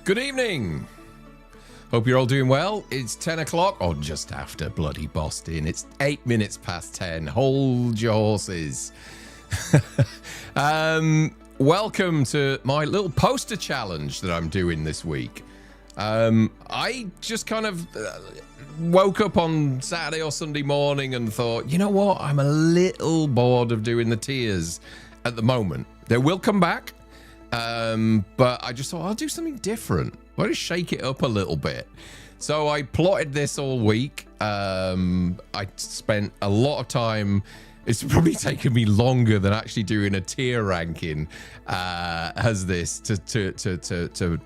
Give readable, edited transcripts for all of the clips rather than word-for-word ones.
Good evening. Hope you're all doing well. It's 10 o'clock, or just after bloody Boston. It's 8 minutes past 10. Hold your horses. Welcome to my little poster challenge that I'm doing this week. I just kind of woke up on Saturday or Sunday morning and thought, you know what? I'm a little bored of doing the tears at the moment. They will come back. But I just thought I'll do something different. Why don't shake it up a little bit? So I plotted this all week. I spent a lot of time. It's probably taken me longer than actually doing a tier ranking as this to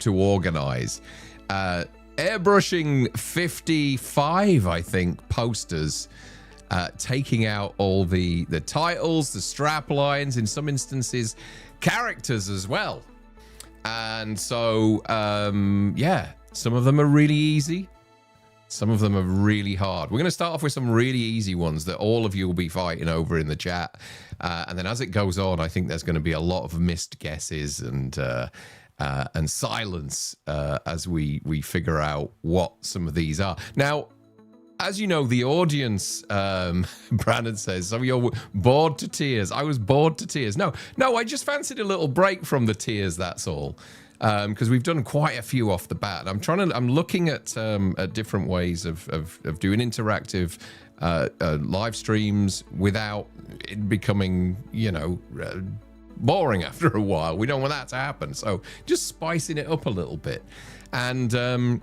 organize. Airbrushing 55, I think, posters. Taking out all the titles, the strap lines, in some instances, characters as well. And so, yeah, some of them are really easy. Some of them are really hard. We're going to start off with some really easy ones that all of you will be fighting over in the chat. And then as it goes on, I think there's going to be a lot of missed guesses and silence as we figure out what some of these are. Now, as you know, the audience, Brandon says, so you're bored to tears. I was bored to tears. No, I just fancied a little break from the tears, that's all. Because we've done quite a few off the bat. I'm looking at different ways of doing interactive live streams without it becoming, boring after a while. We don't want that to happen. So just spicing it up a little bit. And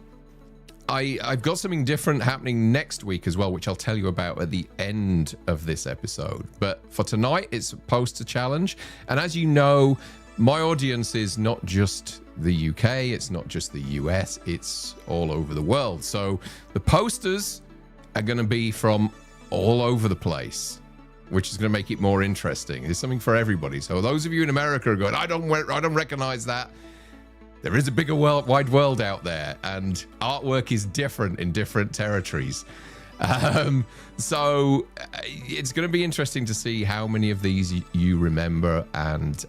I've got something different happening next week as well, which I'll tell you about at the end of this episode. But for tonight, it's a poster challenge. And as you know, my audience is not just the UK, it's not just the US, it's all over the world. So the posters are going to be from all over the place, which is going to make it more interesting. There's something for everybody. So those of you in America are going, I don't recognize that. There is a bigger wide world out there, and artwork is different in different territories. So it's going to be interesting to see how many of these you remember. And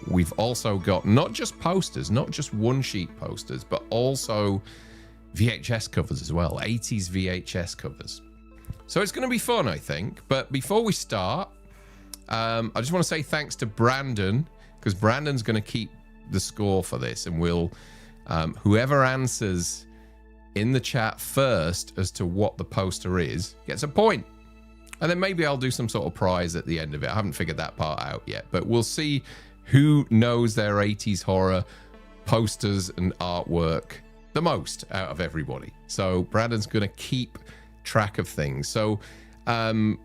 we've also got not just posters, not just one-sheet posters, but also VHS covers as well, 80s VHS covers. So it's going to be fun, I think. But before we start, I just want to say thanks to Brandon, because Brandon's going to keep the score for this, and we'll whoever answers in the chat first as to what the poster is gets a point, and then maybe I'll do some sort of prize at the end of it. I haven't figured that part out yet, but we'll see who knows their 80s horror posters and artwork the most out of everybody. So Brandon's gonna keep track of things. So Brandon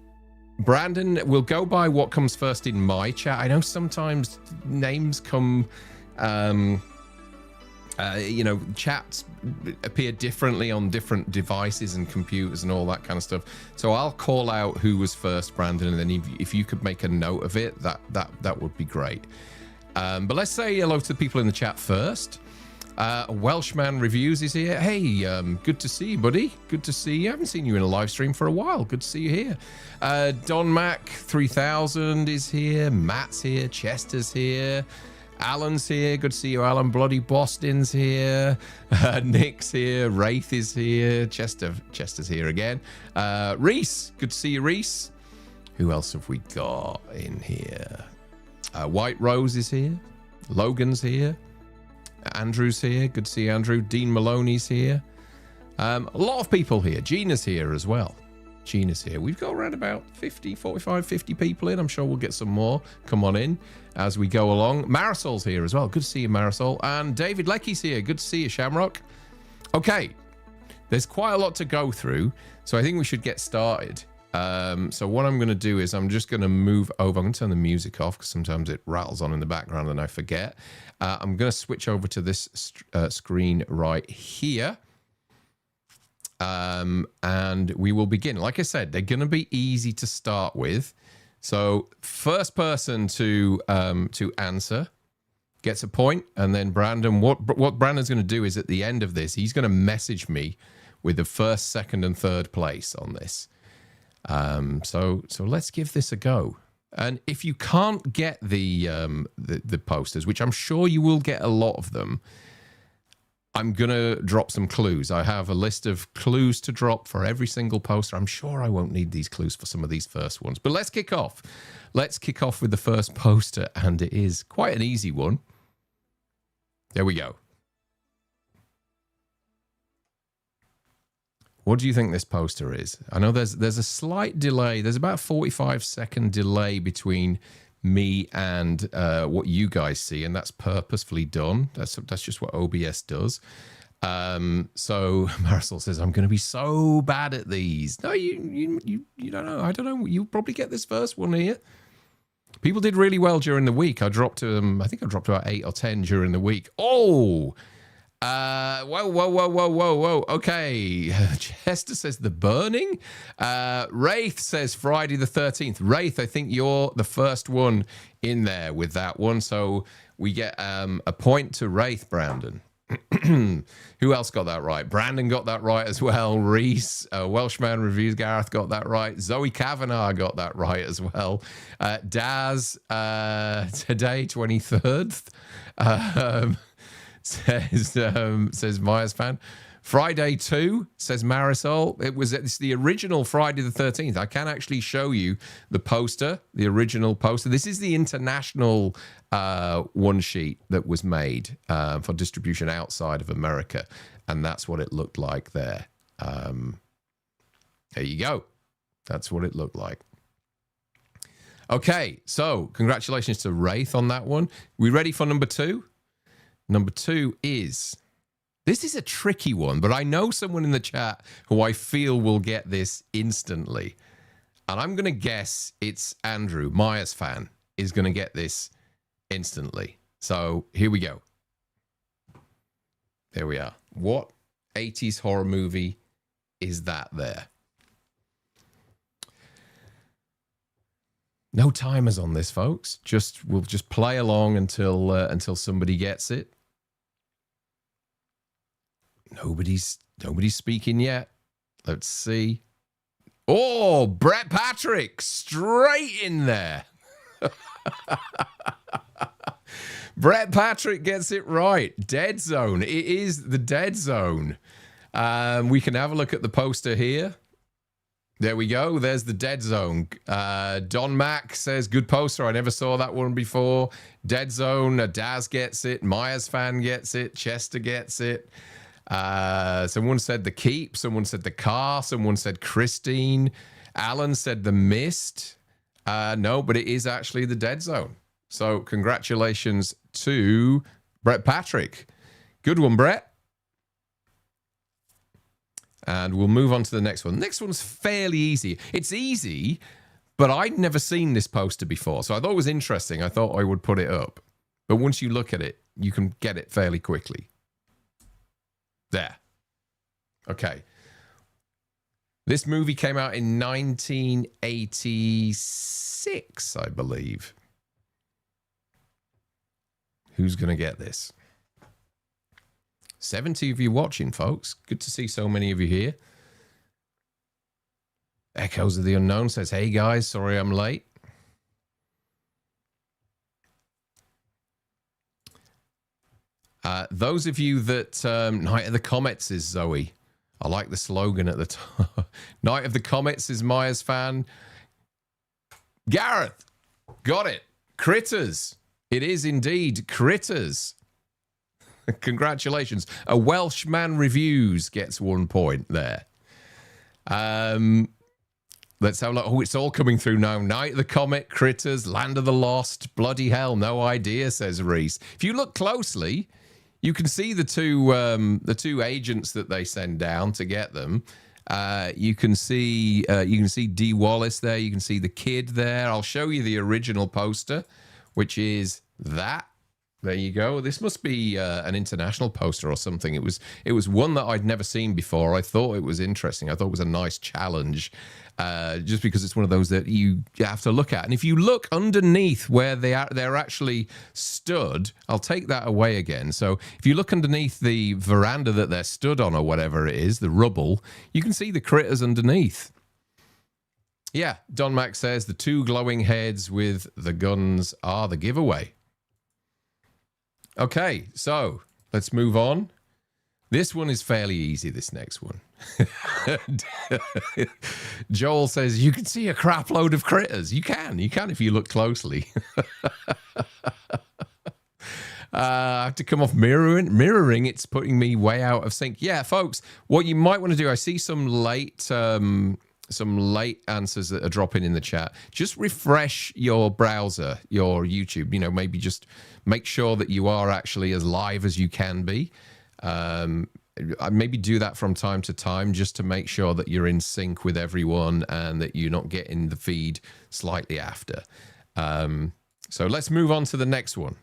will go by what comes first in my chat. I know sometimes names come chats appear differently on different devices and computers and all that kind of stuff. So I'll call out who was first, Brandon, and then if you could make a note of it, that would be great. But let's say hello to the people in the chat first. Welshman Reviews is here. Hey, good to see you, buddy. Good to see you. I haven't seen you in a live stream for a while. Good to see you here. Don Mac 3000 is here. Matt's here. Chester's here. Alan's here. Good to see you, Alan. Bloody Boston's here. Nick's here. Wraith is here. Chester's here again. Reese. Good to see you, Reese. Who else have we got in here? White Rose is here. Logan's here. Andrew's here. Good to see Andrew. Dean Maloney's here. A lot of people here. Gina's here as well. Gina's here. We've got around about 45, 50 people in. I'm sure we'll get some more. Come on in as we go along. Marisol's here as well. Good to see you, Marisol. And David Lecky's here. Good to see you, Shamrock. Okay. There's quite a lot to go through, so I think we should get started. So what I'm going to do is I'm just going to move over. I'm going to turn the music off because sometimes it rattles on in the background and I forget. I'm going to switch over to this screen right here. And we will begin. Like I said, they're going to be easy to start with. So first person to answer gets a point, and then Brandon. What Brandon's going to do is at the end of this, he's going to message me with the first, second, and third place on this. So let's give this a go. And if you can't get the posters, which I'm sure you will get a lot of them, I'm going to drop some clues. I have a list of clues to drop for every single poster. I'm sure I won't need these clues for some of these first ones. But let's kick off. Let's kick off with the first poster, and it is quite an easy one. There we go. What do you think this poster is? I know there's a slight delay. There's about a 45-second delay between me and what you guys see, and that's purposefully done. That's just what OBS does. So Marisol says, I'm going to be so bad at these. No, you don't know. I don't know. You'll probably get this first one here. People did really well during the week. I think I dropped about 8 or 10 during the week. Oh, whoa. Okay. Chester says The Burning. Wraith says Friday the 13th. Wraith, I think you're the first one in there with that one. So we get a point to Wraith, Brandon. Who else got that right? Brandon got that right as well. Reese, Welshman Reviews, Gareth got that right. Zoe Kavanagh got that right as well. Daz, today, 23rd, says Myers fan. Friday 2, says Marisol. It's the original Friday the 13th. I can actually show you the poster, the original poster. This is the international one sheet that was made for distribution outside of America. And that's what it looked like there. There you go. That's what it looked like. Okay, so congratulations to Wraith on that one. We ready for number 2? Number 2 is... This is a tricky one, but I know someone in the chat who I feel will get this instantly. And I'm going to guess it's Andrew, Myers fan, is going to get this instantly. So here we go. There we are. What 80s horror movie is that there? No timers on this, folks. We'll just play along until somebody gets it. Nobody's speaking yet. Let's see. Oh, Brett Patrick, straight in there. Brett Patrick gets it right. Dead Zone. It is the Dead Zone. We can have a look at the poster here. There we go. There's the Dead Zone. Don Mack says, good poster. I never saw that one before. Dead Zone. Daz gets it. Myers fan gets it. Chester gets it. Someone said The Keep. Someone said The Car. Someone said Christine. Alan said The Mist. No, but it is actually the Dead Zone. So congratulations to Brett Patrick. Good one, Brett. And we'll move on to the next one. Next one's fairly easy. It's easy, but I'd never seen this poster before. So I thought it was interesting. I thought I would put it up. But once you look at it, you can get it fairly quickly. There. Okay. This movie came out in 1986, I believe. Who's going to get this? 70 of you watching, folks. Good to see so many of you here. Echoes of the Unknown says, hey guys, sorry I'm late. Those of you that Night of the Comets is Zoe. I like the slogan at the top. Night of the Comets is Myers fan. Gareth, got it. Critters. It is indeed Critters. Congratulations. A Welshman Reviews gets 1 point there. Let's have a look. Oh, it's all coming through now. Night of the Comet, Critters, Land of the Lost. Bloody hell, no idea, says Reese. If you look closely, you can see the two agents that they send down to get them. You can see Dee Wallace there. You can see the kid there. I'll show you the original poster, which is that. There you go. This must be an international poster or something. It was one that I'd never seen before. I thought it was interesting. I thought it was a nice challenge, just because it's one of those that you have to look at. And if you look underneath where they're actually stood, I'll take that away again. So if you look underneath the veranda that they're stood on or whatever it is, the rubble, you can see the critters underneath. Yeah, Don Mac says the two glowing heads with the guns are the giveaway. Okay, so let's move on. This one is fairly easy, this next one. Joel says, you can see a crap load of critters. You can if you look closely. I have to come off mirroring. It's putting me way out of sync. Yeah, folks, what you might want to do, I see some late answers that are dropping in the chat. Just refresh your browser, your YouTube, maybe just make sure that you are actually as live as you can be. Maybe do that from time to time just to make sure that you're in sync with everyone and that you're not getting the feed slightly after. So let's move on to the next one.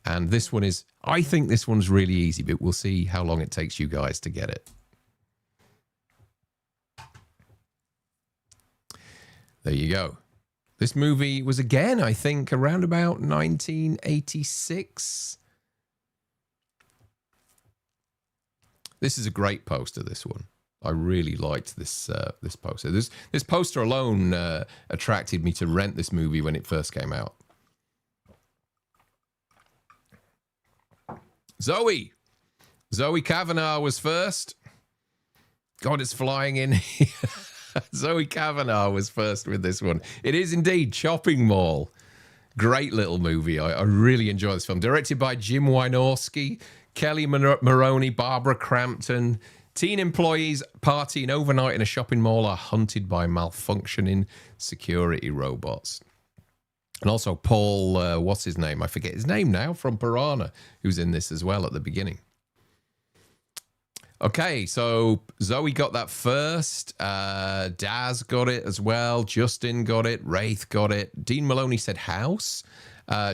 And this one is, I think this one's really easy, but we'll see how long it takes you guys to get it. There you go. This movie was, again, I think, around about 1986. This is a great poster, this one. I really liked this this poster. This poster alone attracted me to rent this movie when it first came out. Zoe Kavanaugh was first. God, it's flying in here. Zoe Kavanaugh was first with this one. It is indeed Chopping Mall. Great little movie. I really enjoy this film. Directed by Jim Wynorski, Kelly Maroney, Barbara Crampton. Teen employees partying overnight in a shopping mall are hunted by malfunctioning security robots. And also Paul, what's his name? I forget his name now, from Piranha, who's in this as well at the beginning. Okay, so Zoe got that first. Daz got it as well. Justin got it. Wraith got it. Dean Maloney said house.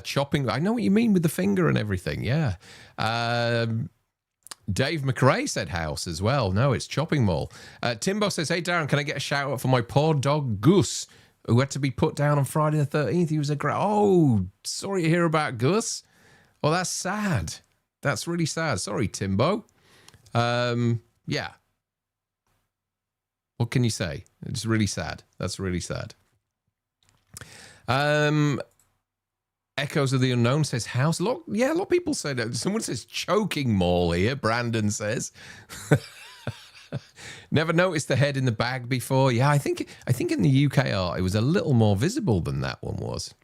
Chopping. I know what you mean with the finger and everything. Yeah. Dave McRae said house as well. No, it's Chopping Mall. Timbo says, hey, Darren, can I get a shout out for my poor dog, Gus, who had to be put down on Friday the 13th? He was a great... Oh, sorry to hear about Gus. Oh, that's sad. That's really sad. Sorry, Timbo. Yeah. What can you say? It's really sad. That's really sad. Echoes of the Unknown says house. Look, yeah, a lot of people say that. Someone says choking mall here. Brandon says. Never noticed the head in the bag before. Yeah, I think in the UK art it was a little more visible than that one was.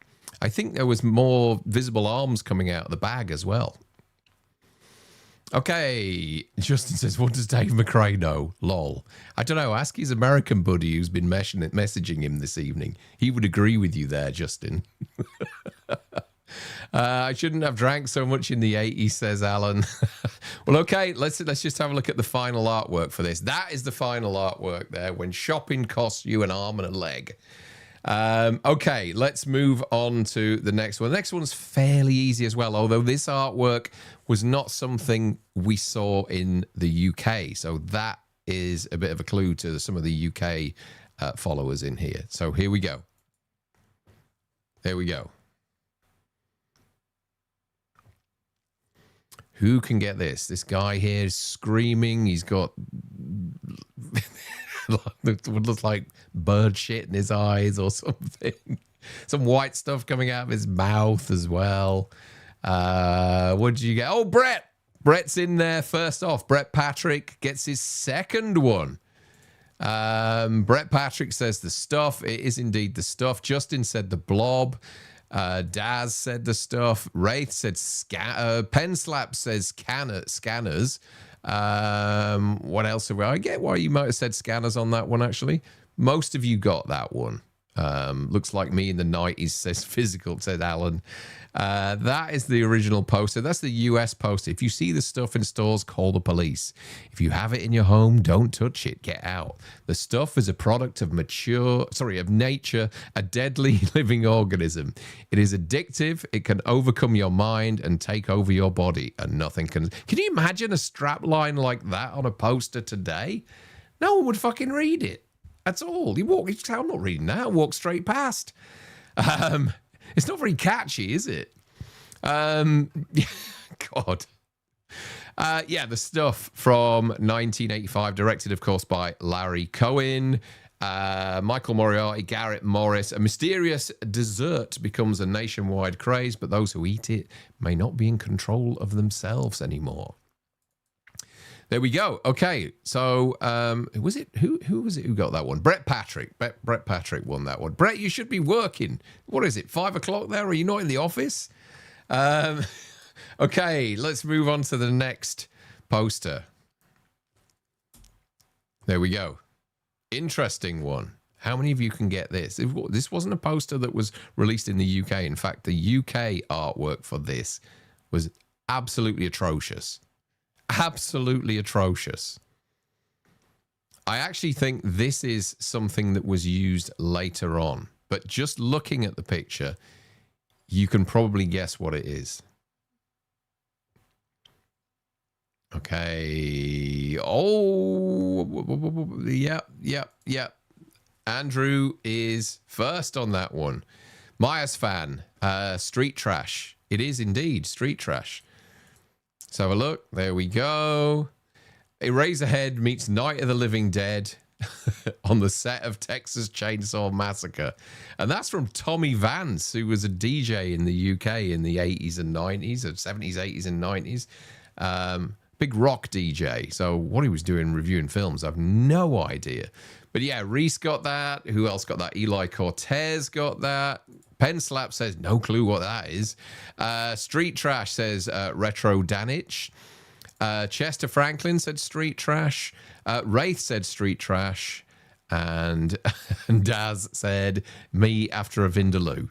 I think there was more visible arms coming out of the bag as well. Okay, Justin says, what does Dave McRae know? Lol. I don't know. Ask his American buddy who's been messaging him this evening. He would agree with you there, Justin. I shouldn't have drank so much in the 80s, says Alan. Well, okay, let's just have a look at the final artwork for this. That is the final artwork there, when shopping costs you an arm and a leg. Okay, let's move on to the next one. The next one's fairly easy as well, although this artwork was not something we saw in the UK. So that is a bit of a clue to some of the UK followers in here. So here we go. There we go. Who can get this? This guy here is screaming. He's got what looks like bird shit in his eyes or something. Some white stuff coming out of his mouth as well. What did you get? Oh, Brett. Brett's in there first off. Brett Patrick gets his second one. Brett Patrick says the stuff. It is indeed the stuff. Justin said the blob. Daz said the stuff. Wraith said Pen Slap says scanners. What else have we? I get why you might have said scanners on that one, actually. Most of you got that one. Looks like me in the 90s, says physical, said Alan. That is the original poster. That's the US poster. If you see the stuff in stores, call the police. If you have it in your home, don't touch it. Get out. The stuff is a product of nature, a deadly living organism. It is addictive. It can overcome your mind and take over your body, and nothing can. Can you imagine a strap line like that on a poster today? No one would fucking read it. That's all. I'm not reading that. Walk straight past. It's not very catchy, is it? God. Yeah, the stuff from 1985, directed, of course, by Larry Cohen. Michael Moriarty, Garrett Morris. A mysterious dessert becomes a nationwide craze, but those who eat it may not be in control of themselves anymore. There we go. Okay, so was it who was it who got that one? Brett Patrick. Brett Patrick won that one. Brett, you should be working. What is it? 5 o'clock there? Are you not in the office? Okay, let's move on to the next poster. There we go. Interesting one. How many of you can get this? This wasn't a poster that was released in the UK. In fact, the UK artwork for this was absolutely atrocious. Absolutely atrocious. I actually think this is something that was used later on, but just looking at the picture, you can probably guess what it is. Okay. Oh, yep. Andrew is first on that one. Myers fan, Street Trash. It is indeed Street Trash. Let's have a look. There we go. Eraserhead meets Night of the Living Dead on the set of Texas Chainsaw Massacre. And that's from Tommy Vance, who was a DJ in the UK in the 80s and 90s, or 70s, 80s and 90s. Big rock DJ. So what he was doing reviewing films, I've no idea. But yeah, Reese got that. Who else got that? Eli Cortez got that. Pen Slap says, no clue what that is. Street Trash says, Retro Danich. Chester Franklin said Street Trash. Wraith said Street Trash. And Daz said, me after a Vindaloo.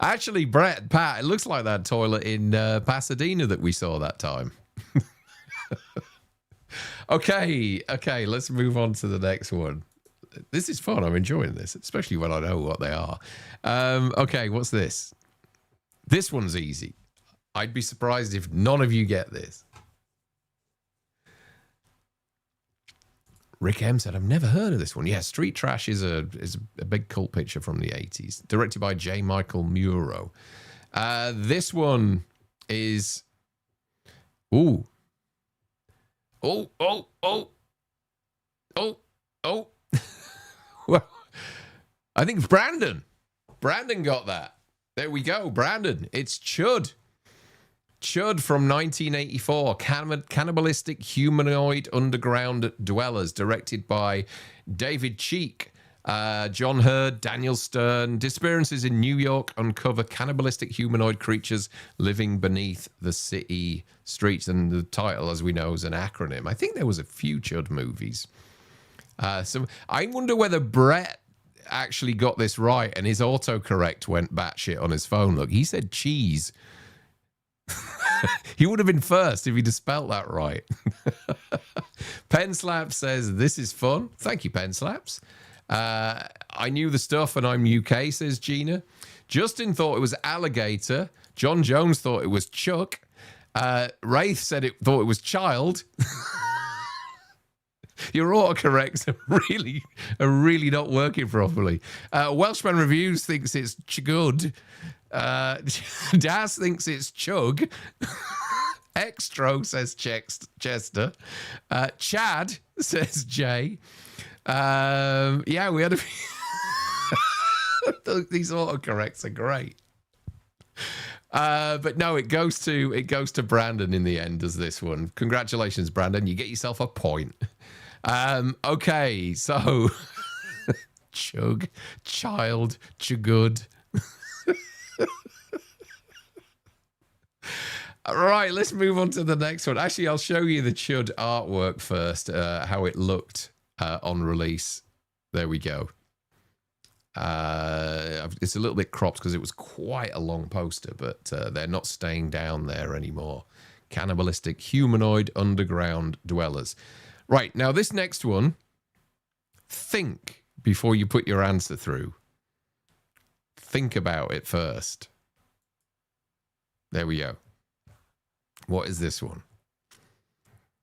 Actually, Pat, it looks like that toilet in Pasadena that we saw that time. Okay, let's move on to the next one. This is fun. I'm enjoying this, especially when I know what they are. Okay, what's this? This one's easy. I'd be surprised if none of you get this. Rick M said, I've never heard of this one. Yeah, Street Trash is a big cult picture from the 80s, directed by J. Michael Muro. This one is... Ooh. Oh. Well, I think Brandon. Brandon got that. There we go, Brandon. It's Chud. Chud from 1984, Cannibalistic Humanoid Underground Dwellers, directed by David Cheek. John Hurd, Daniel Stern. Disappearances in New York uncover cannibalistic humanoid creatures living beneath the city streets. And the title, as we know, is an acronym. I think there was a few Chud movies. So I wonder whether Brett actually got this right and his autocorrect went batshit on his phone. Look, he said cheese. He would have been first if he'd have spelt that right. Pen Slaps says, this is fun. Thank you, Pen Slaps. I knew the stuff and I'm UK, says Gina. Justin thought it was alligator. John Jones thought it was Chuck. Wraith said thought it was child. Your autocorrects are really not working properly. Welshman Reviews thinks it's good. Daz thinks it's chug. Extro says Chester. Chad says Jay. Yeah, we had a few. These autocorrects are great. But no, it goes to Brandon in the end as this one. Congratulations, Brandon. You get yourself a point. Okay, so chug, child, chugud. All right, let's move on to the next one. Actually, I'll show you the Chud artwork first, how it looked on release. There we go. It's a little bit cropped because it was quite a long poster, but they're not staying down there anymore. Cannibalistic humanoid underground dwellers. Right, now this next one, think before you put your answer through. Think about it first. There we go. What is this one?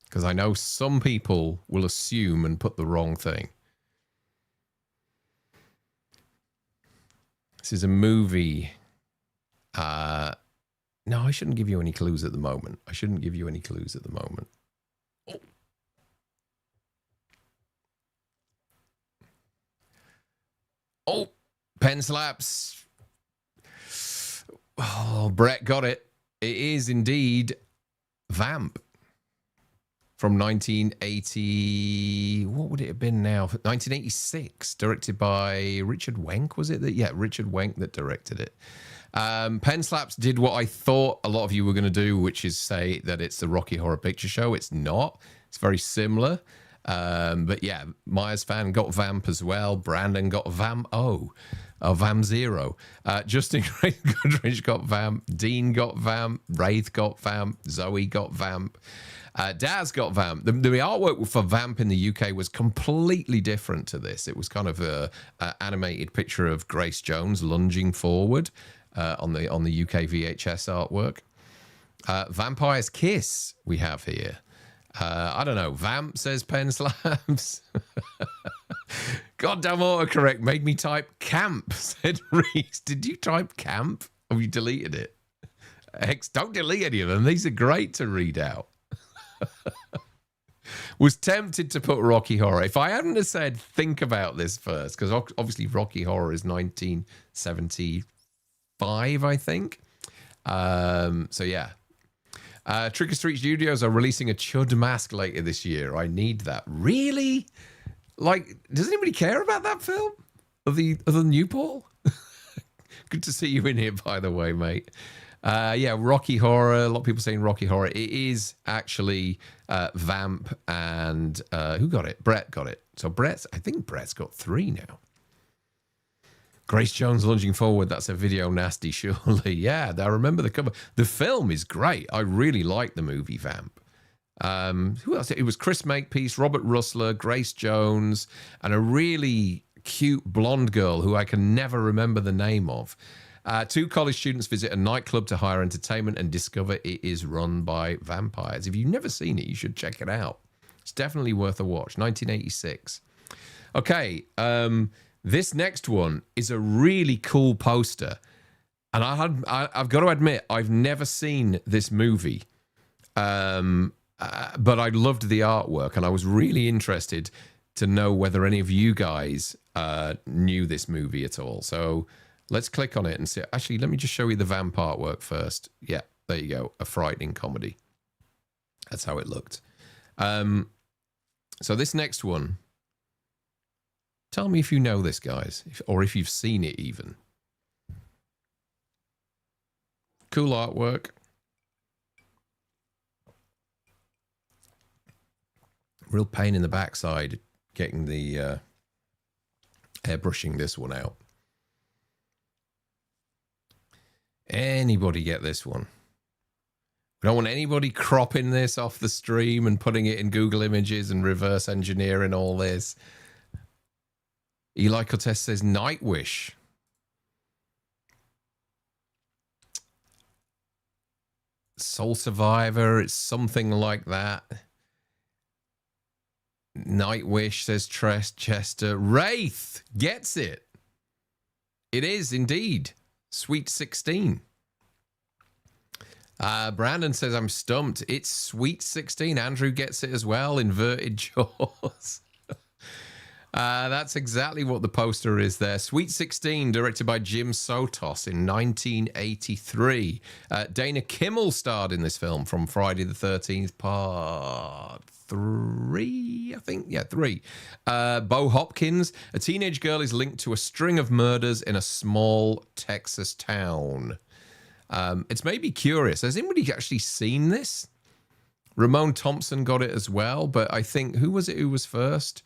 Because I know some people will assume and put the wrong thing. This is a movie. No, I shouldn't give you any clues at the moment. Oh, Pen Slaps. Oh, Brett got it. It is indeed Vamp. from 1980. What would it have been now? 1986, directed by Richard Wenk, was it? Yeah, Richard Wenk that directed it. Pen Slaps did what I thought a lot of you were going to do, which is say that it's the Rocky Horror Picture Show. It's not. It's very similar. But yeah, Myers fan got Vamp as well. Brandon got Vamp Vam Zero. Justin Goodrich got Vamp. Dean got Vamp. Wraith got Vamp. Zoe got Vamp. Daz got Vamp. The artwork for Vamp in the UK was completely different to this. It was kind of a animated picture of Grace Jones lunging forward on the UK VHS artwork. Vampire's Kiss we have here. I don't know. Vamp, says Pen Slabs. Goddamn autocorrect made me type camp, said Reese. Did you type camp? Or have you deleted it? Hex, don't delete any of them. These are great to read out. Was tempted to put Rocky Horror. If I hadn't have said think about this first, because obviously Rocky Horror is 1975, I think. So yeah. Trick or Street Studios are releasing a Chud mask later this year. I need that. Really? Like, does anybody care about that film? Other than you, Paul? Good to see you in here, by the way, mate. Yeah, Rocky Horror. A lot of people saying Rocky Horror. It is actually Vamp and who got it? Brett got it. So I think Brett's got 3 now. Grace Jones lunging forward. That's a video nasty, surely. Yeah, I remember the cover. The film is great. I really like the movie Vamp. Who else? It was Chris Makepeace, Robert Russler, Grace Jones, and a really cute blonde girl who I can never remember the name of. 2 college students visit a nightclub to hire entertainment and discover it is run by vampires. If you've never seen it, you should check it out. It's definitely worth a watch. 1986. Okay, this next one is a really cool poster. And I've got to admit, I've never seen this movie. But I loved the artwork, and I was really interested to know whether any of you guys knew this movie at all. So let's click on it and see. Actually, let me just show you the Vamp artwork first. Yeah, there you go. A frightening comedy. That's how it looked. So this next one, tell me if you know this, guys, or if you've seen it even. Cool artwork. Real pain in the backside getting the airbrushing this one out. Anybody get this one? We don't want anybody cropping this off the stream and putting it in Google Images and reverse engineering all this. Eli Cortez says Nightwish. Soul Survivor, it's something like that. Nightwish, says Chester. Wraith gets it. It is indeed Sweet 16. Brandon says I'm stumped. It's Sweet 16. Andrew gets it as well. Inverted jaws. That's exactly what the poster is there. Sweet 16, directed by Jim Sotos in 1983. Dana Kimmel starred in this film from Friday the 13th, part 3, I think. Yeah, 3. Bo Hopkins. A teenage girl is linked to a string of murders in a small Texas town. It's made me curious. Has anybody actually seen this? Ramon Thompson got it as well, but I think, who was it who was first?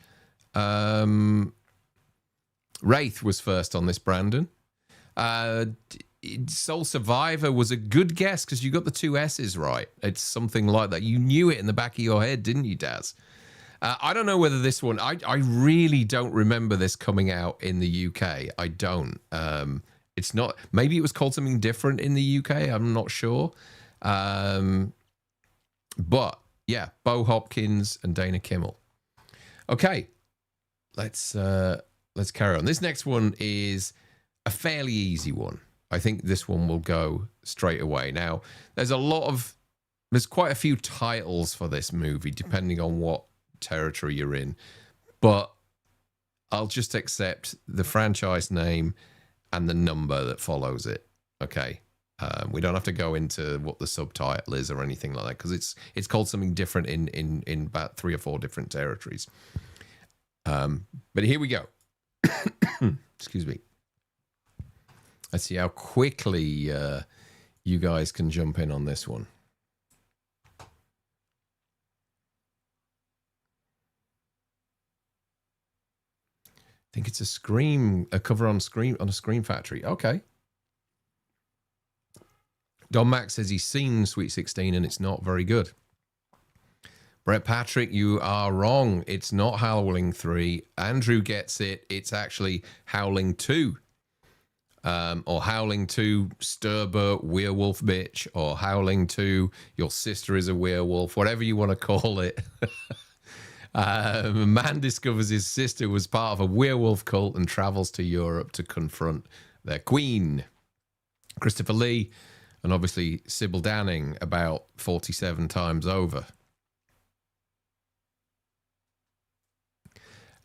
Wraith was first on this, Brandon. Soul Survivor was a good guess because you got the 2 S's right. It's something like that. You knew it in the back of your head, didn't you, Daz? I don't know whether this one, I really don't remember this coming out in the UK. I don't. It's not, maybe it was called something different in the UK. I'm not sure. But yeah, Bo Hopkins and Dana Kimmel. Okay. Let's carry on. This next one is a fairly easy one. I think this one will go straight away. Now, there's quite a few titles for this movie, depending on what territory you're in. But I'll just accept the franchise name and the number that follows it. Okay. We don't have to go into what the subtitle is or anything like that, because it's called something different in about 3 or 4 different territories. But here we go. Excuse me. Let's see how quickly you guys can jump in on this one. I think it's a cover on a Scream Factory. Okay. Don Max says he's seen Sweet 16 and it's not very good. Brett Patrick, you are wrong. It's not Howling 3. Andrew gets it. It's actually Howling 2. Or Howling 2, Sturber, Werewolf Bitch, or Howling 2, Your Sister is a Werewolf, whatever you want to call it. A man discovers his sister was part of a werewolf cult and travels to Europe to confront their queen. Christopher Lee, and obviously Sybil Danning about 47 times over.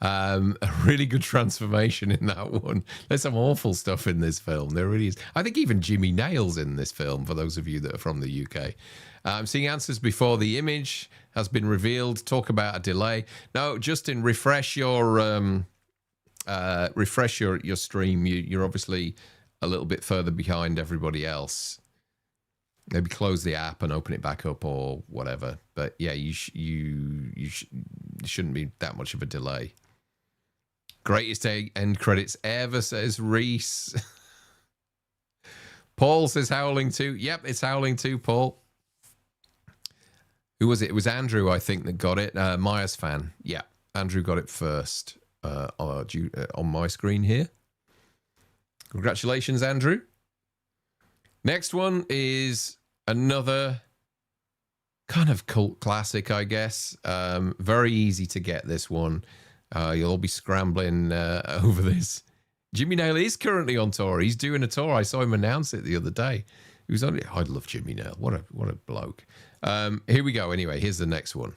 A really good transformation in that one. There's some awful stuff in this film. There really is. I think even Jimmy Nail's in this film, for those of you that are from the UK. I'm seeing answers before the image has been revealed. Talk about a delay. No, Justin, refresh your stream. You're obviously a little bit further behind everybody else. Maybe close the app and open it back up or whatever. But yeah, you shouldn't be that much of a delay. Greatest end credits ever, says Reese. Paul says Howling 2. Yep, it's Howling 2, Paul. Who was it? It was Andrew, I think, that got it. Myers fan. Yeah, Andrew got it first on my screen here. Congratulations, Andrew. Next one is another kind of cult classic, I guess. Very easy to get this one. You'll all be scrambling over this. Jimmy Nail is currently on tour. He's doing a tour. I saw him announce it the other day. He was on it. I love Jimmy Nail. What a bloke. Here we go. Anyway, here's the next one.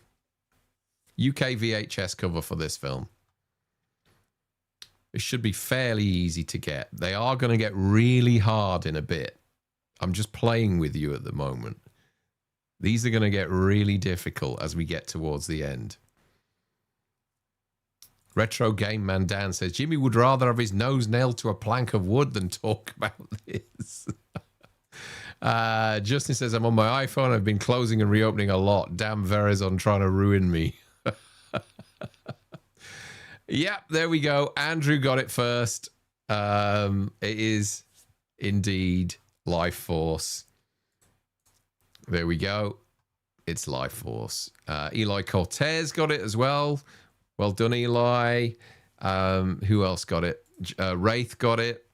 UK VHS cover for this film. It should be fairly easy to get. They are going to get really hard in a bit. I'm just playing with you at the moment. These are going to get really difficult as we get towards the end. Retro Game Man Dan says, Jimmy would rather have his nose nailed to a plank of wood than talk about this. Justin says, I'm on my iPhone. I've been closing and reopening a lot. Damn Verizon trying to ruin me. Yep, there we go. Andrew got it first. It is indeed Life Force. There we go. It's Life Force. Eli Cortez got it as well. Well done, Eli. Who else got it? Wraith got it.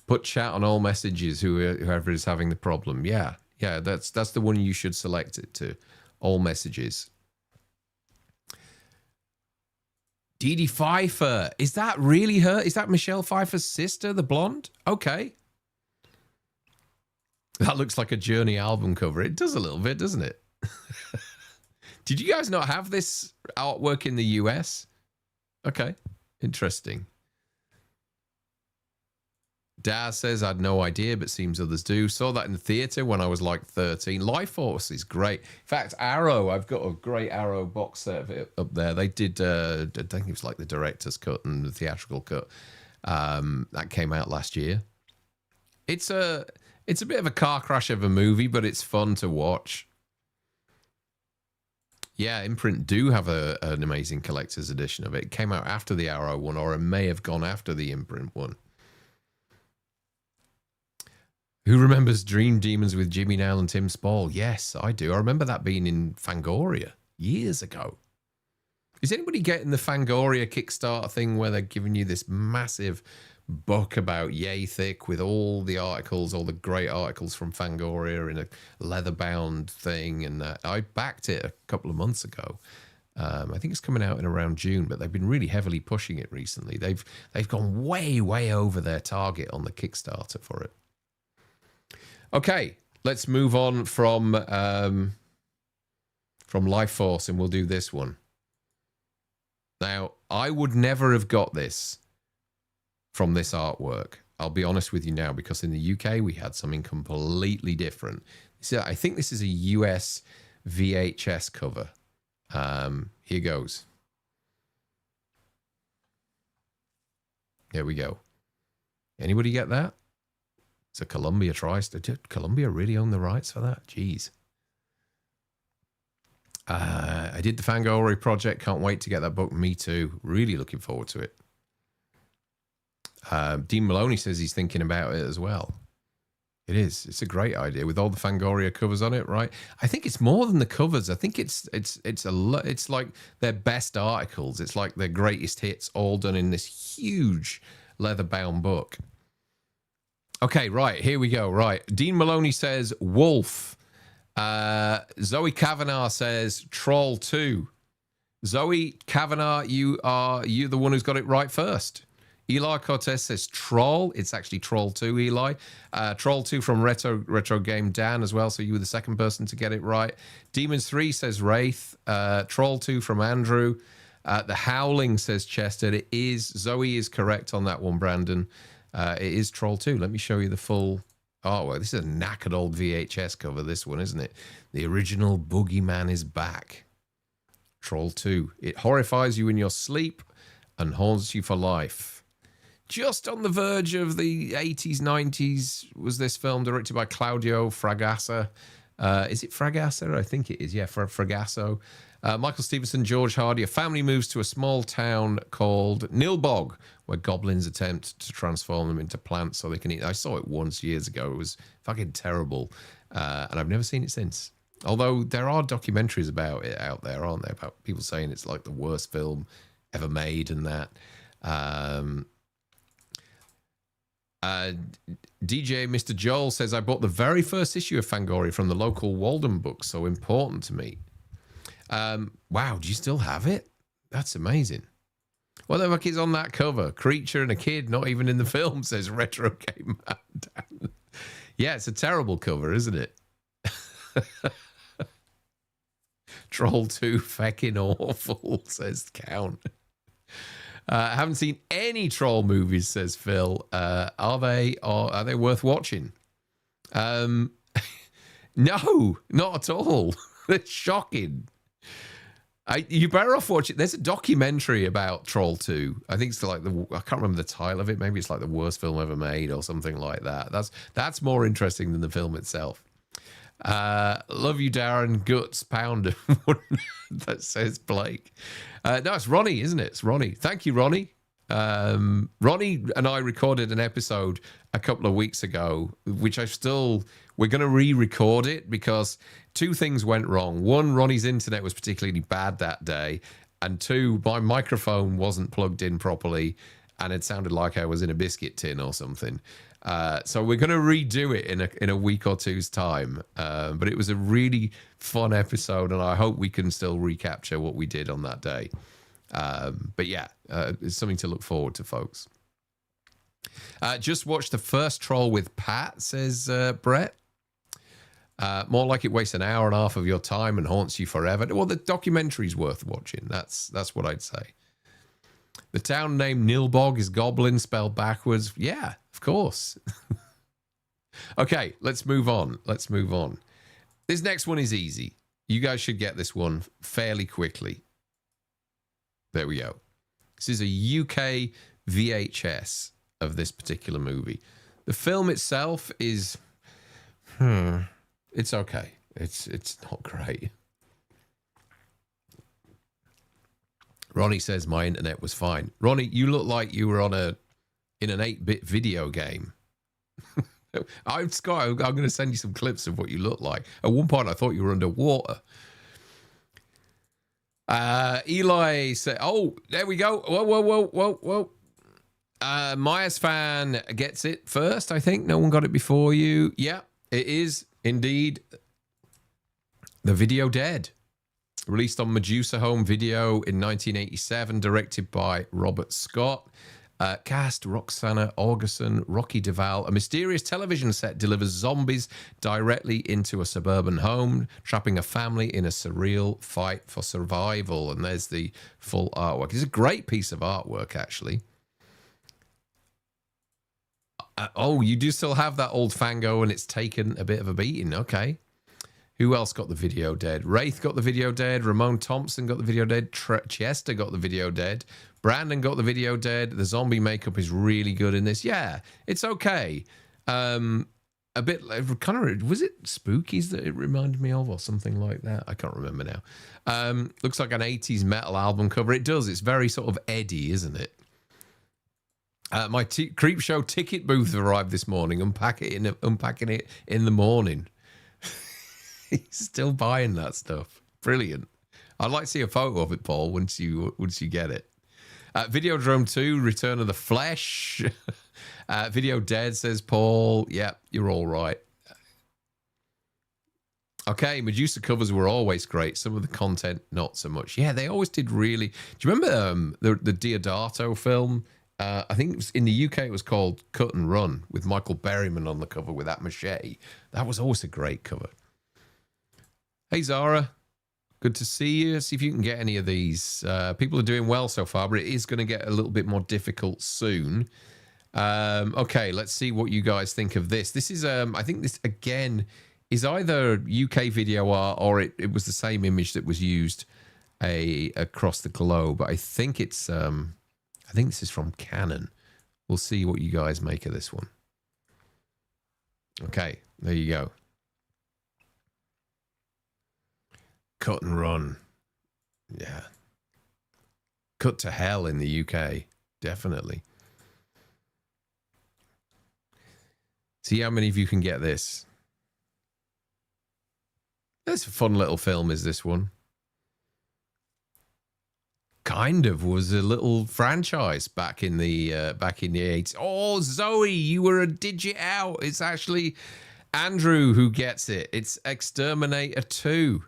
Put chat on all messages, whoever is having the problem. Yeah, that's the one you should select it to. All messages. Dee Dee Pfeiffer. Is that really her? Is that Michelle Pfeiffer's sister, the blonde? Okay. That looks like a Journey album cover. It does a little bit, doesn't it? Did you guys not have this artwork in the US? Okay, interesting. Daz says, I had no idea, but seems others do. Saw that in the theater when I was like 13. Life Force is great. In fact, Arrow, I've got a great Arrow box set of it up there. They did, I think it was like the director's cut and the theatrical cut. That came out last year. It's a bit of a car crash of a movie, but it's fun to watch. Yeah, Imprint do have an amazing collector's edition of it. It came out after the Arrow one, or it may have gone after the Imprint one. Who remembers Dream Demons with Jimmy Nail and Tim Spall? Yes, I do. I remember that being in Fangoria years ago. Is anybody getting the Fangoria Kickstarter thing where they're giving you this massive book about yay thick with all the articles, all the great articles from Fangoria in a leather-bound thing? And I backed it a couple of months ago. I think it's coming out in around June, but they've been really heavily pushing it recently. They've gone way over their target on the Kickstarter for it. Okay, let's move on from Life Force, and we'll do this one. Now, I would never have got this from this artwork. I'll be honest with you now, because in the UK we had something completely different. So I think this is a US VHS cover. Here goes. There we go. Anybody get that? It's a Columbia TriStar. Did Columbia really own the rights for that? Jeez. I did the Fangoria project. Can't wait to get that book. Me too. Really looking forward to it. Dean Maloney says he's thinking about it as well. It is. It's a great idea with all the Fangoria covers on it, right? I think it's more than the covers. I think it's like their best articles. It's like their greatest hits, all done in this huge leather-bound book. Okay, right, here we go. Right, Dean Maloney says Wolf. Zoe Kavanagh says Troll 2. Zoe Kavanagh, you the one who's got it right first. Eli Cortez says Troll. It's actually Troll 2, Eli. Troll 2 from Retro Game Dan as well, so you were the second person to get it right. Demons 3 says Wraith. Troll 2 from Andrew. The Howling says Chester. It is. Zoe is correct on that one, Brandon. It is Troll 2. Let me show you the full... Oh, well, this is a knackered old VHS cover, this one, isn't it? The original Boogeyman is back. Troll 2. It horrifies you in your sleep and haunts you for life. Just on the verge of the 80s, 90s was this film, directed by Claudio Fragasso. Is it Fragasso? I think it is, yeah, Fragasso. Michael Stevenson, George Hardy. A family moves to a small town called Nilbog, where goblins attempt to transform them into plants so they can eat. I saw it once years ago. It was fucking terrible. And I've never seen it since. Although there are documentaries about it out there, aren't there? About people saying it's like the worst film ever made and that. DJ Mr. Joel says, I bought the very first issue of Fangoria from the local Walden book, so important to me. Wow, do you still have it? That's amazing. What the fuck is on that cover? Creature and a kid, not even in the film, says Retro Game Man. Yeah, it's a terrible cover, isn't it? Troll 2 feckin' awful, says Count. I haven't seen any Troll movies, says Phil. Are they worth watching? No, not at all. It's shocking. You better off watching. There's a documentary about Troll 2. I think it's like I can't remember the title of it. Maybe it's like the worst film ever made or something like that. That's more interesting than the film itself. Love you, Darren. Guts Pounder. That says Blake. No, it's Ronnie, isn't it? It's Ronnie. Thank you, Ronnie. Ronnie and I recorded an episode a couple of weeks ago, which we're going to re-record it because two things went wrong. One, Ronnie's internet was particularly bad that day. And two, my microphone wasn't plugged in properly and it sounded like I was in a biscuit tin or something. So we're going to redo it in a week or two's time. But it was a really fun episode, and I hope we can still recapture what we did on that day. But yeah, it's something to look forward to, folks. Just watch the first Troll with Pat, says Brett. More like it wastes an hour and a half of your time and haunts you forever. Well, the documentary's worth watching. That's what I'd say. The town name Nilbog is goblin spelled backwards. Yeah, of course. Okay, let's move on. This next one is easy. You guys should get this one fairly quickly. There we go. This is a UK VHS of this particular movie. The film itself is... it's okay. It's not great. Ronnie says my internet was fine. Ronnie, you look like you were in an 8-bit video game. Scott, I'm going to send you some clips of what you look like. At one point, I thought you were underwater. Eli said, oh, there we go. Whoa. Myers fan gets it first, I think. No one got it before you. Yeah, it is indeed The Video Dead. Released on Medusa Home Video in 1987, directed by Robert Scott. Cast Roxana Augustin, Rocky Duvall. A mysterious television set delivers zombies directly into a suburban home, trapping a family in a surreal fight for survival. And there's the full artwork. It's a great piece of artwork, actually. Oh, you do still have that old Fango, and it's taken a bit of a beating. Okay. Who else got the video dead? Wraith got the video dead. Ramon Thompson got the video dead. Chester got the video dead. Brandon got the video dead. The zombie makeup is really good in this. Yeah, it's okay. A bit kind of, was it Spookies that it reminded me of or something like that? I can't remember now. Looks like an 80s metal album cover. It does. It's very sort of Eddie, isn't it? My Creep Show ticket booth arrived this morning. Unpacking it in the morning. He's still buying that stuff. Brilliant. I'd like to see a photo of it, Paul, once you get it. Videodrome 2, Return of the Flesh. Video Dead, says Paul. Yeah, you're all right. Okay, Medusa covers were always great. Some of the content, not so much. Yeah, they always did really... Do you remember the Diodato film? I think it was, in the UK it was called Cut and Run, with Michael Berryman on the cover with that machete. That was always a great cover. Hey, Zara. Good to see you. See if you can get any of these. People are doing well so far, but it is going to get a little bit more difficult soon. Okay, let's see what you guys think of this. This is, I think this, again, is either UK video art or it was the same image that was used across the globe. I think it's, I think this is from Canon. We'll see what you guys make of this one. Okay, there you go. Cut and Run. Yeah. Cut to Hell in the UK. Definitely. See how many of you can get this. That's a fun little film, is this one. Kind of was a little franchise back in the 80s. Oh, Zoe, you were a digit out. It's actually Andrew who gets it. It's Exterminator 2.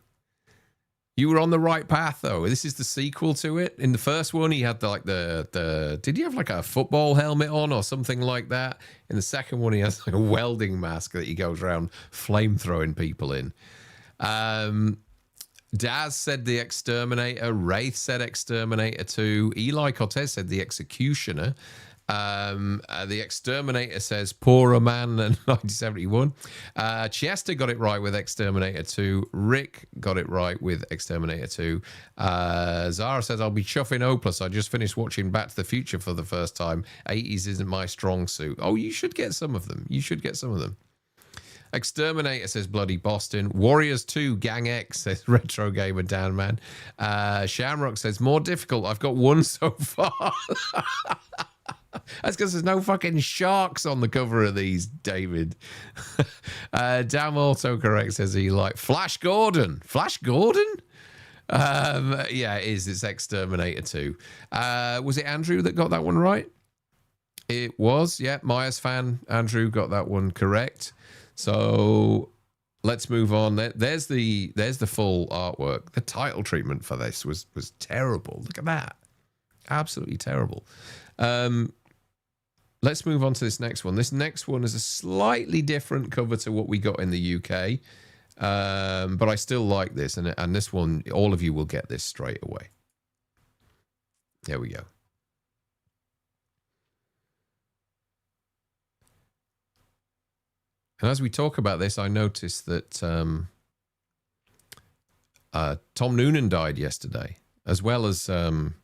You were on the right path, though. This is the sequel to it. In the first one, he had the did he have like a football helmet on or something like that? In the second one, he has like a welding mask that he goes around flamethrowing people in. Daz said the Exterminator. Wraith said Exterminator 2. Eli Cortez said the Executioner. The Exterminator says Poorer Man than 1971. Chester got it right with Exterminator 2. Rick got it right with Exterminator 2. Zara says, I'll be chuffing hopeless. I just finished watching Back to the Future for the first time. 80s isn't my strong suit. Oh, you should get some of them. You should get some of them. Exterminator says Bloody Boston. Warriors 2 Gang X says Retro Gamer Dan Man. Shamrock says more difficult. I've got one so far. That's because there's no fucking sharks on the cover of these, David. Damn autocorrect says he like Flash Gordon. Flash Gordon? Yeah, it is. It's Exterminator 2. Was it Andrew that got that one right? It was. Yeah, Myers fan. Andrew got that one correct. So let's move on. There's the full artwork. The title treatment for this was terrible. Look at that. Absolutely terrible. Let's move on to this next one. This next one is a slightly different cover to what we got in the UK. But I still like this. And this one, all of you will get this straight away. There we go. And as we talk about this, I noticed that Tom Noonan died yesterday, as well as someone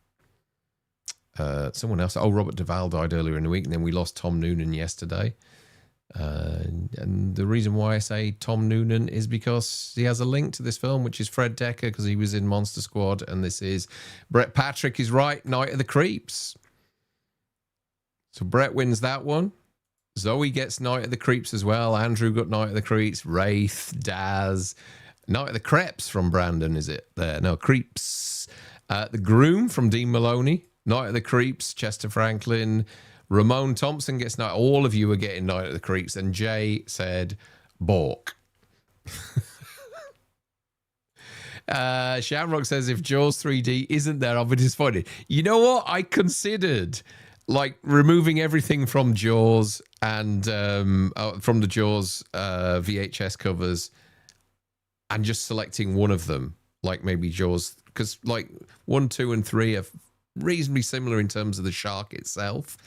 else. Oh, Robert Duvall died earlier in the week, and then we lost Tom Noonan yesterday. And the reason why I say Tom Noonan is because he has a link to this film, which is Fred Decker, because he was in Monster Squad, and this is Brett Patrick is right, Night of the Creeps. So Brett wins that one. Zoe gets Night of the Creeps as well. Andrew got Night of the Creeps. Wraith, Daz. Night of the Creeps from Brandon, is it? There. No, Creeps. The Groom from Dean Maloney. Night of the Creeps, Chester Franklin. Ramon Thompson gets Night. All of you are getting Night of the Creeps. And Jay said, Bork. Shamrock says, if Jaws 3D isn't there, I'll be disappointed. You know what? I considered like removing everything from Jaws and from the Jaws VHS covers and just selecting one of them, like maybe Jaws, because like 1, 2, and 3 are reasonably similar in terms of the shark itself.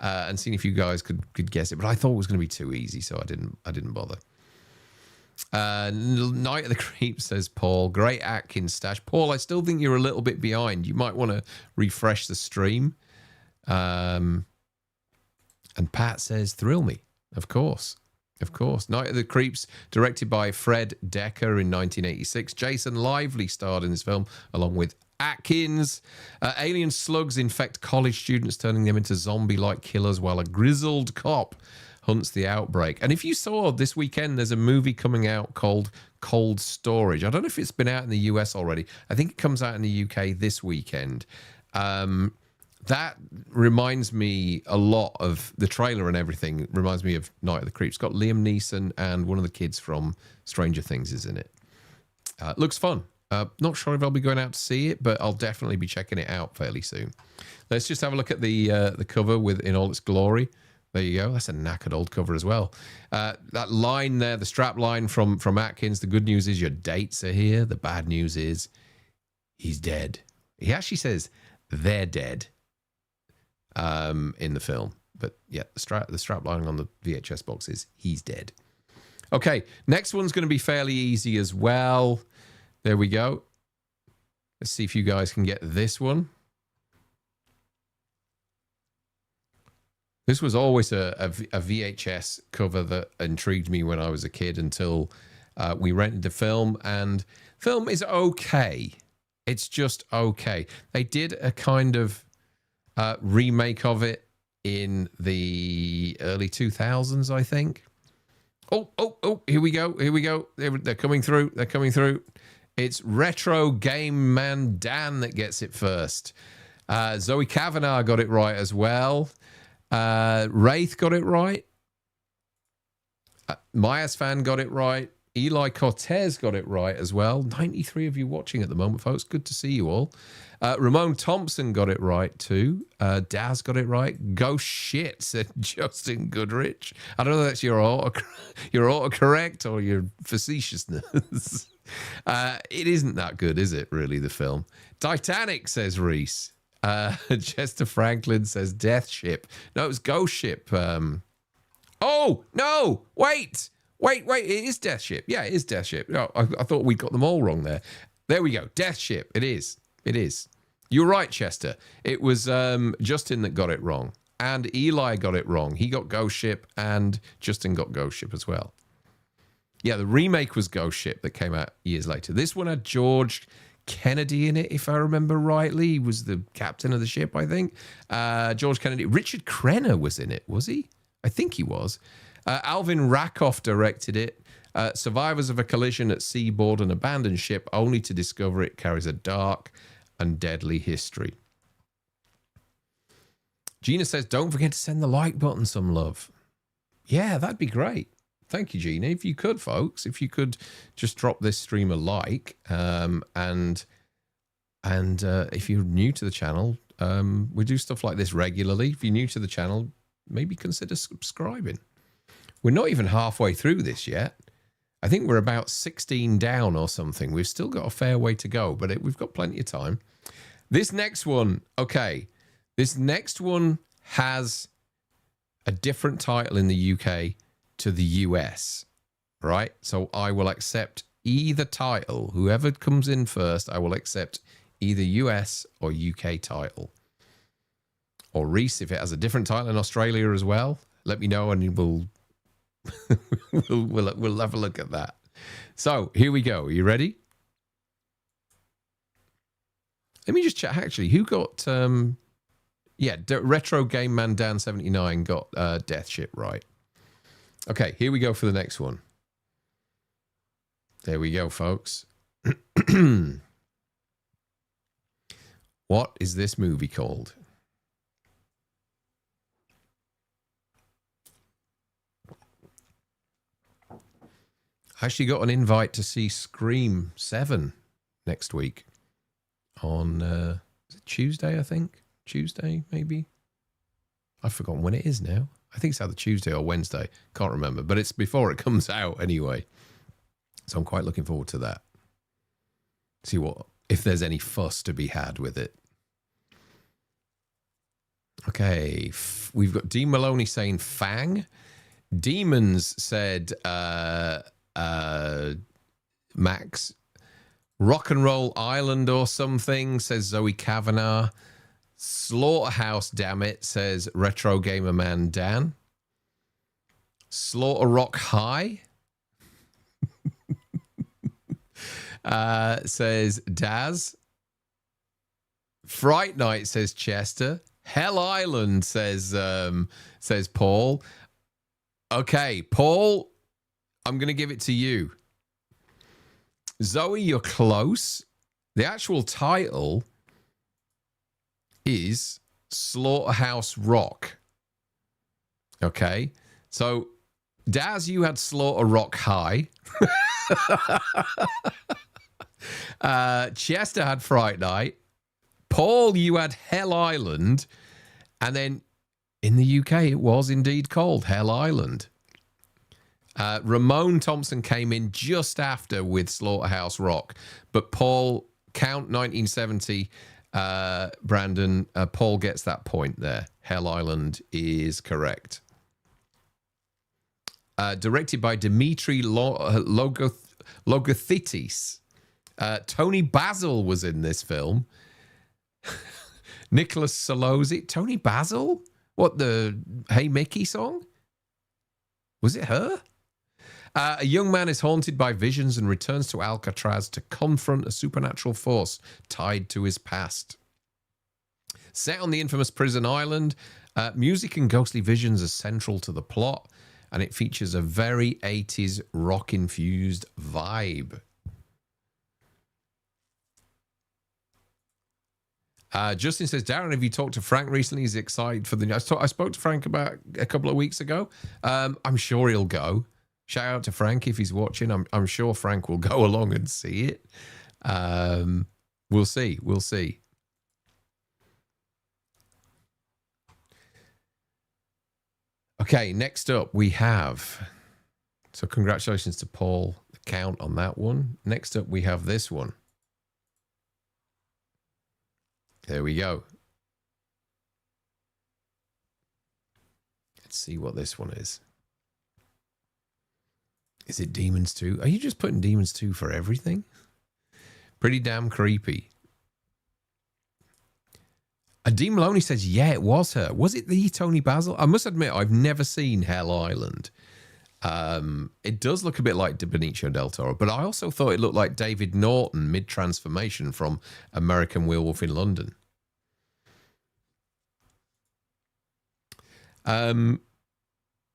and seeing if you guys could guess it. But I thought it was going to be too easy, so I didn't bother. Night of the Creeps, says Paul. Great Atkins stash. Paul, I still think you're a little bit behind. You might want to refresh the stream. And Pat says, Thrill Me. Of course. Night of the Creeps, directed by Fred Decker in 1986. Jason Lively starred in this film, along with Atkins. Alien slugs infect college students, turning them into zombie-like killers, while a grizzled cop hunts the outbreak. And if you saw this weekend, there's a movie coming out called Cold Storage. I don't know if it's been out in the US already. I think it comes out in the UK this weekend. That reminds me a lot of the trailer and everything. Reminds me of Night of the Creeps. It's got Liam Neeson and one of the kids from Stranger Things is in it. Looks fun. Not sure if I'll be going out to see it, but I'll definitely be checking it out fairly soon. Let's just have a look at the cover in all its glory. There you go. That's a knackered old cover as well. That line there, the strap line from Atkins. The good news is your dates are here. The bad news is he's dead. He actually says they're dead in the film. But yeah, the strap line on the VHS box is he's dead. Okay, next one's going to be fairly easy as well. There we go. Let's see if you guys can get this one. This was always a VHS cover that intrigued me when I was a kid until we rented the film. And film is okay. It's just okay. They did a kind of remake of it in the early 2000s, I think. Oh, here we go. They're coming through. It's Retro Game Man Dan that gets it first. Zoe Kavanagh got it right as well. Wraith got it right. Myers fan got it right. Eli Cortez got it right as well. 93 of you watching at the moment, folks. Good to see you all. Ramon Thompson got it right too. Daz got it right. Go shit, said Justin Goodrich. I don't know if that's your autocorrect or your facetiousness. It isn't that good, is it, really, the film? Titanic, says Reese. Chester Franklin says Death Ship. No, it was Ghost Ship. Oh, no, wait. It is Death Ship. Yeah, it is Death Ship. No, I thought we got them all wrong there. There we go. Death Ship. It is. You're right, Chester. It was Justin that got it wrong. And Eli got it wrong. He got Ghost Ship and Justin got Ghost Ship as well. Yeah, the remake was Ghost Ship that came out years later. This one had George Kennedy in it, if I remember rightly. He was the captain of the ship, I think. George Kennedy. Richard Crenna was in it, was he? I think he was. Alvin Rakoff directed it. Survivors of a collision at sea board an abandoned ship, only to discover it carries a dark and deadly history. Gina says, don't forget to send the like button some love. Yeah, that'd be great. Thank you, Gina. If you could, folks, if you could just drop this stream a like, and if you're new to the channel, we do stuff like this regularly. If you're new to the channel, maybe consider subscribing. We're not even halfway through this yet. I think we're about 16 down or something. We've still got a fair way to go, but we've got plenty of time. This next one, okay. This next one has a different title in the UK to the US, right? So I will accept either title. Whoever comes in first, I will accept either US or UK title. Or Reese, if it has a different title in Australia as well, let me know and we'll we'll have a look at that. So here we go. Are you ready? Let me just check. Actually, who got Retro Game Man Dan 79 got Death Ship right. Okay, here we go for the next one. There we go, folks. What is this movie called? I actually got an invite to see Scream 7 next week on is it Tuesday, I think? Tuesday, maybe? I've forgotten when it is now. I think it's either Tuesday or Wednesday. Can't remember, but it's before it comes out anyway. So I'm quite looking forward to that. See if there's any fuss to be had with it. Okay, we've got D Maloney saying Fang. Demons said Max. Rock and Roll Island or something, says Zoe Kavanagh. Slaughterhouse, damn it, says Retro Gamer Man Dan. Slaughter Rock High says Daz. Fright Night, says Chester. Hell Island, says Paul. Okay, Paul, I'm going to give it to you. Zoe, you're close. The actual title is Slaughterhouse Rock. Okay, so Daz, you had Slaughter Rock High. Chester had Fright Night. Paul, you had Hell Island. And then in the UK, it was indeed called Hell Island. Ramon Thompson came in just after with Slaughterhouse Rock. But Paul, count 1970, Brandon, Paul gets that point there. Hell Island is correct. Directed by Dimitri Logothetis. Tony Basil was in this film. Nicholas Solozzi. Tony Basil? What, the Hey Mickey song? Was it her? A young man is haunted by visions and returns to Alcatraz to confront a supernatural force tied to his past. Set on the infamous prison island, music and ghostly visions are central to the plot, and it features a very 80s rock-infused vibe. Justin says, Darren, have you talked to Frank recently? He's excited for the... I spoke to Frank about a couple of weeks ago. I'm sure he'll go. Shout out to Frank if he's watching. I'm sure Frank will go along and see it. We'll see. We'll see. Okay, next up we have... So congratulations to Paul, the count on that one. Next up we have this one. There we go. Let's see what this one is. Is it Demons 2? Are you just putting Demons 2 for everything? Pretty damn creepy. D Maloney says, yeah, it was her. Was it the Tony Basil? I must admit, I've never seen Hell Island. It does look a bit like Benicio del Toro, but I also thought it looked like David Norton mid-transformation from American Werewolf in London.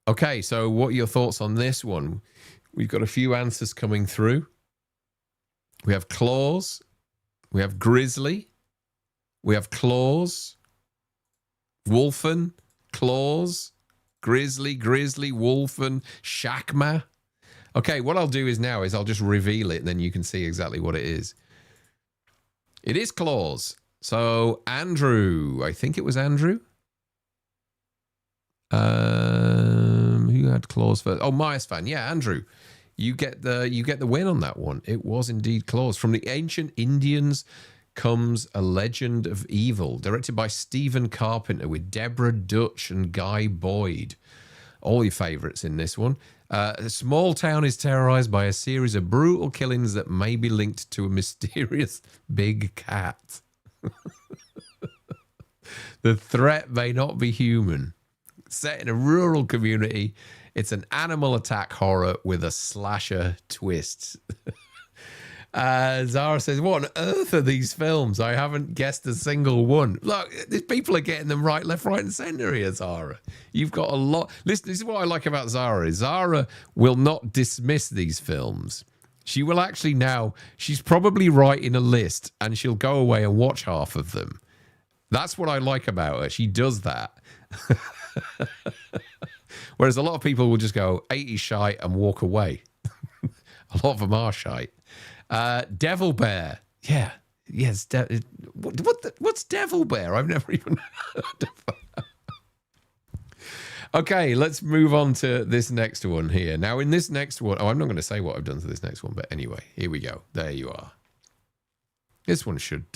Okay, so what are your thoughts on this one? We've got a few answers coming through. We have Claws. We have Grizzly. We have Claws. Wolfen. Claws. Grizzly, Wolfen, Shakma. Okay, what I'll do is now is I'll just reveal it and then you can see exactly what it is. It is Claws. So Andrew, I think it was Andrew. Who had Claws first? Oh, Myers fan. Yeah, Andrew. You get the win on that one. It was indeed Claws. From the ancient Indians comes A Legend of Evil, directed by Stephen Carpenter with Deborah Dutch and Guy Boyd. All your favorites in this one. A small town is terrorized by a series of brutal killings that may be linked to a mysterious big cat. The threat may not be human. Set in a rural community, it's an animal attack horror with a slasher twist. Zara says, what on earth are these films? I haven't guessed a single one. Look, these people are getting them right, left, right, and centre here, Zara. You've got a lot. Listen, this is what I like about Zara. Zara will not dismiss these films. She will actually now, she's probably writing a list and she'll go away and watch half of them. That's what I like about her. She does that. Whereas a lot of people will just go 80 shite and walk away. A lot of them are shite. Devil Bear. Yeah. Yes. What's Devil Bear? I've never even heard of that. Okay, let's move on to this next one here. Now, in this next one, I'm not going to say what I've done to this next one, but anyway, here we go. There you are. This one should...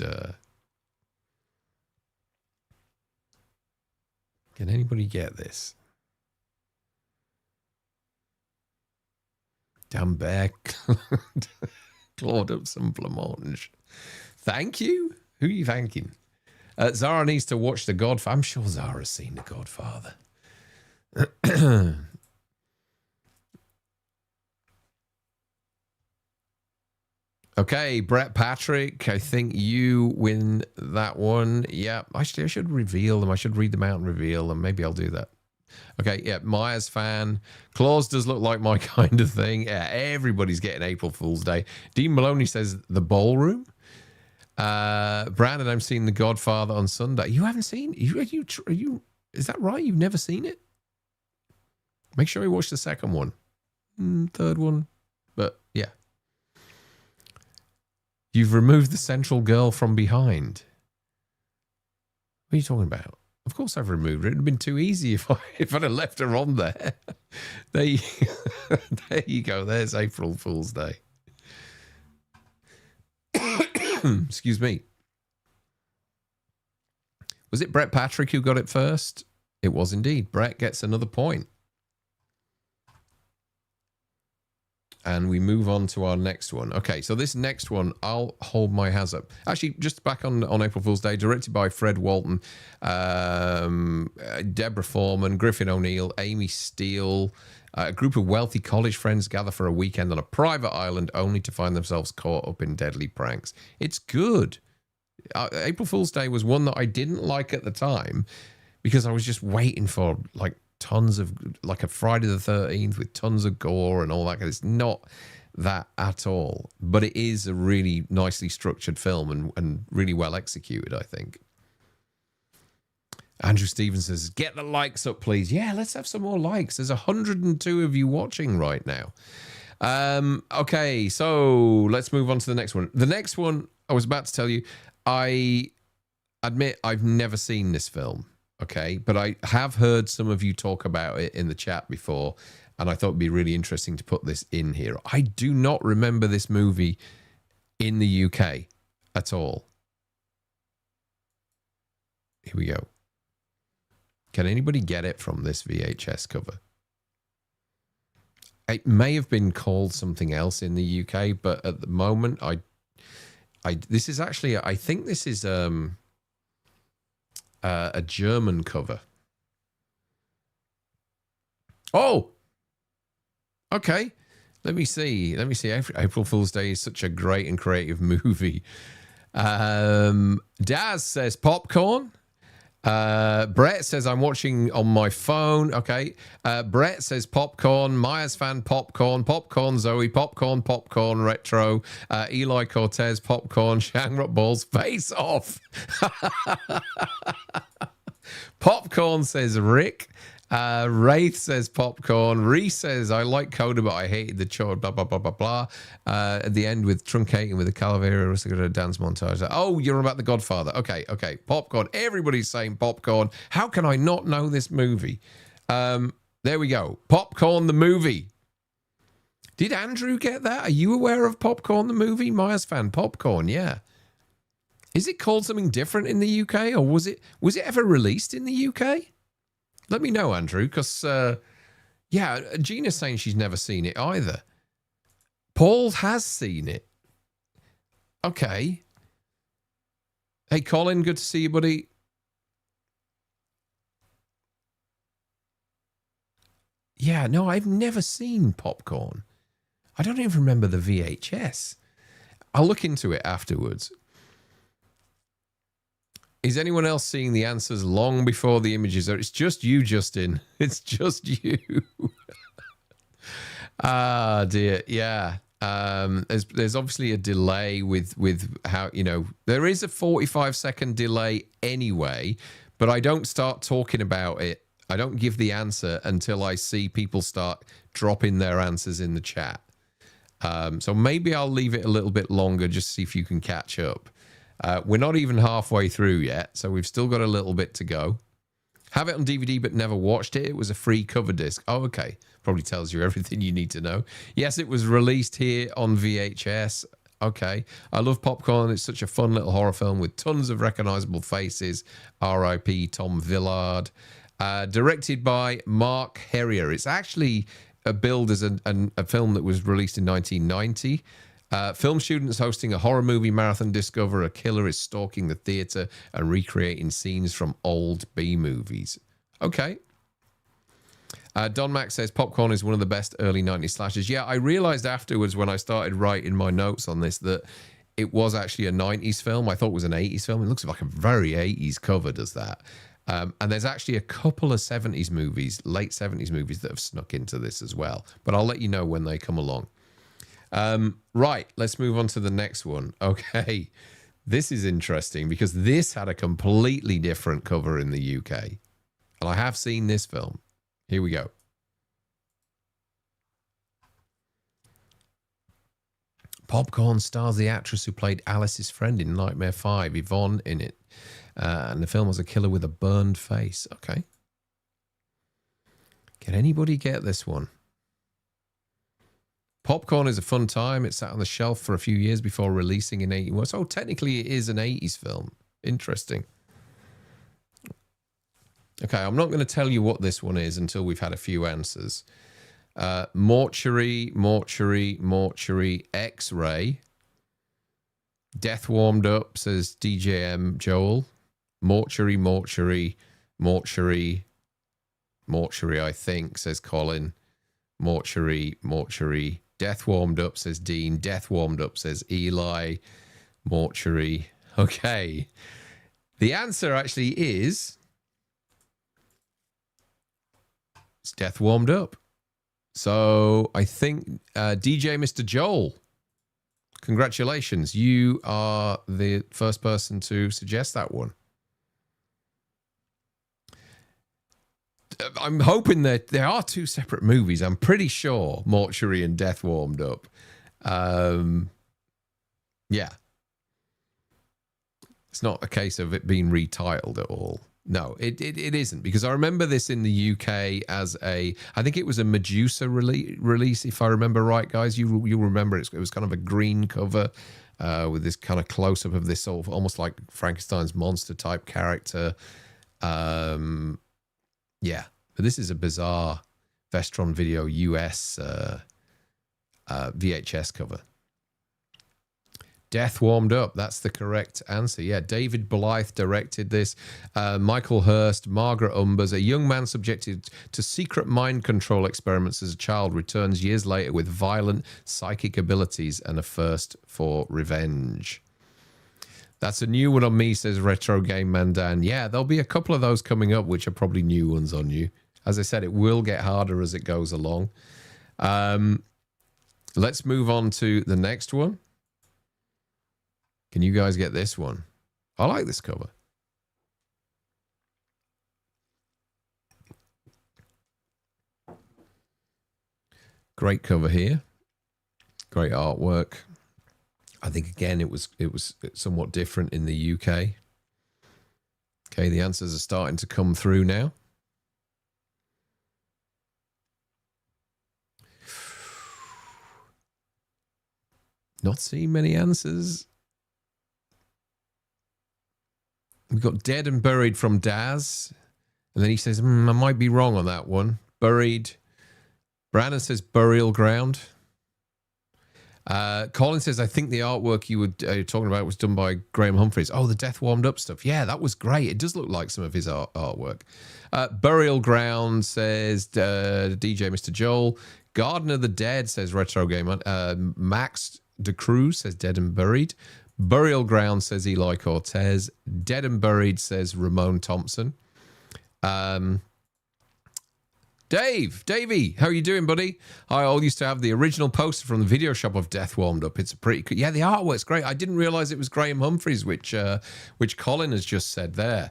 Can anybody get this? Dambeck. Claude up some blancmange. Thank you. Who are you thanking? Zara needs to watch The Godfather. I'm sure Zara's seen The Godfather. Okay, Brett Patrick, I think you win that one. Yeah, actually, I should reveal them. I should read them out and reveal them. Maybe I'll do that. Okay, yeah, Myers fan. Claus does look like my kind of thing. Yeah, everybody's getting April Fool's Day. Dean Maloney says The Ballroom. Brandon, I'm seeing The Godfather on Sunday. You haven't seen? Is that right? You've never seen it? Make sure you watch the second one, third one. But yeah, you've removed the central girl from behind. What are you talking about? Of course I've removed it. It'd have been too easy if I'd have left her on there. There you go. There's April Fool's Day. Excuse me. Was it Brett Patrick who got it first? It was indeed. Brett gets another point. And we move on to our next one. Okay, so this next one, I'll hold my hands up. Actually, just back on April Fool's Day, directed by Fred Walton, Deborah Foreman, Griffin O'Neill, Amy Steele. A group of wealthy college friends gather for a weekend on a private island only to find themselves caught up in deadly pranks. It's good. April Fool's Day was one that I didn't like at the time because I was just waiting for like tons of, like a Friday the 13th with tons of gore and all that. It's not that at all, but it is a really nicely structured film and really well executed, I think. Andrew Stevens says, get the likes up, please. Yeah, let's have some more likes. There's 102 of you watching right now. Okay, so let's move on to the next one. The next one, I was about to tell you, I admit I've never seen this film, okay? But I have heard some of you talk about it in the chat before, and I thought it'd be really interesting to put this in here. I do not remember this movie in the UK at all. Here we go. Can anybody get it from this VHS cover? It may have been called something else in the UK, but at the moment, this is actually, I think this is a German cover. Oh, okay. Let me see. April Fool's Day is such a great and creative movie. Daz says popcorn. Brett says I'm watching on my phone. Okay. Brett says popcorn. Myers fan popcorn. Popcorn Zoe. Popcorn retro. Eli Cortez popcorn. Shangrock balls face off. Popcorn says Rick. Wraith says popcorn. Reese says I like Coda, but I hated the chore. Blah blah blah blah blah. At the end with truncating with the Calavera, was going to dance montage. Oh, you're about the Godfather. Okay. Popcorn. Everybody's saying popcorn. How can I not know this movie? There we go. Popcorn the movie. Did Andrew get that? Are you aware of Popcorn the movie? Myers fan. Popcorn. Yeah. Is it called something different in the UK, or was it ever released in the UK? Let me know, Andrew, because, yeah, Gina's saying she's never seen it either. Paul has seen it. Okay. Hey, Colin, good to see you, buddy. Yeah, no, I've never seen Popcorn. I don't even remember the VHS. I'll look into it afterwards. Is anyone else seeing the answers long before the images are? It's just you, Justin. It's just you. Ah, dear. Yeah. There's obviously a delay with how, there is a 45-second delay anyway, but I don't start talking about it. I don't give the answer until I see people start dropping their answers in the chat. So maybe I'll leave it a little bit longer just to see if you can catch up. We're not even halfway through yet, so we've still got a little bit to go. Have it on DVD but never watched it. It was a free cover disc. Oh, okay. Probably tells you everything you need to know. Yes, it was released here on VHS. Okay. I love Popcorn. It's such a fun little horror film with tons of recognizable faces. R.I.P. Tom Villard. Directed by Mark Herrier. It's actually billed as a film that was released in 1990. Film students hosting a horror movie marathon discover a killer is stalking the theater and recreating scenes from old B movies. Okay. Don Mac says Popcorn is one of the best early 90s slashers. Yeah, I realized afterwards when I started writing my notes on this that it was actually a 90s film. I thought it was an 80s film. It looks like a very 80s cover, does that. And there's actually a couple of 70s movies, late 70s movies that have snuck into this as well. But I'll let you know when they come along. Right, let's move on to the next one. Okay, this is interesting because this had a completely different cover in the UK. And I have seen this film. Here we go. Popcorn stars the actress who played Alice's friend in Nightmare 5, Yvonne, in it. And the film was a killer with a burned face. Okay. Can anybody get this one? Popcorn is a fun time. It sat on the shelf for a few years before releasing in 81. So technically it is an 80s film. Interesting. Okay, I'm not going to tell you what this one is until we've had a few answers. Mortuary, X-ray. Death warmed up, says DJM Joel. Mortuary, I think, says Colin. Mortuary. Death warmed up, says Dean. Death warmed up, says Eli. Mortuary. Okay. The answer actually is... it's Death warmed up. So I think DJ Mr. Joel, congratulations. You are the first person to suggest that one. I'm hoping that there are two separate movies. I'm pretty sure Mortuary and Death Warmed Up. Yeah. It's not a case of it being retitled at all. No, it isn't, because I remember this in the UK as I think it was a Medusa release, if I remember right, guys. You remember it was kind of a green cover with this kind of close-up of this sort of almost like Frankenstein's monster type character. Yeah, but this is a bizarre Vestron Video US VHS cover. Death Warmed Up. That's the correct answer. Yeah, David Blythe directed this. Michael Hurst, Margaret Umbers, a young man subjected to secret mind control experiments as a child, returns years later with violent psychic abilities and a thirst for revenge. That's a new one on me, says Retro Game Mandan. Yeah, there'll be a couple of those coming up, which are probably new ones on you. As I said, it will get harder as it goes along. Let's move on to the next one. Can you guys get this one? I like this cover. Great cover here. Great artwork. I think again it was somewhat different in the UK. Okay, the answers are starting to come through now. Not seeing many answers. We've got Dead and Buried from Daz. And then he says, I might be wrong on that one. Buried. Brandon says Burial Ground. Colin says, I think the artwork you were talking about was done by Graham Humphreys. Oh, the Death Warmed Up stuff. Yeah, that was great. It does look like some of his artwork. Burial Ground, says DJ Mr. Joel. Garden of the Dead, says Retro Gamer. Max DeCruz says Dead and Buried. Burial Ground, says Eli Cortez. Dead and Buried, says Ramon Thompson. Davey, how are you doing, buddy? I all used to have the original poster from the video shop of Death Warmed Up. It's a pretty good. Yeah, the artwork's great. I didn't realize it was Graham Humphreys, which Colin has just said there.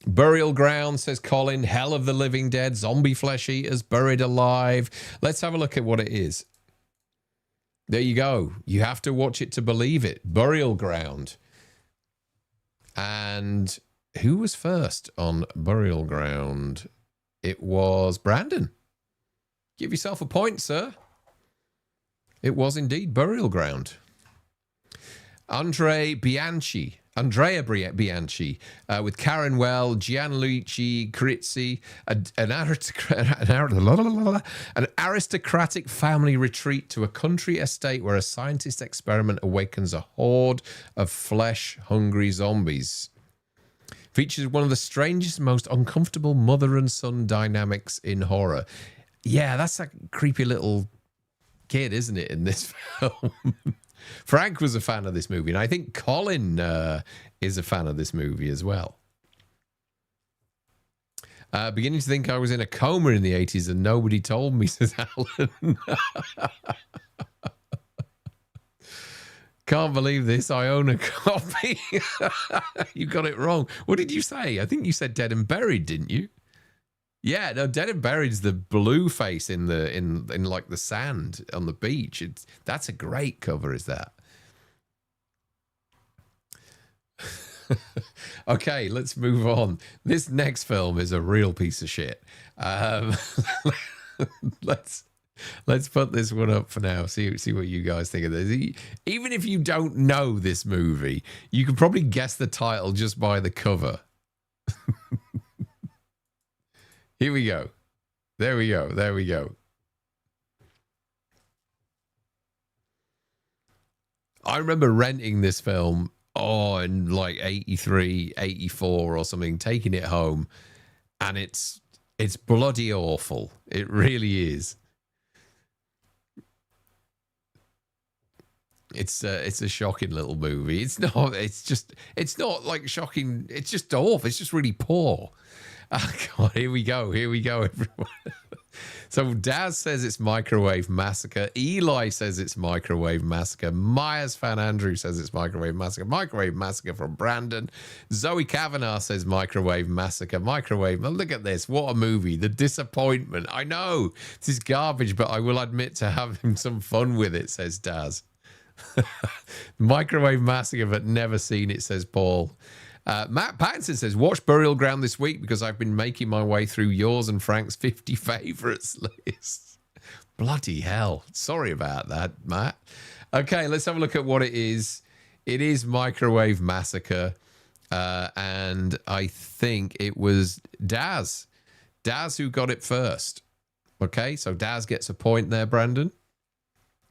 Burial Ground, says Colin. Hell of the Living Dead, Zombie Flesh Eaters, Buried Alive. Let's have a look at what it is. There you go. You have to watch it to believe it. Burial Ground. And who was first on Burial Ground? It was Brandon. Give yourself a point, sir. It was indeed Burial Ground. Andre Bianchi. Andrea Bianchi, with Karen Well, Gianluigi Crizzi, an aristocratic family retreat to a country estate where a scientist experiment awakens a horde of flesh-hungry zombies. Features one of the strangest, most uncomfortable mother and son dynamics in horror. Yeah, that's a creepy little kid, isn't it, in this film? Frank was a fan of this movie, and I think Colin is a fan of this movie as well. Beginning to think I was in a coma in the 80s and nobody told me, says Alan. Can't believe this. I own a copy. You got it wrong. What did you say? I think you said Dead and Buried, didn't you? Yeah, no, Dead and Buried's the blue face in like the sand on the beach. That's a great cover, is that? Okay, let's move on. This next film is a real piece of shit. Let's put this one up for now. See what you guys think of this. Even if you don't know this movie, you can probably guess the title just by the cover. Here we go. There we go. There we go. I remember renting this film, in like 83, 84 or something, taking it home, and it's bloody awful. It really is. It's a shocking little movie. It's not like shocking. It's just awful. It's just really poor. Oh, God, here we go, everyone. So Daz says it's Microwave Massacre. Eli says it's Microwave Massacre. Myers fan Andrew says it's Microwave Massacre. Microwave Massacre from Brandon. Zoe Kavanagh says Microwave Massacre. Microwave. Look at this. What a movie. The disappointment. I know this is garbage, but I will admit to having some fun with it, says Daz. Microwave Massacre, but never seen it, says Paul. Matt Pattinson says, watch Burial Ground this week because I've been making my way through yours and Frank's 50 favourites list. Bloody hell. Sorry about that, Matt. Okay, let's have a look at what it is. It is Microwave Massacre. And I think it was Daz. Daz who got it first. Okay, so Daz gets a point there, Brandon.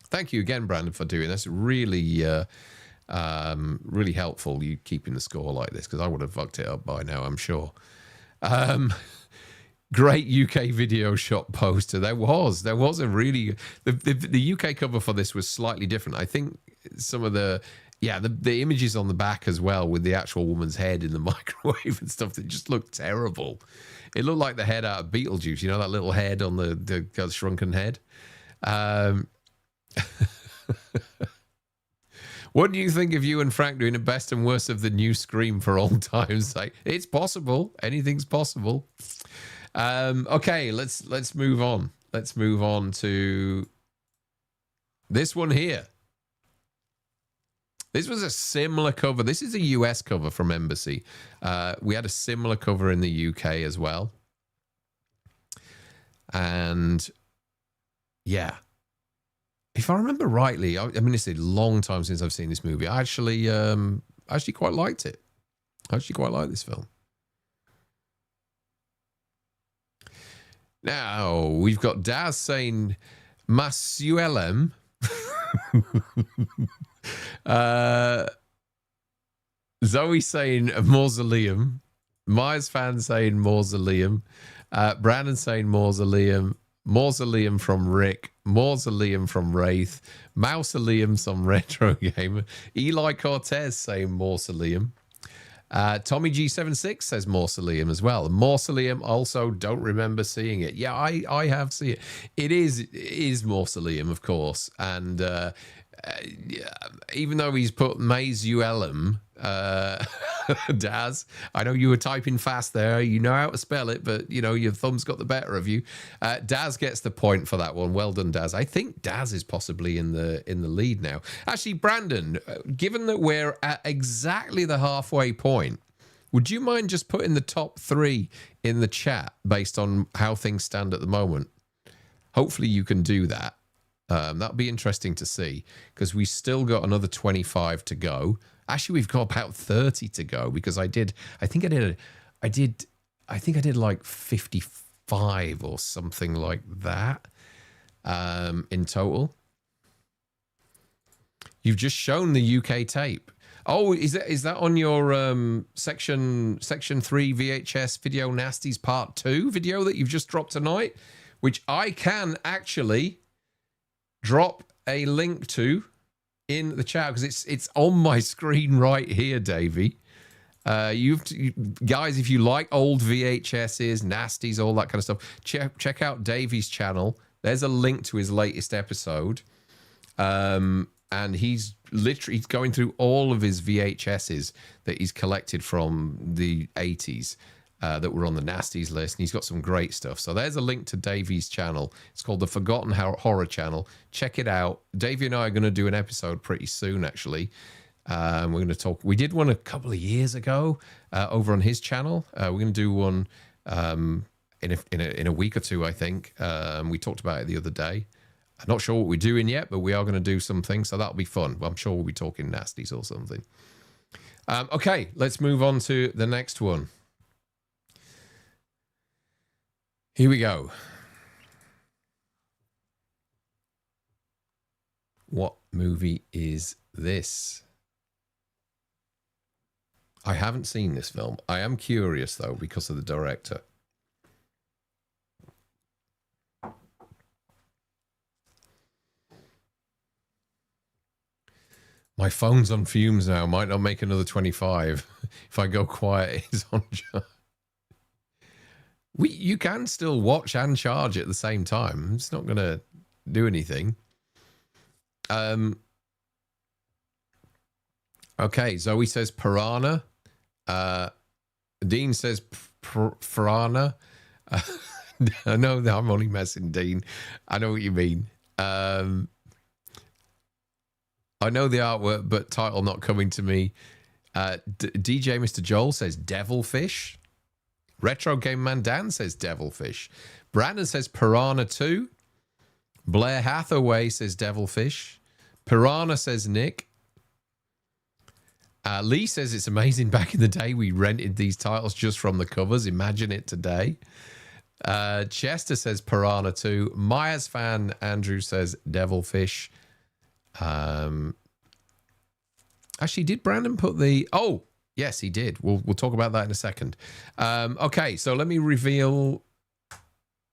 Thank you again, Brandon, for doing this. Really... really helpful you keeping the score like this, because I would have fucked it up by now, I'm sure. Great UK video shop poster. There was a really the UK cover for this was slightly different. I think some of the images on the back as well, with the actual woman's head in the microwave and stuff, that just looked terrible. It looked like the head out of Beetlejuice, you know, that little head on the shrunken head. What do you think of you and Frank doing the best and worst of the new Scream for all time's sake? It's possible. Anything's possible. Okay, let's move on. Let's move on to this one here. This was a similar cover. This is a US cover from Embassy. We had a similar cover in the UK as well. And yeah. If I remember rightly, I mean, it's a long time since I've seen this movie. I actually quite liked it. I actually quite like this film. Now, we've got Daz saying Masuelem. Zoe saying Mausoleum. Myers fan saying Mausoleum. Brandon saying Mausoleum. Mausoleum from Rick, Mausoleum from Wraith, Mausoleum some retro gamer, Eli Cortez saying Mausoleum, Tommy G76 says Mausoleum as well. Mausoleum also don't remember seeing it. Yeah, I have seen it. It is Mausoleum, of course, and even though he's put Mausoleum, Daz, I know you were typing fast there. You know how to spell it, but you know your thumb's got the better of you. Daz gets the point for that one. Well done, Daz. I think Daz is possibly in the lead now. Actually, Brandon, given that we're at exactly the halfway point, would you mind just putting the top 3 in the chat based on how things stand at the moment? Hopefully you can do that. That'd be interesting to see, because we still got another 25 to go. Actually, we've got about 30 to go because I think I did like 55 or something like that in total. You've just shown the UK tape. Oh, is that on your section 3 VHS video nasties part 2 video that you've just dropped tonight, which I can actually drop a link to in the chat because it's on my screen right here, Davey. Guys, if you like old VHSs, nasties, all that kind of stuff, check out Davey's channel. There's a link to his latest episode. And he's going through all of his VHSs that he's collected from the 80s that were on the Nasties list. And he's got some great stuff. So there's a link to Davey's channel. It's called the Forgotten Horror Channel. Check it out. Davey and I are going to do an episode pretty soon, actually. We're going to talk. We did one a couple of years ago over on his channel. We're going to do one in a week or two, I think. We talked about it the other day. I'm not sure what we're doing yet, but we are going to do something, so that'll be fun. I'm sure we'll be talking nasties or something. Okay, let's move on to the next one. Here we go. What movie is this? I haven't seen this film. I am curious, though, because of the director. My phone's on fumes now. Might not make another 25. If I go quiet, it's on charge. You can still watch and charge at the same time. It's not going to do anything. Okay, Zoe says piranha. Dean says piranha. I know that I'm only messing, Dean. I know what you mean. I know the artwork, but title not coming to me. DJ Mr. Joel says Devilfish. Retro Game Man Dan says Devilfish. Brandon says Piranha 2. Blair Hathaway says Devilfish. Piranha says Nick. Lee says it's amazing. Back in the day, we rented these titles just from the covers. Imagine it today. Chester says Piranha 2. Myers fan Andrew says Devilfish. Actually, did Brandon put the... Oh, yes, he did. We'll talk about that in a second. Okay, so let me reveal...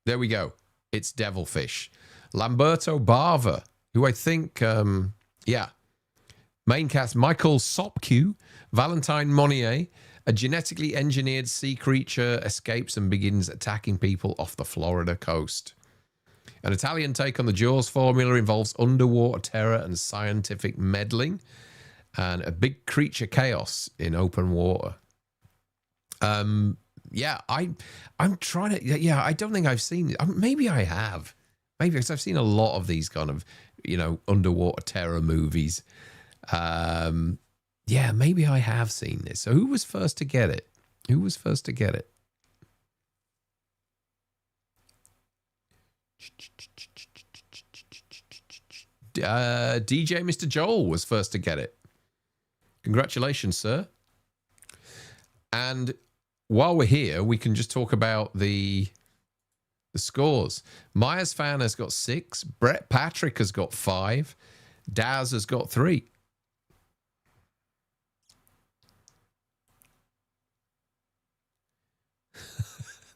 There we go. It's Devilfish. Lamberto Bava, who I think... yeah. Main cast, Michael Sopke, Valentine Monnier, a genetically engineered sea creature escapes and begins attacking people off the Florida coast. An Italian take on the Jaws formula involves underwater terror and scientific meddling and a big creature chaos in open water. Yeah, I'm trying to... Yeah, I don't think I've seen it. Maybe I have. Maybe because I've seen a lot of these kind of, underwater terror movies. Yeah, maybe I have seen this. So who was first to get it? Who was first to get it? DJ Mr. Joel was first to get it. Congratulations, sir. And while we're here, we can just talk about the scores. Myers fan has got 6. Brett Patrick has got 5. Daz has got 3.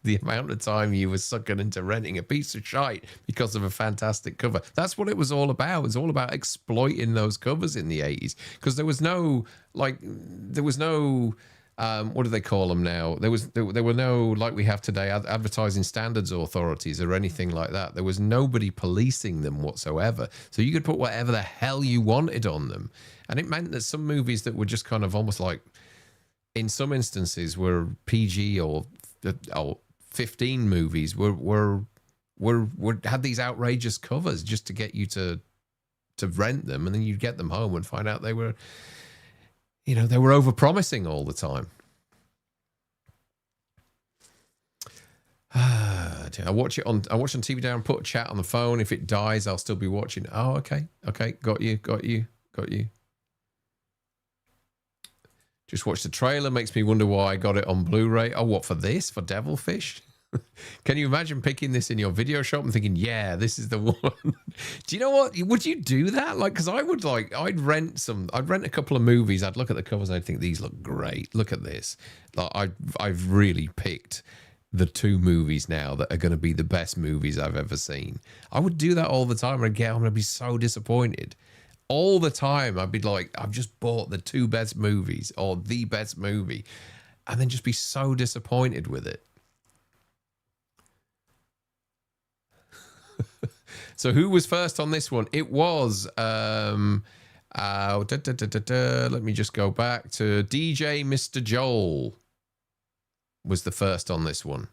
The amount of time you were sucking into renting a piece of shite because of a fantastic cover. That's what it was all about. It was all about exploiting those covers in the 80s. Because there was no, what do they call them now? There were no, like we have today, advertising standards authorities or anything like that. There was nobody policing them whatsoever. So you could put whatever the hell you wanted on them. And it meant that some movies that were just kind of almost like, in some instances, were PG or 15 movies had these outrageous covers just to get you to rent them, and then you'd get them home and find out they were overpromising all the time. I watch on TV down, put a chat on the phone. If it dies, I'll still be watching. Oh, okay, got you. Just watched the trailer. Makes me wonder why I got it on Blu-ray. Oh, what, for this? For Devilfish? Can you imagine picking this in your video shop and thinking, yeah, this is the one? Do you know what? Would you do that? Like, because I would I'd rent a couple of movies. I'd look at the covers and I'd think, these look great. Look at this. Like, I've really picked the 2 movies now that are going to be the best movies I've ever seen. I would do that all the time. And again, I'm going to be so disappointed. All the time, I'd be like, I've just bought the 2 best movies or the best movie, and then just be so disappointed with it. So who was first on this one? It was, let me just go back to DJ Mr. Joel was the first on this one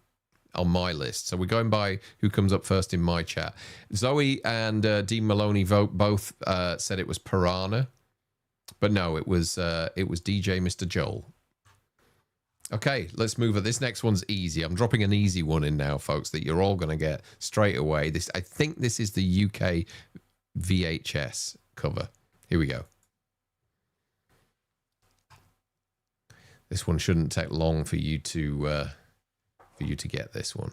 on my list. So we're going by who comes up first in my chat. Zoe and Dean Maloney both said it was Piranha, but no, it was DJ Mr. Joel. Okay, let's move on. This next one's easy. I'm dropping an easy one in now, folks, that you're all going to get straight away. I think this is the UK VHS cover. Here we go. This one shouldn't take long for you to get this one.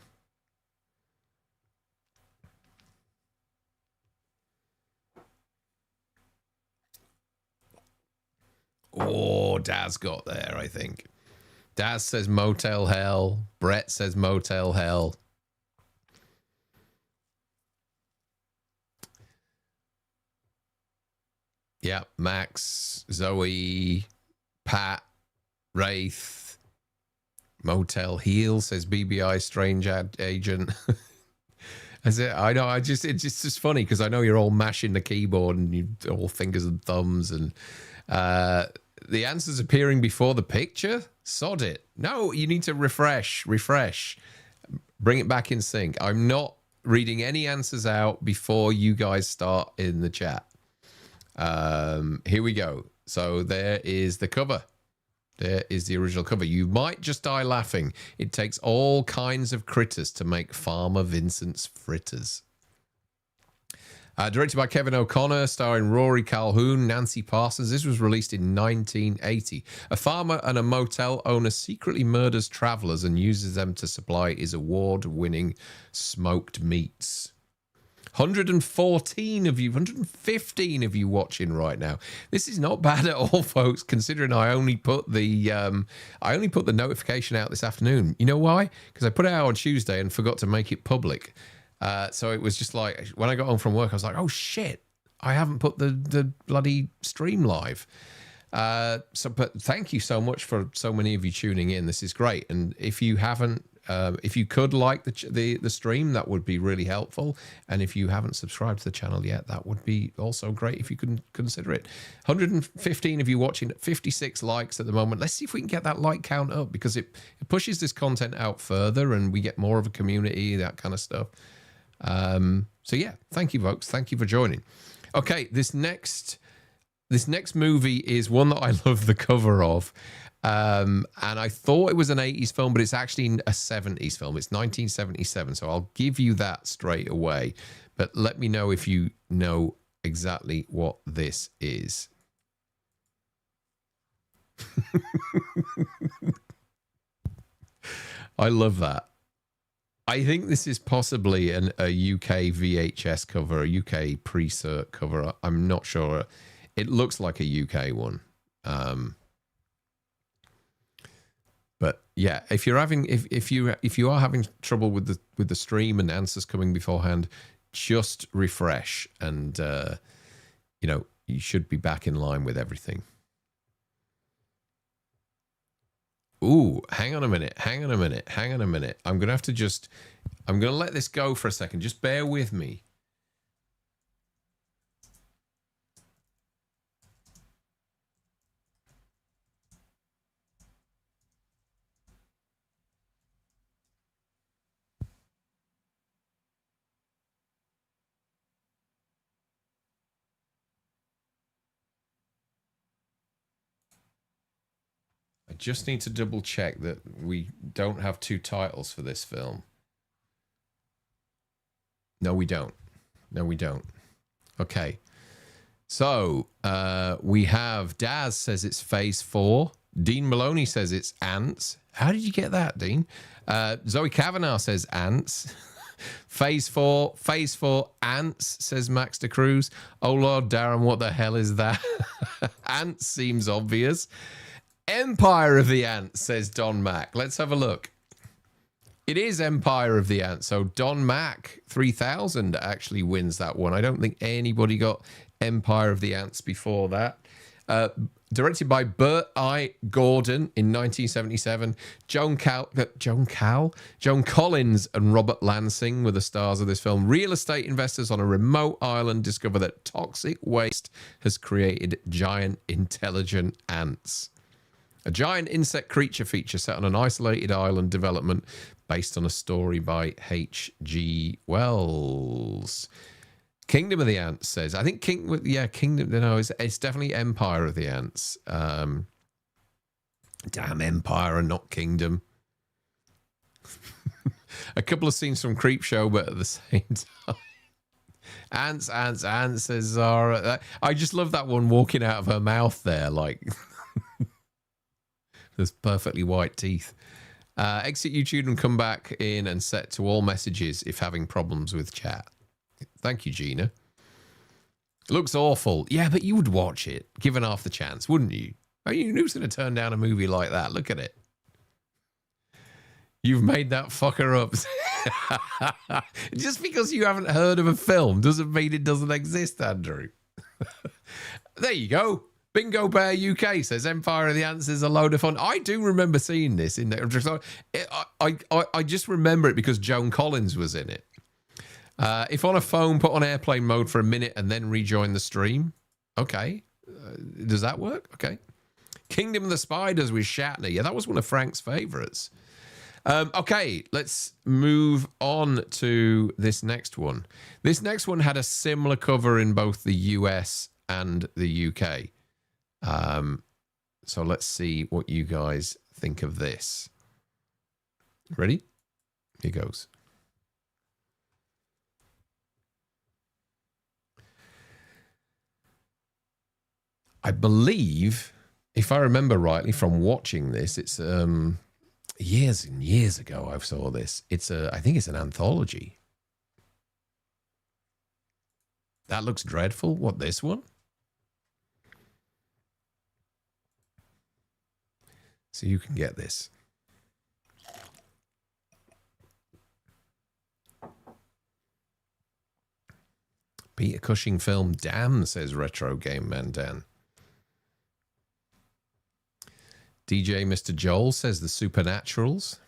Oh, Daz got there, I think. Daz says Motel Hell. Brett says Motel Hell. Yeah, Max, Zoe, Pat, Wraith, Motel Heel says BBI Strange Agent. I know. It's just funny because I know you're all mashing the keyboard and you all fingers and thumbs, and the answer's appearing before the picture. Sod it. No, you need to refresh, bring it back in sync. I'm not reading any answers out before you guys start in the chat. Here we go. So there is the cover. There is the original cover. You might just die laughing. It takes all kinds of critters to make Farmer Vincent's fritters. Directed by Kevin O'Connor, starring Rory Calhoun, Nancy Parsons. This was released in 1980. A farmer and a motel owner secretly murders travelers and uses them to supply his award-winning smoked meats. 115 of you, 115 of you watching right now. This is not bad at all, folks, considering I only put the notification out this afternoon. You know why? Because I put it out on Tuesday and forgot to make it public. So it was just like, when I got home from work, I was like, oh shit, I haven't put the bloody stream live. But thank you so much for so many of you tuning in. This is great. And if you haven't, if you could like the stream, that would be really helpful. And if you haven't subscribed to the channel yet, that would be also great if you can consider it. 115 of you watching, 56 likes at the moment. Let's see if we can get that like count up, because it pushes this content out further and we get more of a community, that kind of stuff. So yeah, thank you, folks. Thank you for joining. Okay, this next movie is one that I love the cover of. And I thought it was an 80s film, but it's actually a 70s film. It's 1977, so I'll give you that straight away. But let me know if you know exactly what this is. I love that. I think this is possibly a UK VHS cover, a UK pre-cert cover. I'm not sure. It looks like a UK one. But yeah, if you are having trouble with the stream and answers coming beforehand, just refresh, and you should be back in line with everything. Ooh, hang on a minute. I'm going to let this go for a second. Just bear with me. I just need to double check that we don't have two titles for this film. No, we don't. Okay. So we have Daz says it's Phase 4. Dean Maloney says it's ants. How did you get that, Dean? Zoe Kavanagh says ants. Phase 4, ants, says Max de Cruz. Oh, Lord, Darren, what the hell is that? Ants seems obvious. Empire of the Ants, says Don Mac. Let's have a look. It is Empire of the Ants. So Don Mac 3000 actually wins that one. I don't think anybody got Empire of the Ants before that. Directed by Burt I. Gordon in 1977. Joan Collins and Robert Lansing were the stars of this film. Real estate investors on a remote island discover that toxic waste has created giant intelligent ants. A giant insect creature feature set on an isolated island development based on a story by H.G. Wells. Kingdom of the Ants says, I think Kingdom, no, it's definitely Empire of the Ants. Damn Empire and not Kingdom. A couple of scenes from Creepshow, but at the same time. Ants, says Zara. I just love that one walking out of her mouth there, like there's perfectly white teeth. Exit YouTube and come back in and set to all messages if having problems with chat. Thank you, Gina. Looks awful. Yeah, but you would watch it, given half the chance, wouldn't you? I mean, who's going to turn down a movie like that? Look at it. You've made that fucker up. Just because you haven't heard of a film doesn't mean it doesn't exist, Andrew. There you go. Bingo Bear UK says Empire of the Ants is a load of fun. I do remember seeing this in there. I just remember it because Joan Collins was in it. If on a phone, put on airplane mode for a minute and then rejoin the stream. Okay. Does that work? Okay. Kingdom of the Spiders with Shatner. Yeah, that was one of Frank's favorites. Okay, let's move on to this next one. This next one had a similar cover in both the US and the UK. So let's see what you guys think of this. Ready? Here goes. I believe, if I remember rightly from watching this, it's years and years ago I saw this. I think it's an anthology. That looks dreadful. What, this one? So you can get this. Peter Cushing film, damn, says Retro Game Man Dan. DJ Mr. Joel says The Supernaturals.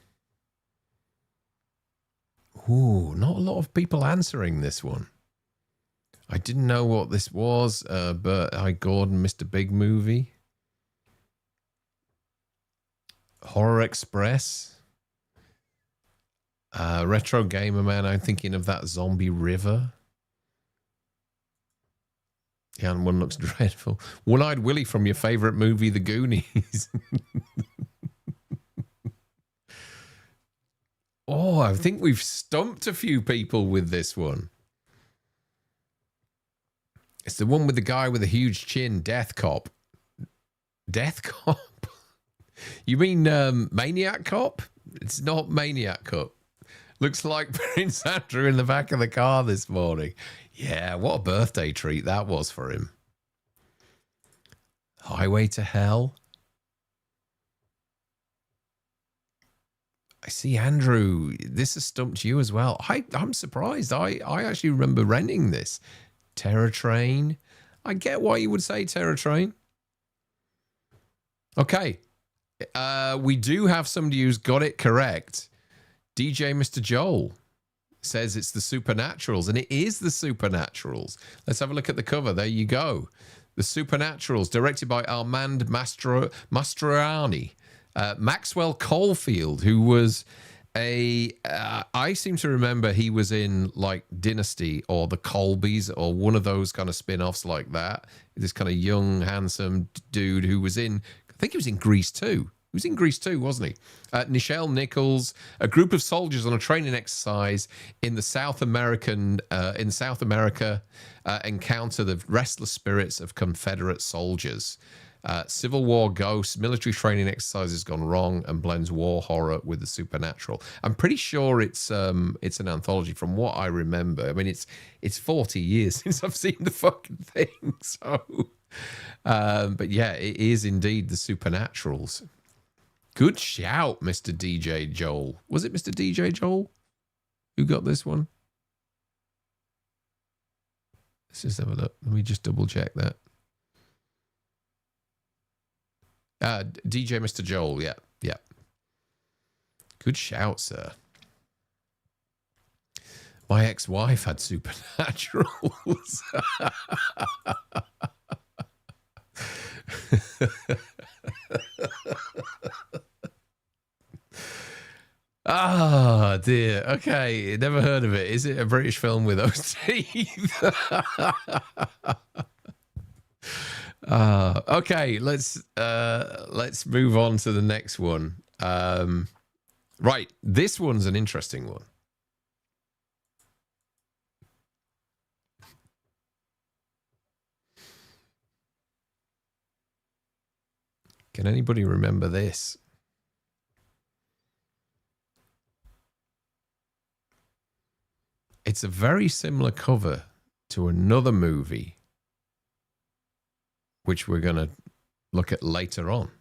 Ooh, not a lot of people answering this one. I didn't know what this was. Bert I. Gordon, Mr. Big Movie. Horror Express. Retro Gamer Man, I'm thinking of that Zombie River. Yeah, and one looks dreadful. One-Eyed Willy from your favorite movie, The Goonies. Oh, I think we've stumped a few people with this one. It's the one with the guy with a huge chin, Death Cop. Death Cop? You mean Maniac Cop? It's not Maniac Cop. Looks like Prince Andrew in the back of the car this morning. Yeah, what a birthday treat that was for him. Highway to Hell. I see, Andrew, this has stumped you as well. I'm surprised. I actually remember renting this. Terror Train. I get why you would say Terror Train. Okay. We do have somebody who's got it correct. DJ Mr. Joel says it's The Supernaturals, and it is The Supernaturals. Let's have a look at the cover. There you go. The Supernaturals, directed by Armand Mastroianni. Maxwell Caulfield, who was I seem to remember he was in like Dynasty or The Colbys or one of those kind of spin-offs like that. This kind of young, handsome dude who was in, I think he was in Grease 2. He was in Grease too, wasn't he? Nichelle Nichols, a group of soldiers on a training exercise in South America, encounter the restless spirits of Confederate soldiers. Civil War ghosts, military training exercises gone wrong, and blends war horror with the supernatural. I'm pretty sure it's an anthology from what I remember. I mean, it's 40 years since I've seen the fucking thing. So, but yeah, it is indeed the Supernaturals. Good shout, Mr. DJ Joel. Was it Mr. DJ Joel who got this one? Let's just have a look. Let me just double check that. DJ Mr. Joel, yeah. Good shout, sir. My ex-wife had Supernaturals. Ah, dear. Okay, never heard of it. Is it a British film with those teeth? Okay, let's move on to the next one. Right, this one's an interesting one. Can anybody remember this? It's a very similar cover to another movie, which we're going to look at later on.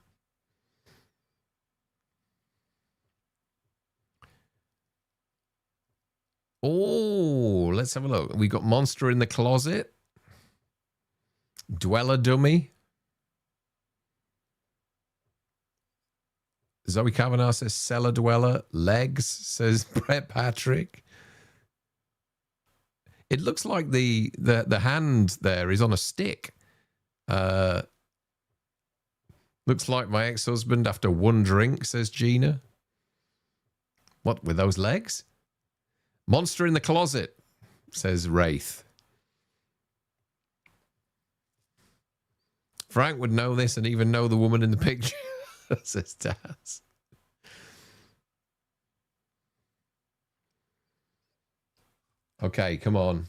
Oh, let's have a look. We got Monster in the Closet, Dweller Dummy. Zoe Kavanaugh says Cellar Dweller. Legs, says Brett Patrick. It looks like the hand there is on a stick. Looks like my ex-husband after one drink, says Gina. What, with those legs? Monster in the Closet, says Wraith. Frank would know this and even know the woman in the picture, says Taz. Okay, come on.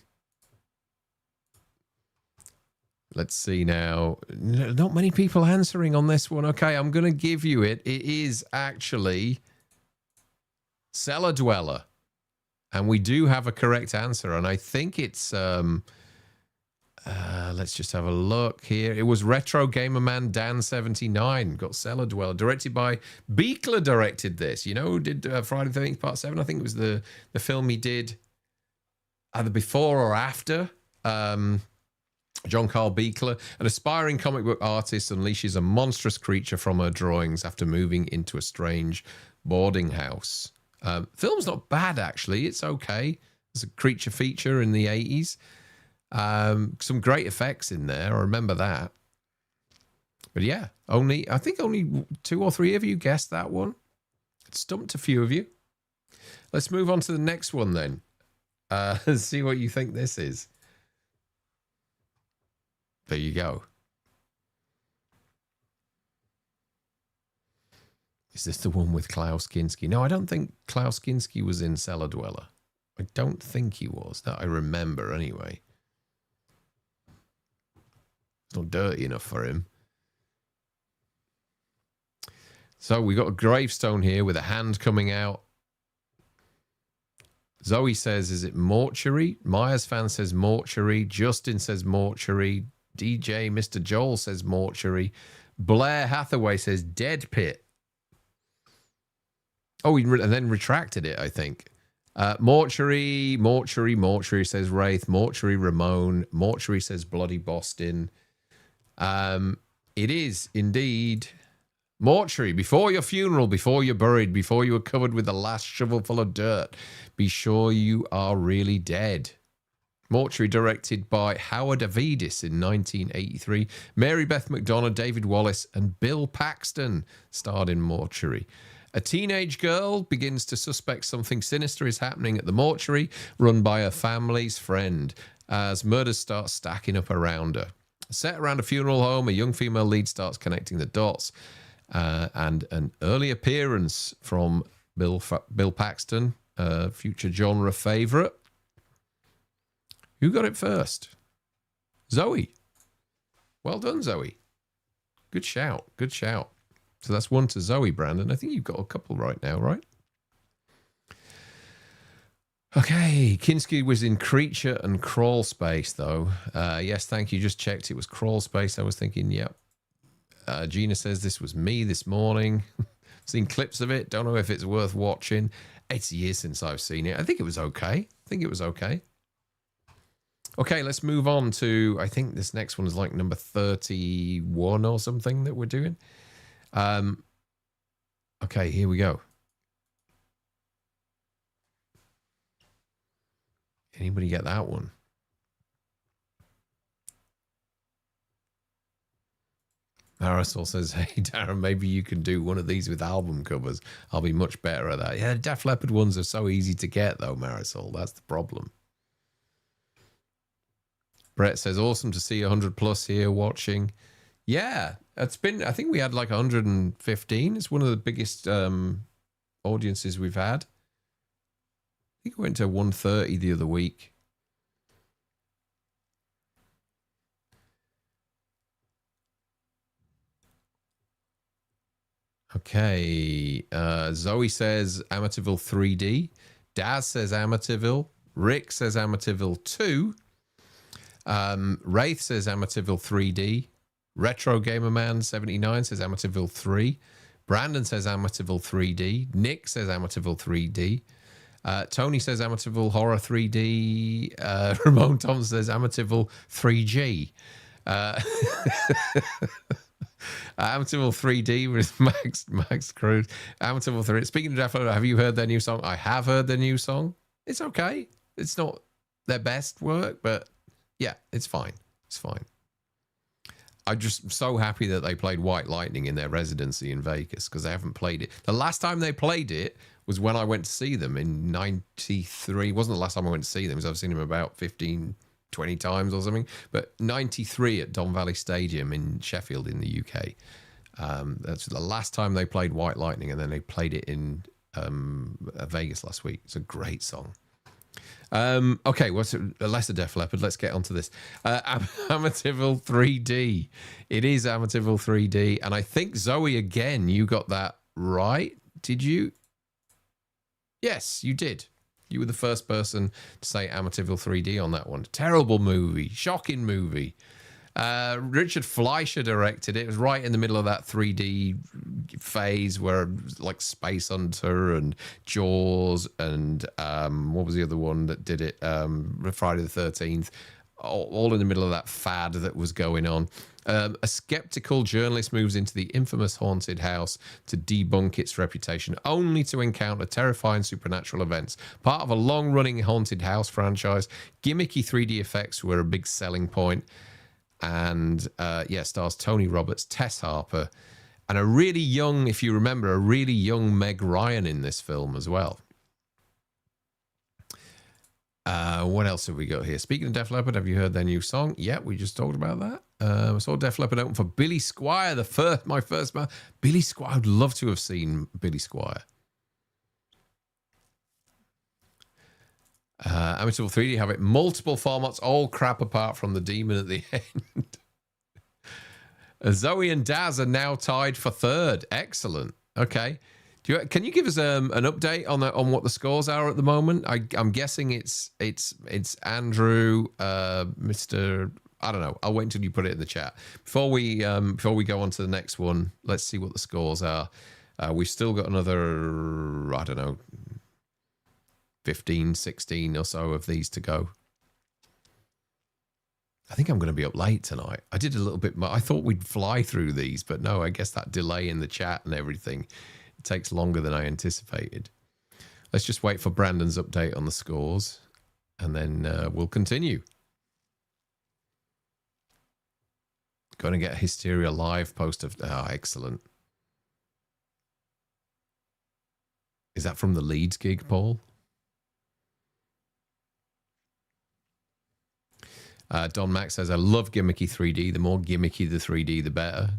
Let's see now. Not many people answering on this one. Okay, I'm going to give you it. It is actually Cellar Dweller. And we do have a correct answer. And I think it's... let's just have a look here. It was Retro Gamer Man Dan79. Got Cellar Dweller. Directed by... Beekler directed this. You know, did Friday the 13th Part 7. I think it was the film he did either before or after. John Carl Beekler, an aspiring comic book artist, unleashes a monstrous creature from her drawings after moving into a strange boarding house. Film's not bad, actually. It's okay. It's a creature feature in the 80s. Some great effects in there. I remember that. But yeah, I think only 2 or 3 of you guessed that one. It stumped a few of you. Let's move on to the next one then. See what you think this is. There you go. Is this the one with Klaus Kinski? No, I don't think Klaus Kinski was in Cellar Dweller. I don't think he was. That I remember anyway. It's not dirty enough for him. So we got a gravestone here with a hand coming out. Zoe says, is it mortuary? Myers fan says mortuary. Justin says mortuary. DJ Mr. Joel says mortuary. Blair Hathaway says dead pit. Oh, and then retracted it, I think. Mortuary says Wraith. Mortuary Ramon. Mortuary says Bloody Boston. It is indeed mortuary. Before your funeral, before you're buried, before you are covered with the last shovelful of dirt, be sure you are really dead. Mortuary, directed by Howard Avedis in 1983. Mary Beth McDonough, David Wallace, and Bill Paxton starred in Mortuary. A teenage girl begins to suspect something sinister is happening at the mortuary run by her family's friend as murders start stacking up around her. Set around a funeral home, a young female lead starts connecting the dots, and an early appearance from Bill Paxton, future genre favourite. Who got it first? Zoe. Well done, Zoe. Good shout. Good shout. So that's 1 to Zoe, Brandon. I think you've got a couple right now, right? Okay, Kinski was in creature and crawl space, though. Yes, thank you. Just checked. It was crawl space. I was thinking, yep. Gina says this was me this morning. Seen clips of it. Don't know if it's worth watching. It's years since I've seen it. I think it was okay. Okay, let's move on to, I think this next one is like number 31 or something that we're doing. Okay, here we go. Anybody get that one? Marisol says, hey, Darren, maybe you can do one of these with album covers. I'll be much better at that. Yeah, Def Leppard ones are so easy to get, though, Marisol. That's the problem. Brett says, awesome to see 100 plus here watching. Yeah, it's been, I think we had like 115. It's one of the biggest audiences we've had. I think we went to 130 the other week. Okay. Zoe says Amityville 3D. Daz says Amityville. Rick says Amityville 2. Wraith says Amityville 3D. Retro Gamer Man 79 says Amityville 3. Brandon says Amityville 3D. Nick says Amityville 3D. Tony says Amityville Horror 3D. Ramon Thompson says Amityville 3G. Amityville 3D with Max Cruz. Amityville 3. Speaking of Def Leppard, have you heard their new song? I have heard their new song. It's okay. It's not their best work, but yeah, it's fine. It's fine. I'm just so happy that they played White Lightning in their residency in Vegas because they haven't played it. The last time they played it was when I went to see them in 93. It wasn't the last time I went to see them because I've seen them about 15, 20 times or something. But 93 at Don Valley Stadium in Sheffield in the UK. That's the last time they played White Lightning, and then they played it in Vegas last week. It's a great song. Okay, what's a lesser Def Leppard? Let's get onto this. Amityville 3D. It is Amityville 3D, and I think Zoe again. You got that right? Did you? Yes, you did. You were the first person to say Amityville 3D on that one. Terrible movie, shocking movie. Richard Fleischer directed it. It was right in the middle of that 3D phase where like Space Hunter and Jaws and what was the other one that did it? Friday the 13th. All in the middle of that fad that was going on. A skeptical journalist moves into the infamous haunted house to debunk its reputation, only to encounter terrifying supernatural events. Part of a long-running haunted house franchise, gimmicky 3D effects were a big selling point. And stars Tony Roberts, Tess Harper, and a really young, if you remember, a really young Meg Ryan in this film as well. What else have we got here? Speaking of Def Leppard, have you heard their new song? Yeah, we just talked about that. I saw Def Leppard open for Billy Squier, my first man. Billy Squier, I'd love to have seen Billy Squier. Amityville 3D have it multiple formats, all crap apart from the demon at the end. Zoe and Daz are now tied for third. Excellent. Okay. Can you give us an update on what the scores are at the moment? I'm guessing it's Andrew, Mr. I don't know. I'll wait until you put it in the chat. Before we go on to the next one, let's see what the scores are. We've still got another, I don't know, 15, 16 or so of these to go. I think I'm going to be up late tonight. I did a little bit more. I thought we'd fly through these, but no, I guess that delay in the chat and everything, it takes longer than I anticipated. Let's just wait for Brandon's update on the scores, and then we'll continue. Going to get a Hysteria Live post of... Oh, excellent. Is that from the Leeds gig, Paul? Don Max says, I love gimmicky 3D. The more gimmicky the 3D, the better.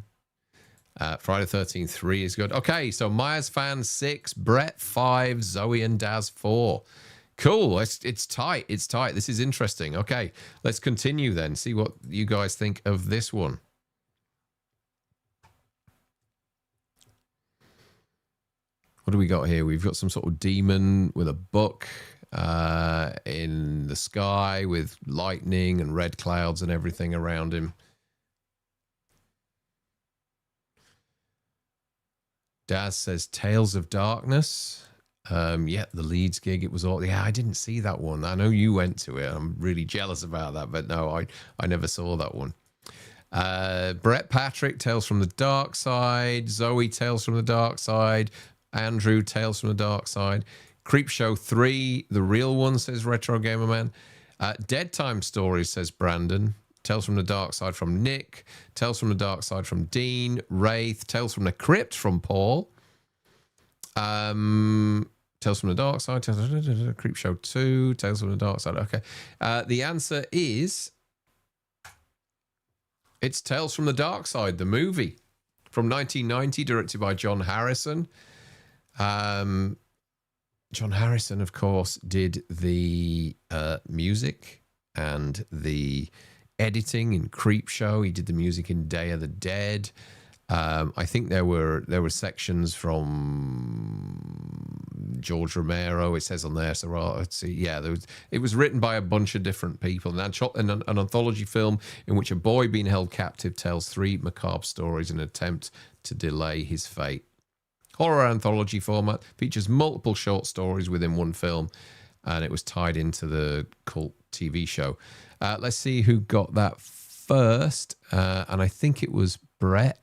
Friday the 13th 3 is good. Okay, so Myers fan 6, Brett 5, Zoe and Daz 4. Cool. It's tight. It's tight. This is interesting. Okay, let's continue then. See what you guys think of this one. What do we got here? We've got some sort of demon with a book in the sky with lightning and red clouds and everything around him. Daz says Tales of Darkness. Yeah, the Leeds gig. It was all. Yeah, I didn't see that one. I know you went to it. I'm really jealous about that, but no, I never saw that one. Brett Patrick, Tales from the Dark Side. Zoe, Tales from the Dark Side. Andrew, Tales from the Dark Side. Creepshow 3, the real one, says Retro Gamer Man. Dead Time Stories, says Brandon. Tales from the Dark Side from Nick. Tales from the Dark Side from Dean. Wraith. Tales from the Crypt from Paul. Tales from the Dark Side. Creepshow 2. Tales from the Dark Side. Okay. The answer is... it's Tales from the Dark Side, the movie. From 1990, directed by John Harrison. John Harrison, of course, did the music and the editing in Creepshow. He did the music in Day of the Dead. I think there were sections from George Romero. It says on there. So let's see. Yeah, it was written by a bunch of different people. An anthology film in which a boy being held captive tells 3 macabre stories in an attempt to delay his fate. Horror anthology format, features multiple short stories within one film, and it was tied into the cult TV show. Let's see who got that first. And I think it was Brett.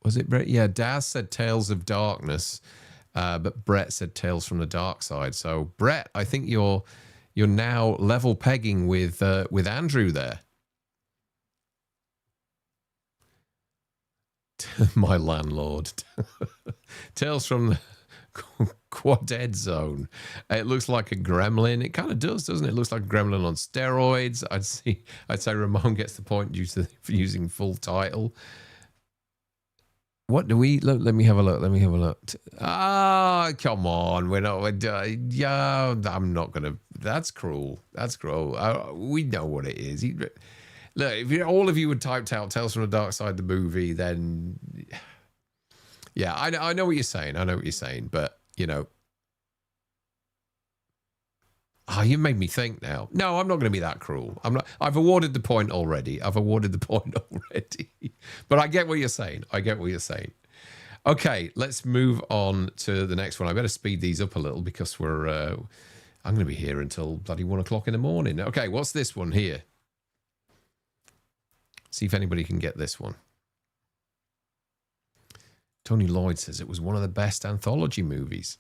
Was it Brett? Yeah, Daz said Tales of Darkness, but Brett said Tales from the Dark Side. So Brett, I think you're now level pegging with Andrew there. My landlord. Tales from the Quad Zone. It looks like a gremlin. It kind of does, doesn't it? It looks like a gremlin on steroids. I'd say Ramon gets the point due to using full title. What do we... Let me have a look. Ah, come on. We're not... yeah, I'm not going to... That's cruel. We know what it is. Look, if all of you had typed out Tales from the Dark Side, the movie, then... yeah, I know what you're saying. But, you know... you made me think now. No, I'm not going to be that cruel. I'm not. I've awarded the point already. But I get what you're saying. Okay, let's move on to the next one. I better speed these up a little because I'm going to be here until bloody 1 o'clock in the morning. Okay, what's this one here? See if anybody can get this one. Tony Lloyd says it was one of the best anthology movies.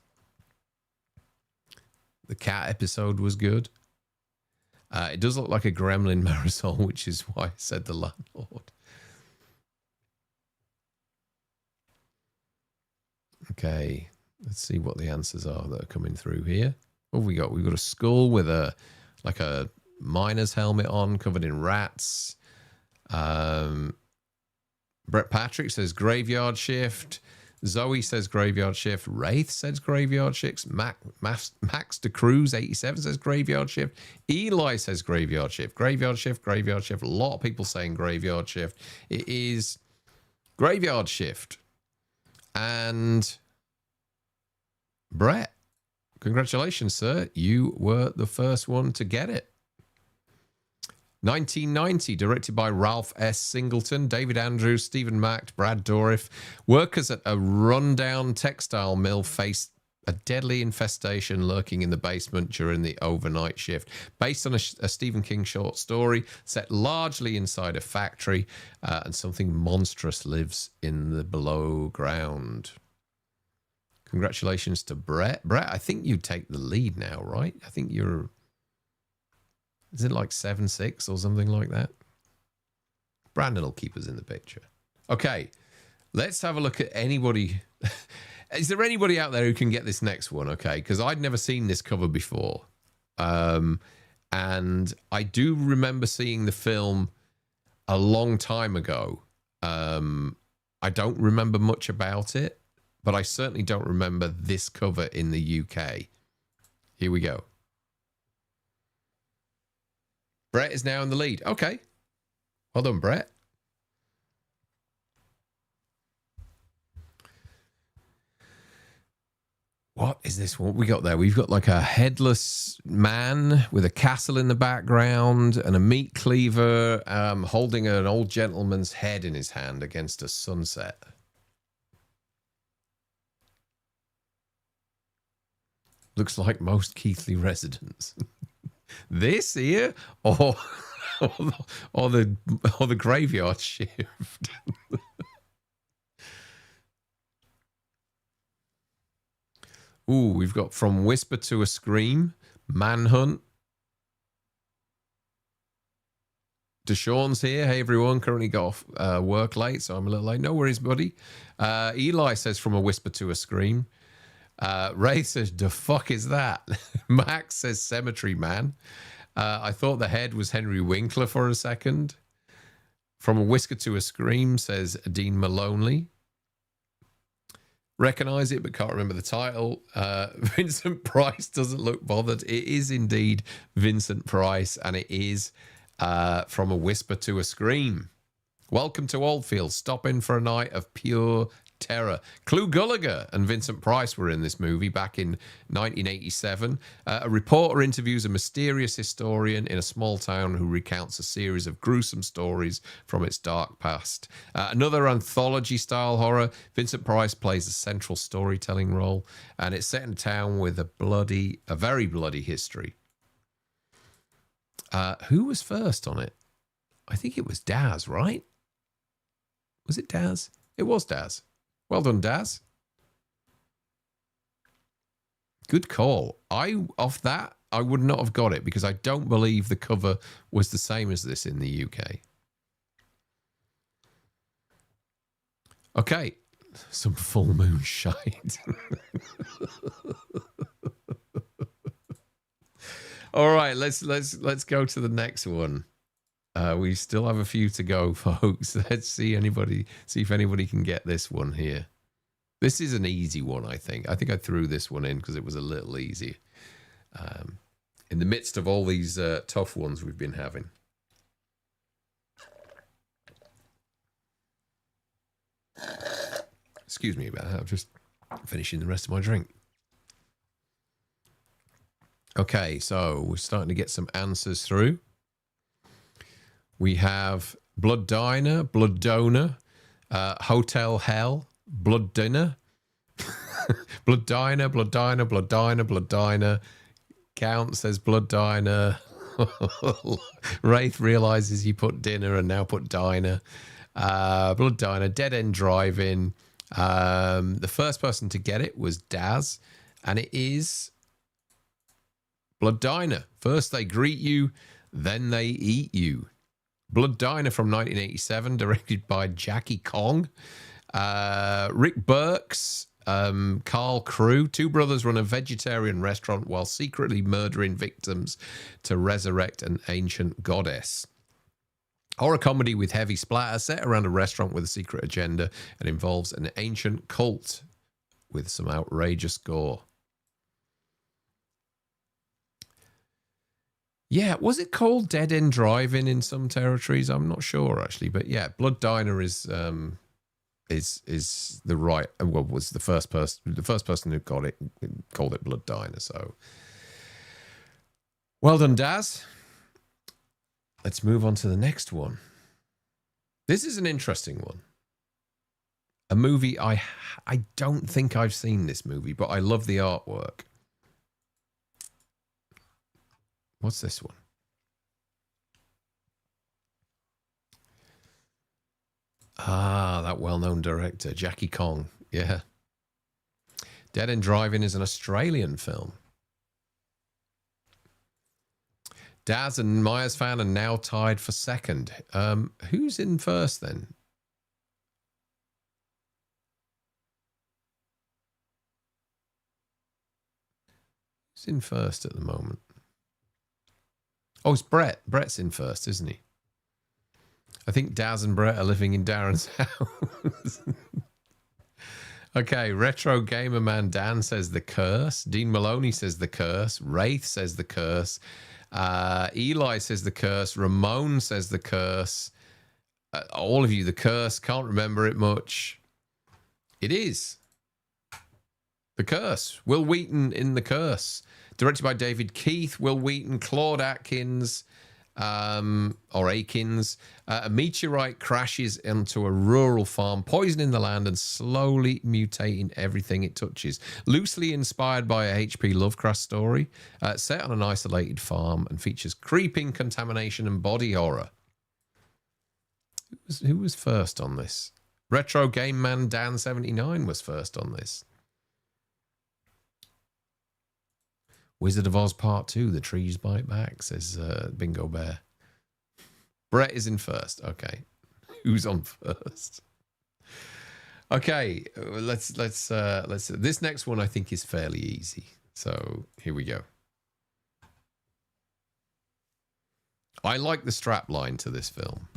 The cat episode was good. It does look like a gremlin Marisol, which is why I said the landlord. Okay, let's see what the answers are that are coming through here. What have we got? We've got a skull with a miner's helmet on, covered in rats. Brett Patrick says Graveyard Shift. Zoe says Graveyard Shift. Wraith says Graveyard Shift. Max DeCruz 87 says Graveyard Shift. Eli says Graveyard Shift. Graveyard Shift. A lot of people saying Graveyard Shift. It is Graveyard Shift. And Brett, congratulations, sir. You were the first one to get it. 1990, directed by Ralph S. Singleton, David Andrews, Stephen Macht, Brad Dourif. Workers at a rundown textile mill faced a deadly infestation lurking in the basement during the overnight shift. Based on a Stephen King short story set largely inside a factory, and something monstrous lives in the below ground. Congratulations to Brett. Brett, I think you take the lead now, right? I think you're... Is it like 7-6 or something like that? Brandon will keep us in the picture. Okay, let's have a look at anybody. Is there anybody out there who can get this next one? Okay, because I'd never seen this cover before. And I do remember seeing the film a long time ago. I don't remember much about it, but I certainly don't remember this cover in the UK. Here we go. Brett is now in the lead. Okay. Well done, Brett. What is this? What we got there? We've got like a headless man with a castle in the background and a meat cleaver holding an old gentleman's head in his hand against a sunset. Looks like most Keithley residents. This here, or the graveyard shift. Ooh, we've got From Whisper to a Scream, Manhunt. Deshaun's here. Hey, everyone. Currently got off work late, so I'm a little late. No worries, buddy. Eli says From a Whisper to a Scream. Ray says, the fuck is that? Max says Cemetery Man. I thought the head was Henry Winkler for a second. From a Whisker to a Scream says Dean Maloney. Recognize it, but can't remember the title. Vincent Price doesn't look bothered. It is indeed Vincent Price, and it is From a Whisper to a Scream. Welcome to Oldfield. Stop in for a night of pure terror. Clu Gallagher and Vincent Price were in this movie back in 1987. A reporter interviews a mysterious historian in a small town who recounts a series of gruesome stories from its dark past. Another anthology-style horror. Vincent Price plays a central storytelling role, and it's set in a town with a very bloody history. Who was first on it? I think it was Daz, right? Was it Daz? It was Daz. Well done, Daz. Good call. Off that, I would not have got it because I don't believe the cover was the same as this in the UK. Okay, some full moon shite. All right, let's go to the next one. We still have a few to go, folks. Let's see if anybody can get this one here. This is an easy one, I think. I think I threw this one in because it was a little easy. In the midst of all these tough ones we've been having. Excuse me about that. I'm just finishing the rest of my drink. Okay, so we're starting to get some answers through. We have Blood Diner, Blood Donor, Hotel Hell, Blood Dinner, Blood Diner, Blood Diner, Blood Diner, Blood Diner. Count says Blood Diner. Wraith realizes he put dinner and now put diner. Blood Diner, Dead End Drive-In. The first person to get it was Daz, and it is Blood Diner. First they greet you, then they eat you. Blood Diner from 1987, directed by Jackie Kong. Rick Burks, Carl Crew. Two brothers run a vegetarian restaurant while secretly murdering victims to resurrect an ancient goddess. Horror comedy with heavy splatter set around a restaurant with a secret agenda and involves an ancient cult with some outrageous gore. Yeah, was it called Dead End Drive-In in some territories? I'm not sure actually, but yeah, Blood Diner is the right. Well, was the first person who got it called it Blood Diner. So, well done, Daz. Let's move on to the next one. This is an interesting one. A movie I don't think I've seen this movie, but I love the artwork. What's this one? Ah, that well-known director, Jackie Kong. Yeah. Dead End Drive-In is an Australian film. Daz and Myers fan are now tied for second. Who's in first then? Who's in first at the moment? Oh, it's Brett. Brett's in first, isn't he? I think Daz and Brett are living in Darren's house. Okay, Retro Gamer Man Dan says The Curse. Dean Maloney says The Curse. Wraith says The Curse. Eli says The Curse. Ramon says The Curse. All of you, The Curse. Can't remember it much. It is. The Curse. Will Wheaton in The Curse. Directed by David Keith, Will Wheaton, Claude Atkins, or Akins. A meteorite crashes into a rural farm, poisoning the land and slowly mutating everything it touches. Loosely inspired by a H.P. Lovecraft story, set on an isolated farm and features creeping contamination and body horror. Who was first on this? Retro Game Man Dan79 was first on this. Wizard of Oz Part 2, The Trees Bite Back, says Bingo Bear. Brett is in first. Okay. Who's on first? Okay, let's this next one I think is fairly easy. So, here we go. I like the strap line to this film.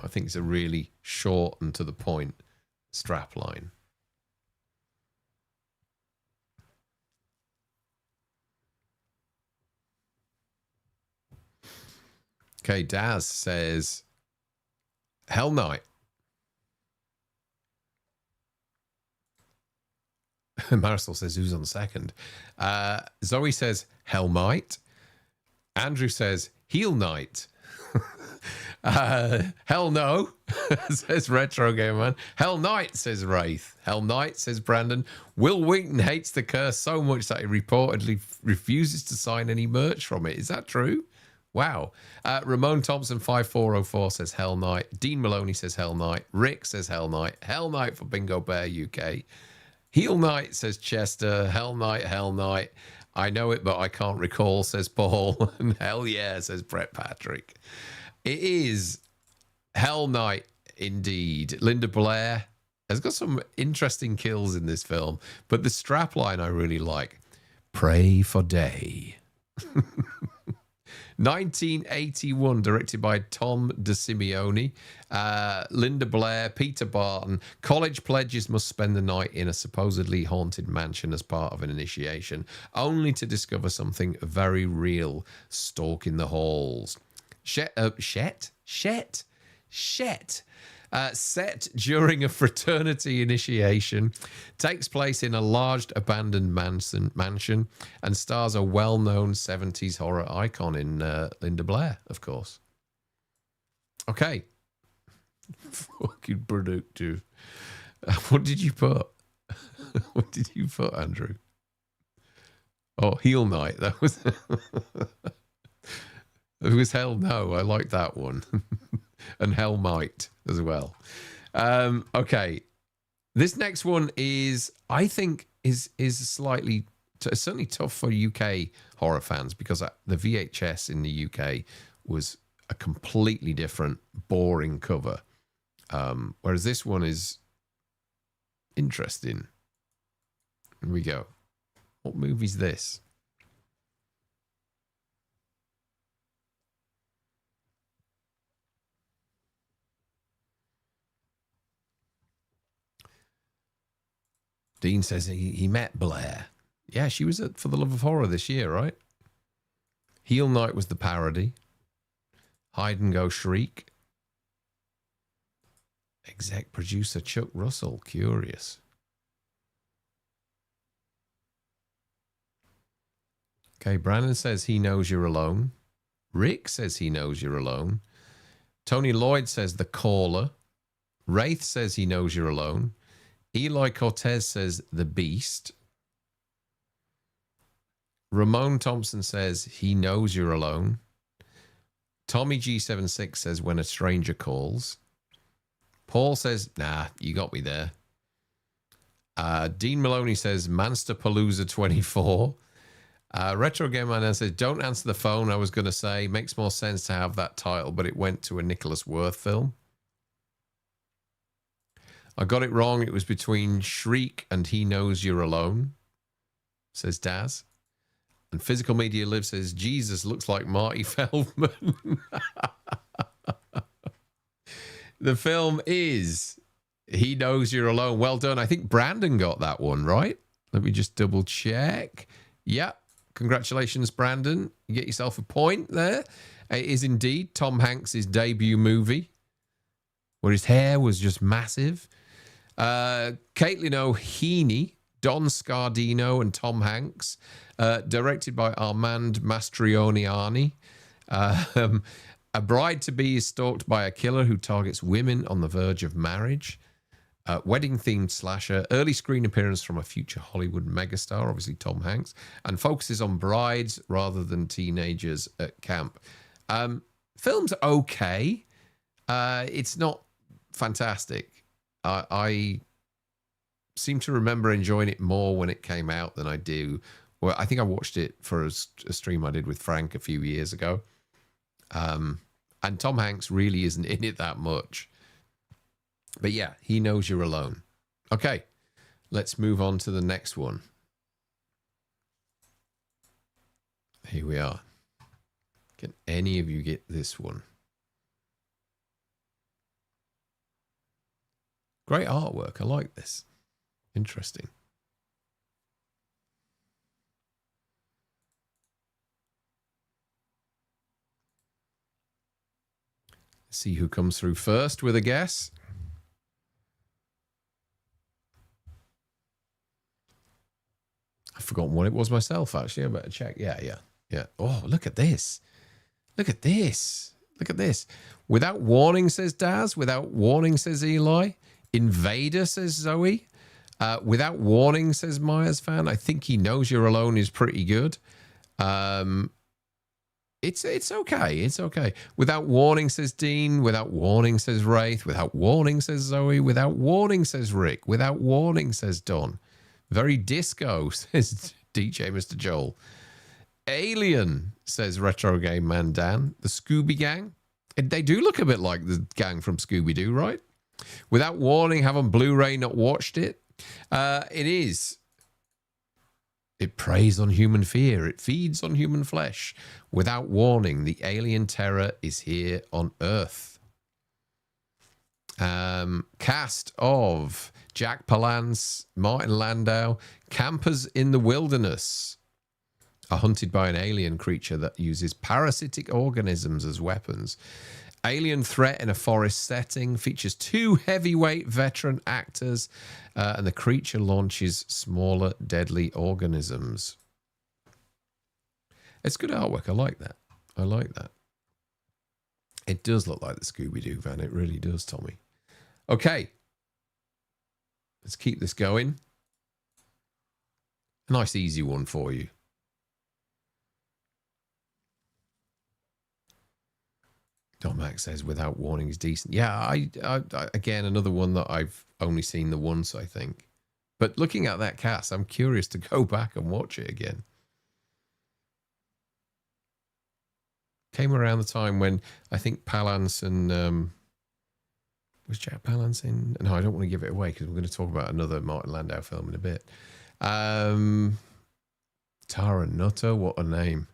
I think it's a really short and to the point strap line. Okay, Daz says, Hell Night. Marisol says, who's on second? Zoe says, Hell Might. Andrew says, Heel Night. Hell no, says Retro Game Man. Hell Night, says Wraith. Hell Night, says Brandon. Will Wheaton hates The Curse so much that he reportedly refuses to sign any merch from it. Is that true? Wow. Ramon Thompson 5404 says Hell Night. Dean Maloney says Hell Night. Rick says Hell Night. Hell Night for Bingo Bear UK. Heel Night, says Chester. Hell Night, Hell Night. I know it, but I can't recall, says Paul. And hell yeah, says Brett Patrick. It is Hell Night indeed. Linda Blair has got some interesting kills in this film, but the strapline I really like. Pray for Day. 1981, directed by Tom DeSimeone. Linda Blair, Peter Barton. College pledges must spend the night in a supposedly haunted mansion as part of an initiation, only to discover something very real stalking the halls. Set during a fraternity initiation, takes place in a large abandoned mansion and stars a well-known 70s horror icon in Linda Blair, of course. Okay. Fucking productive. What did you put? What did you put, Andrew? Oh, Heel Night. That was... It was Hell No. I like that one. And Hell Might as well. Okay. This next one is, I think, is slightly, certainly tough for UK horror fans because the VHS in the UK was a completely different, boring cover. Whereas this one is interesting. Here we go. What movie's this? Dean says he met Blair. Yeah, she was at For the Love of Horror this year, right? Heel Night was the parody. Hide and Go Shriek. Exec producer Chuck Russell, curious. Okay, Brandon says he knows you're alone. Rick says he knows you're alone. Tony Lloyd says The Caller. Wraith says he knows you're alone. Eli Cortez says The Beast. Ramon Thompson says he knows you're alone. Tommy G76 says When a Stranger Calls. Paul says, nah, you got me there. Dean Maloney says Mansterpalooza 24. Retro Game Man says, don't answer the phone. I was going to say, makes more sense to have that title, but it went to a Nicholas Worth film. I got it wrong. It was between Shriek and He Knows You're Alone, says Daz. And Physical Media Live says, Jesus looks like Marty Feldman. The film is He Knows You're Alone. Well done. I think Brandon got that one, right? Let me just double check. Yep. Congratulations, Brandon. You get yourself a point there. It is indeed Tom Hanks' debut movie, where his hair was just massive. Caitlin O'Heaney Don Scardino and Tom Hanks, directed by Armand Mastrioniani. A bride-to-be is stalked by a killer who targets women on the verge of marriage. Wedding-themed slasher, early screen appearance from a future Hollywood megastar, obviously Tom Hanks, and focuses on brides rather than teenagers at camp. Film's okay. It's not fantastic. I seem to remember enjoying it more when it came out than I do. Well, I think I watched it for a stream I did with Frank a few years ago. And Tom Hanks really isn't in it that much. But yeah, He Knows You're Alone. Okay, let's move on to the next one. Here we are. Can any of you get this one? Great artwork. I like this. Interesting. Let's see who comes through first with a guess. I've forgotten what it was myself, actually. I better check. Yeah. Oh, look at this. Look at this. Look at this. Without warning, says Daz. Without warning, says Eli. Invader, says Zoe. Without warning, says Myers fan. I think He Knows You're Alone is pretty good. It's okay. It's okay. Without warning, says Dean. Without warning, says Wraith. Without warning, says Zoe. Without warning, says Rick. Without warning, says Don. Very disco, says DJ Mr. Joel. Alien, says Retro Game Man Dan. The Scooby Gang. They do look a bit like the gang from Scooby-Doo, right? Without warning, have on Blu-ray not watched it. It is. It preys on human fear. It feeds on human flesh. Without warning, the alien terror is here on Earth. Cast of Jack Palance, Martin Landau, Campers in the Wilderness, are hunted by an alien creature that uses parasitic organisms as weapons. Alien threat in a forest setting, features 2 heavyweight veteran actors, and the creature launches smaller deadly organisms. It's good artwork. I like that. I like that. It does look like the Scooby-Doo van. It really does, Tommy. Okay. Let's keep this going. A nice easy one for you. Don Max says Without Warning is decent. Yeah, I again, another one that I've only seen the once, I think. But looking at that cast, I'm curious to go back and watch it again. Came around the time when I think Palance and... was Jack Palance in? No, I don't want to give it away because we're going to talk about another Martin Landau film in a bit. Tara Nutter, what a name.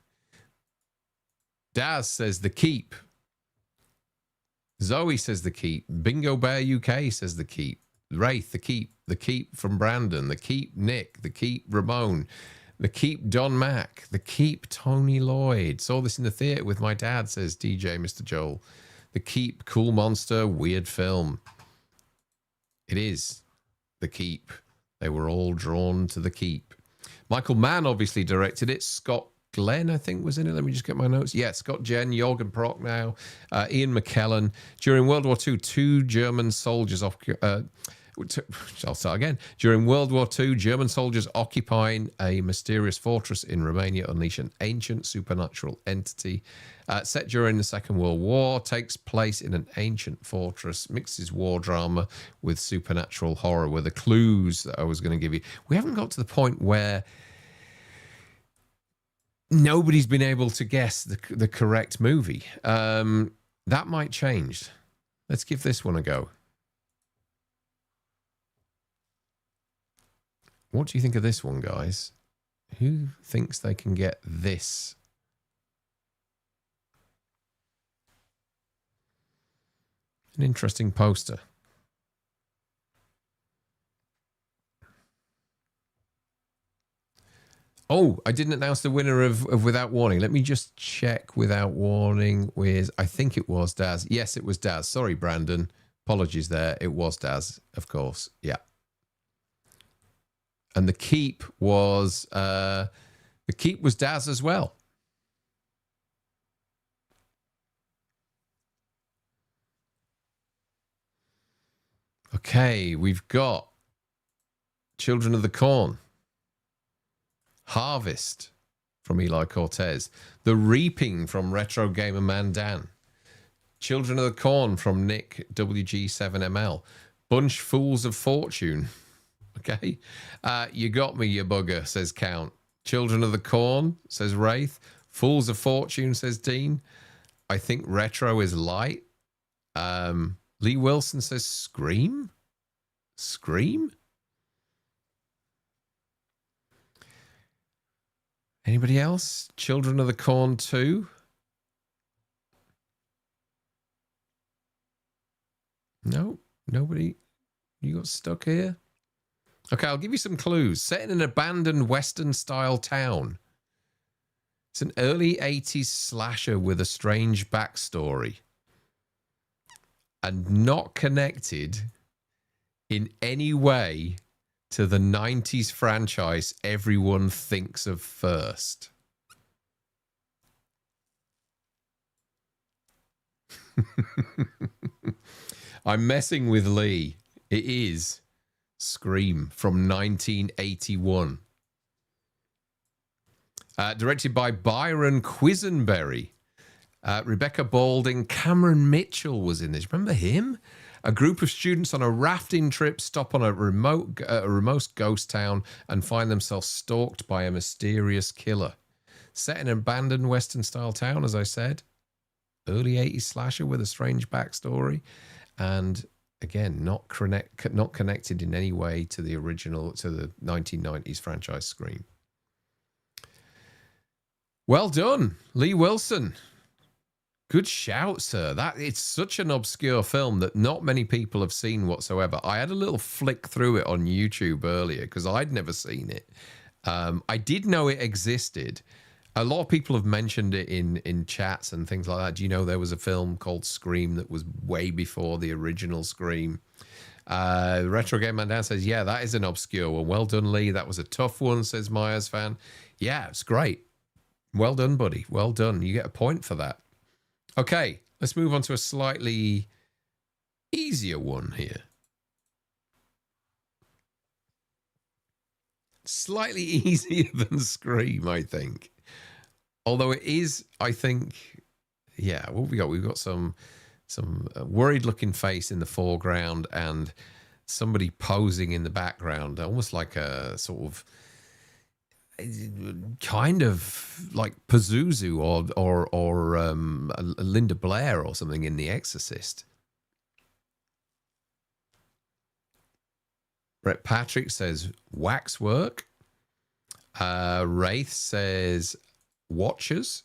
Daz says The Keep. Zoe says The Keep. Bingo Bear UK says The Keep. Wraith, The Keep. The Keep from Brandon. The Keep Nick. The Keep Ramon. The Keep Don Mack. The Keep Tony Lloyd. Saw this in the theatre with my dad, says DJ Mr. Joel. The Keep, Cool Monster, weird film. It is The Keep. They were all drawn to The Keep. Michael Mann obviously directed it. Scott Glenn, I think, was in it. Let me just get my notes. Yeah, Scott Jen, Jorgen Prochnow, Ian McKellen. During World War II, 2 German soldiers... I'll start again. During World War II, German soldiers occupying a mysterious fortress in Romania unleash an ancient supernatural entity. Set during the Second World War, takes place in an ancient fortress, mixes war drama with supernatural horror, were the clues that I was going to give you. We haven't got to the point where nobody's been able to guess the correct movie. That might change. Let's give this one a go. What do you think of this one, guys? Who thinks they can get this? An interesting poster. Oh, I didn't announce the winner of Without Warning. Let me just check Without Warning with, I think it was Daz. Yes, it was Daz. Sorry, Brandon. Apologies there. It was Daz, of course. Yeah. And the keep was Daz as well. Okay, we've got Children of the Corn, Harvest from Eli Cortez, The Reaping from Retro Gamer Man Dan, Children of the Corn from Nick WG7ML, Bunch Fools of Fortune. Okay, you got me, you bugger, says Count. Children of the Corn, says Wraith. Fools of Fortune, says Dean. I think retro is light. Lee Wilson says Scream. Scream? Anybody else? Children of the Corn 2? No, nobody. You got stuck here? Okay, I'll give you some clues. Set in an abandoned Western-style town. It's an early 80s slasher with a strange backstory. And not connected in any way to the 90s franchise everyone thinks of first. I'm messing with Lee. It is Scream from 1981. Directed by Byron Quisenberry. Rebecca Balding, Cameron Mitchell was in this. Remember him? A group of students on a rafting trip stop on a remote ghost town and find themselves stalked by a mysterious killer. Set in an abandoned Western-style town, as I said. Early 80s slasher with a strange backstory. And again, not connected in any way to the original, to the 1990s franchise Scream. Well done, Lee Wilson. Good shout, sir. It's such an obscure film that not many people have seen whatsoever. I had a little flick through it on YouTube earlier because I'd never seen it. I did know it existed. A lot of people have mentioned it in chats and things like that. Do you know there was a film called Scream that was way before the original Scream? Retro Game Man Dan says, yeah, that is an obscure one. Well done, Lee. That was a tough one, says Myers fan. Yeah, it's great. Well done, buddy. Well done. You get a point for that. Okay, let's move on to a slightly easier one here. Slightly easier than Scream, I think. Although it is, I think, yeah, what have we got? We've got some worried looking face in the foreground and somebody posing in the background, almost like a sort of kind of like Pazuzu or Linda Blair or something in The Exorcist. Brett Patrick says waxwork. Wraith says watchers.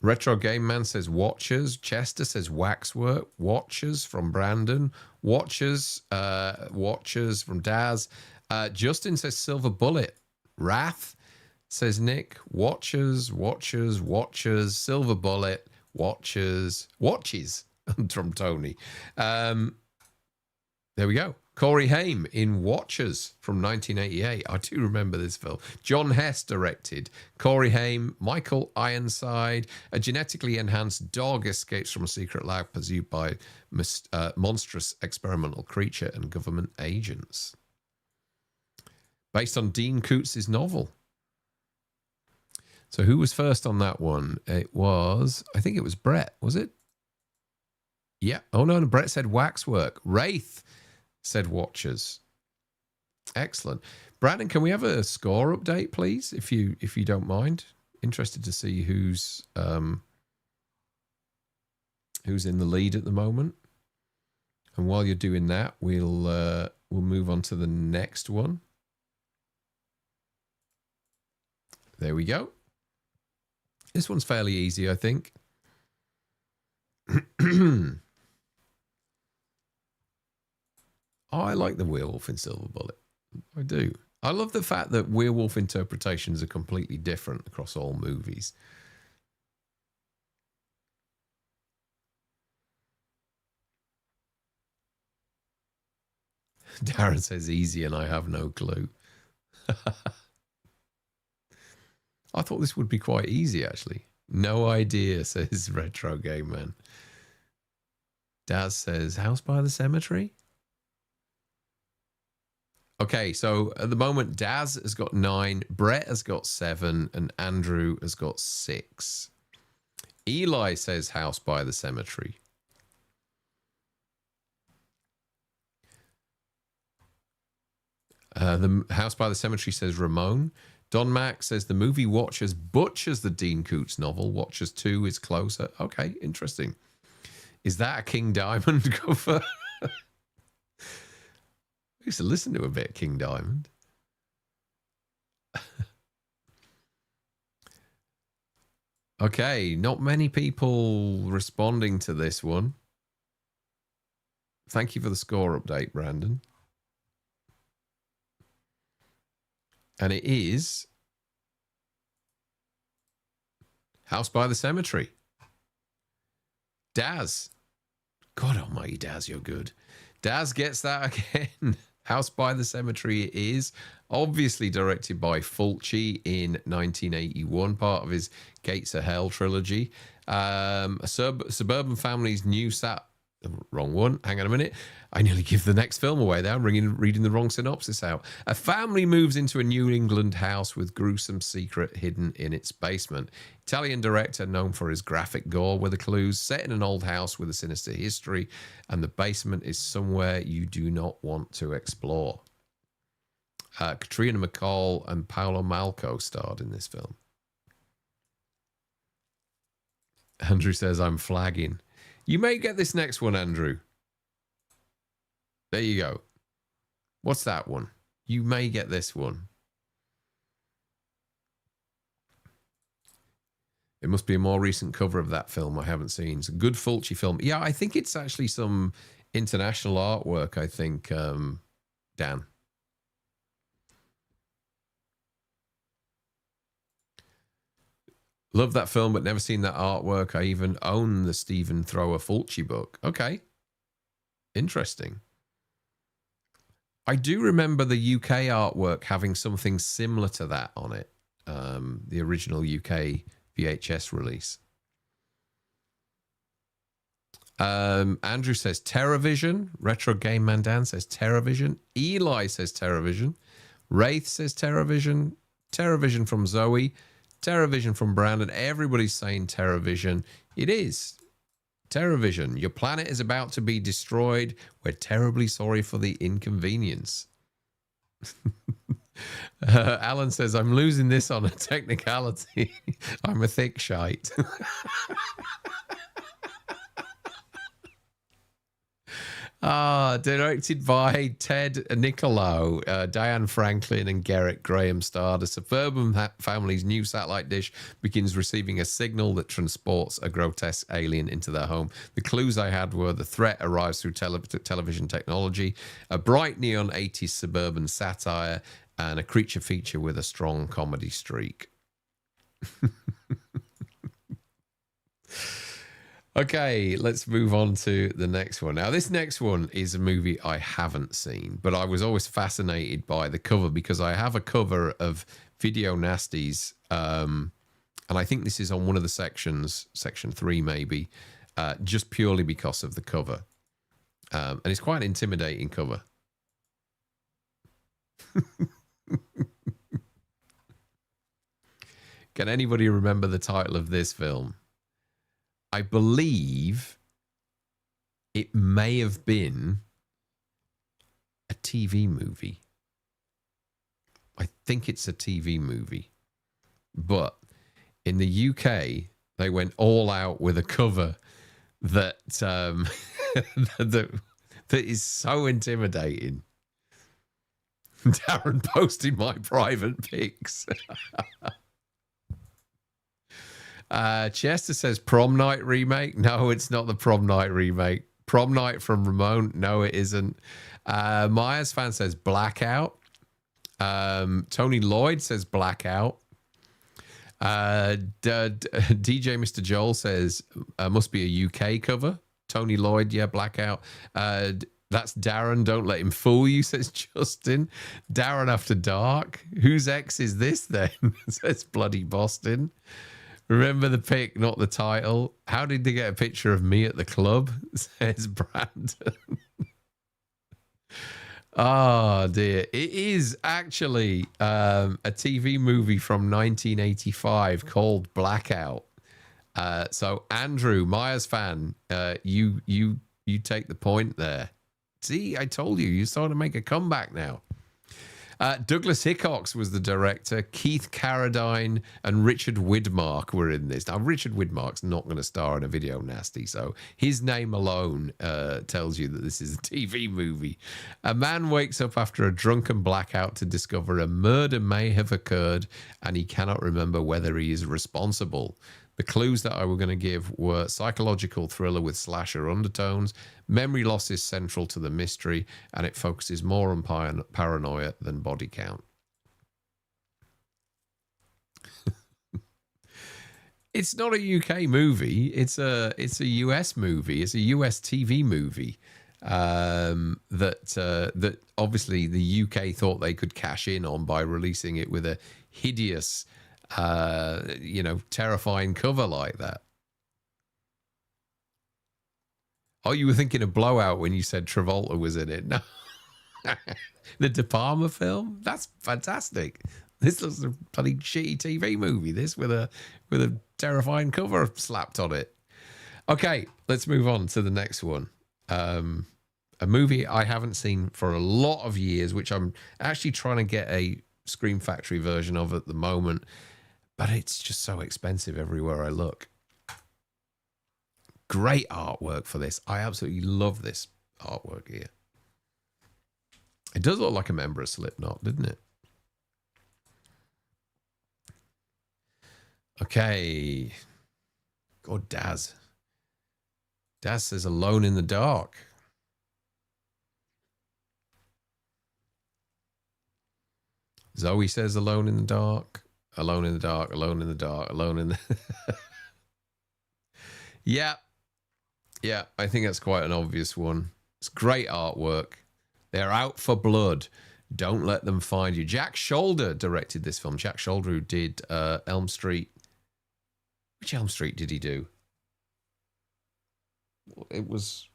Retro Game Man says watchers. Chester says waxwork. Watchers from Brandon. Watchers from Daz. Justin says silver bullet. Wrath says Nick. Watchers. Silver bullet. Watches from Tony. There we go. Corey Haim in Watchers from 1988. I do remember this film. John Hess directed. Corey Haim, Michael Ironside. A genetically enhanced dog escapes from a secret lab pursued by monstrous experimental creature and government agents. Based on Dean Kootz's novel. So who was first on that one? It was, I think it was Brett, was it? Yeah. Oh, no, Brett said waxwork. Wraith said watchers. Excellent. Brandon, can we have a score update, please, if you don't mind? Interested to see who's in the lead at the moment. And while you're doing that, we'll move on to the next one. There we go. This one's fairly easy, I think. I like the Werewolf in Silver Bullet. I do. I love the fact that werewolf interpretations are completely different across all movies. Darren says easy and I have no clue. I thought this would be quite easy, actually. No idea, says Retro Game Man. Daz says, House by the Cemetery? Okay, so at the moment, Daz has got 9, Brett has got 7, and Andrew has got 6. Eli says House by the Cemetery. The House by the Cemetery says Ramon. Don Mac says the movie Watchers butchers the Dean Koontz novel. Watchers 2 is closer. Okay, interesting. Is that a King Diamond cover? I used to listen to a bit of King Diamond. Okay, not many people responding to this one. Thank you for the score update, Brandon. And it is House by the Cemetery. Daz. God almighty, Daz, you're good. Daz gets that again. House by the Cemetery is obviously directed by Fulci in 1981, part of his Gates of Hell trilogy. A suburban family's new wrong one. Hang on a minute. I nearly give the next film away there. I'm reading the wrong synopsis out. A family moves into a New England house with gruesome secret hidden in its basement. Italian director known for his graphic gore with the clues, set in an old house with a sinister history, and the basement is somewhere you do not want to explore. Katrina McCall and Paolo Malco starred in this film. Andrew says, I'm flagging. You may get this next one, Andrew. There you go. What's that one? You may get this one. It must be a more recent cover of that film I haven't seen. It's a good Fulci film. Yeah, I think it's actually some international artwork, I think, Dan. Love that film, but never seen that artwork. I even own the Stephen Thrower Fulci book. Okay. Interesting. I do remember the UK artwork having something similar to that on it. The original UK VHS release. Andrew says TerraVision. Retro Game Man Dan says TerraVision. Eli says TerraVision. Wraith says TerraVision. TerraVision from Zoe. TerraVision from Brandon. Everybody's saying TerraVision. It is. TerraVision. Your planet is about to be destroyed. We're terribly sorry for the inconvenience. Alan says, I'm losing this on a technicality. I'm a thick shite. Directed by Ted Nicolau, Diane Franklin and Garrett Graham starred. A suburban family's new satellite dish begins receiving a signal that transports a grotesque alien into their home. The clues I had were the threat arrives through television technology, a bright neon 80s suburban satire, and a creature feature with a strong comedy streak. Okay, let's move on to the next one. Now, this next one is a movie I haven't seen, but I was always fascinated by the cover because I have a cover of Video Nasties, and I think this is on one of the sections, section 3 maybe, just purely because of the cover. And it's quite an intimidating cover. Can anybody remember the title of this film? I believe it may have been a TV movie. I think it's a TV movie. But in the UK, they went all out with a cover that that is so intimidating. Darren posted my private pics. Chester says Prom Night remake. No, it's not the Prom Night remake. Prom Night from Ramon. No, it isn't. Myers fan says Blackout. Tony Lloyd says Blackout. DJ Mr. Joel says must be a UK cover. Tony Lloyd, yeah, Blackout. That's Darren. Don't let him fool you, says Justin. Darren After Dark. Whose ex is this then? Says Bloody Boston. Remember the pic, not the title. How did they get a picture of me at the club? Says Brandon. Oh dear. It is actually a TV movie from 1985 called Blackout. So Andrew, Myers fan, you take the point there. See, I told you, you're starting to make a comeback now. Douglas Hickox was the director. Keith Carradine and Richard Widmark were in this. Now, Richard Widmark's not going to star in a video nasty, so his name alone tells you that this is a TV movie. A man wakes up after a drunken blackout to discover a murder may have occurred, and he cannot remember whether he is responsible. The clues that I were going to give were psychological thriller with slasher undertones, memory loss is central to the mystery, and it focuses more on paranoia than body count. It's not a UK movie. It's a US movie. It's a US TV movie that obviously the UK thought they could cash in on by releasing it with a hideous, terrifying cover like that. Oh, you were thinking of Blowout when you said Travolta was in it. No. The De Palma film? That's fantastic. This looks a bloody shitty TV movie, this, with a terrifying cover slapped on it. Okay, let's move on to the next one. A movie I haven't seen for a lot of years, which I'm actually trying to get a Scream Factory version of at the moment, but it's just so expensive everywhere I look. Great artwork for this. I absolutely love this artwork here. It does look like a member of Slipknot, doesn't it? Okay. God, Daz. Daz says Alone in the Dark. Zoe says Alone in the Dark. Alone in the Dark, Alone in the Dark, Alone in the... Yeah, I think that's quite an obvious one. It's great artwork. They're out for blood. Don't let them find you. Jack Shoulder directed this film. Jack Shoulder, who did Elm Street. Which Elm Street did he do? It was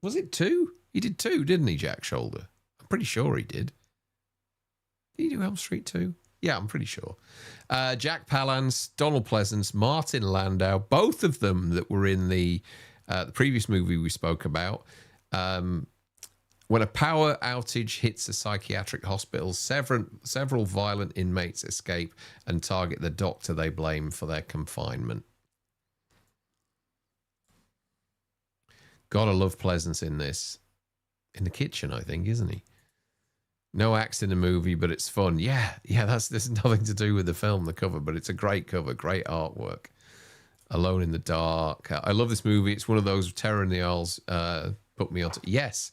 it 2? He did 2, didn't he, Jack Shoulder? I'm pretty sure he did. Did he do Elm Street 2? Yeah, I'm pretty sure. Jack Palance, Donald Pleasance, Martin Landau, both of them that were in the previous movie we spoke about. When a power outage hits a psychiatric hospital, several violent inmates escape and target the doctor they blame for their confinement. Gotta love Pleasance in this. In the kitchen, I think, isn't he? No acts in the movie, but it's fun. Yeah, there's nothing to do with the film, the cover, but it's a great cover, great artwork. Alone in the Dark. I love this movie. It's one of those Terror in the Isles put me onto. Yes,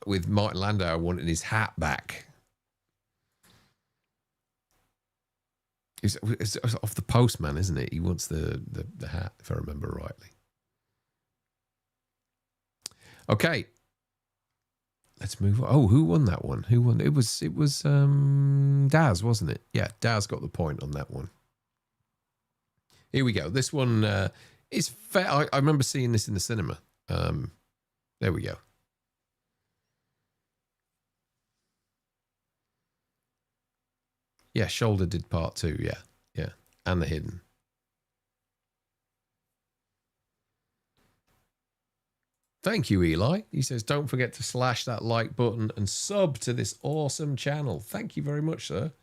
with Martin Landau wanting his hat back. It's off the Postman, isn't it? He wants the hat, if I remember rightly. Okay. Let's move on. Oh, who won that one? Who won? It was Daz, wasn't it? Yeah, Daz got the point on that one. Here we go. This one is fair. I remember seeing this in the cinema. There we go. Yeah, Shoulder did part 2. Yeah. And The Hidden. Thank you, Eli. He says, don't forget to slash that like button and sub to this awesome channel. Thank you very much, sir.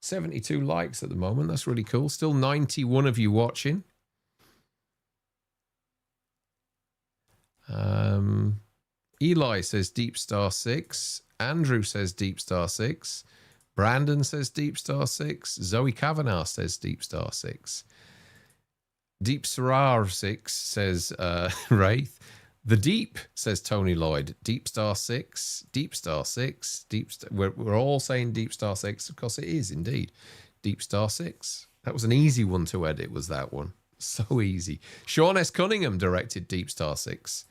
72 likes at the moment. That's really cool. Still 91 of you watching. Eli says Deep Star 6. Andrew says Deep Star 6. Brandon says Deep Star 6. Zoe Kavanagh says Deep Star 6. Deep Sarar 6 says Wraith. The Deep, says Tony Lloyd. Deep Star 6, Deep Star 6, we're all saying Deep Star 6, of course it is indeed. Deep Star 6. That was an easy one to edit, was that one. So easy. Sean S. Cunningham directed Deep Star 6.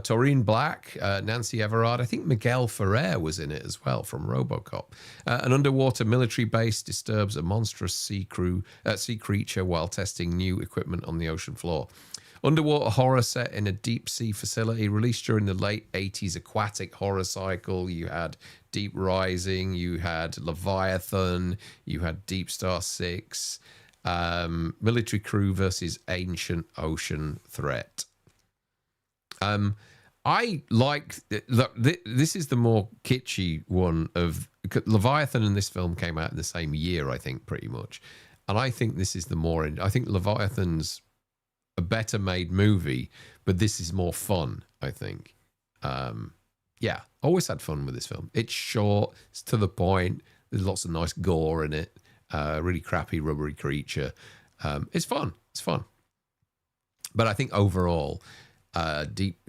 Taurine Black, Nancy Everard. I think Miguel Ferrer was in it as well from RoboCop. An underwater military base disturbs a monstrous sea creature while testing new equipment on the ocean floor. Underwater horror set in a deep sea facility, released during the late 80s aquatic horror cycle. You had Deep Rising, you had Leviathan, you had Deep Star 6, military crew versus ancient ocean threat. I like, look, this is the more kitschy one of, Leviathan and this film came out in the same year, I think, pretty much. And I think this is the more, I think Leviathan's a better made movie, but this is more fun, I think. Yeah, always had fun with this film. It's short, it's to the point, there's lots of nice gore in it, really crappy rubbery creature. It's fun, but I think overall, Deep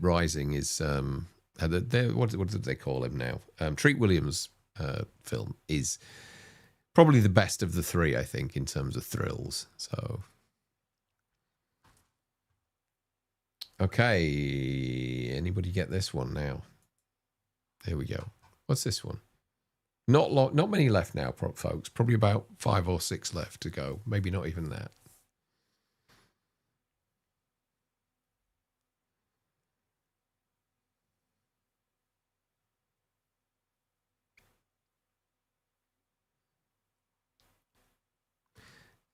Rising is what did they call him now? Treat Williams' film is probably the best of the three, I think, in terms of thrills. So, okay, anybody get this one now? There we go. What's this one? Not many left now, folks. Probably about 5 or 6 left to go. Maybe not even that.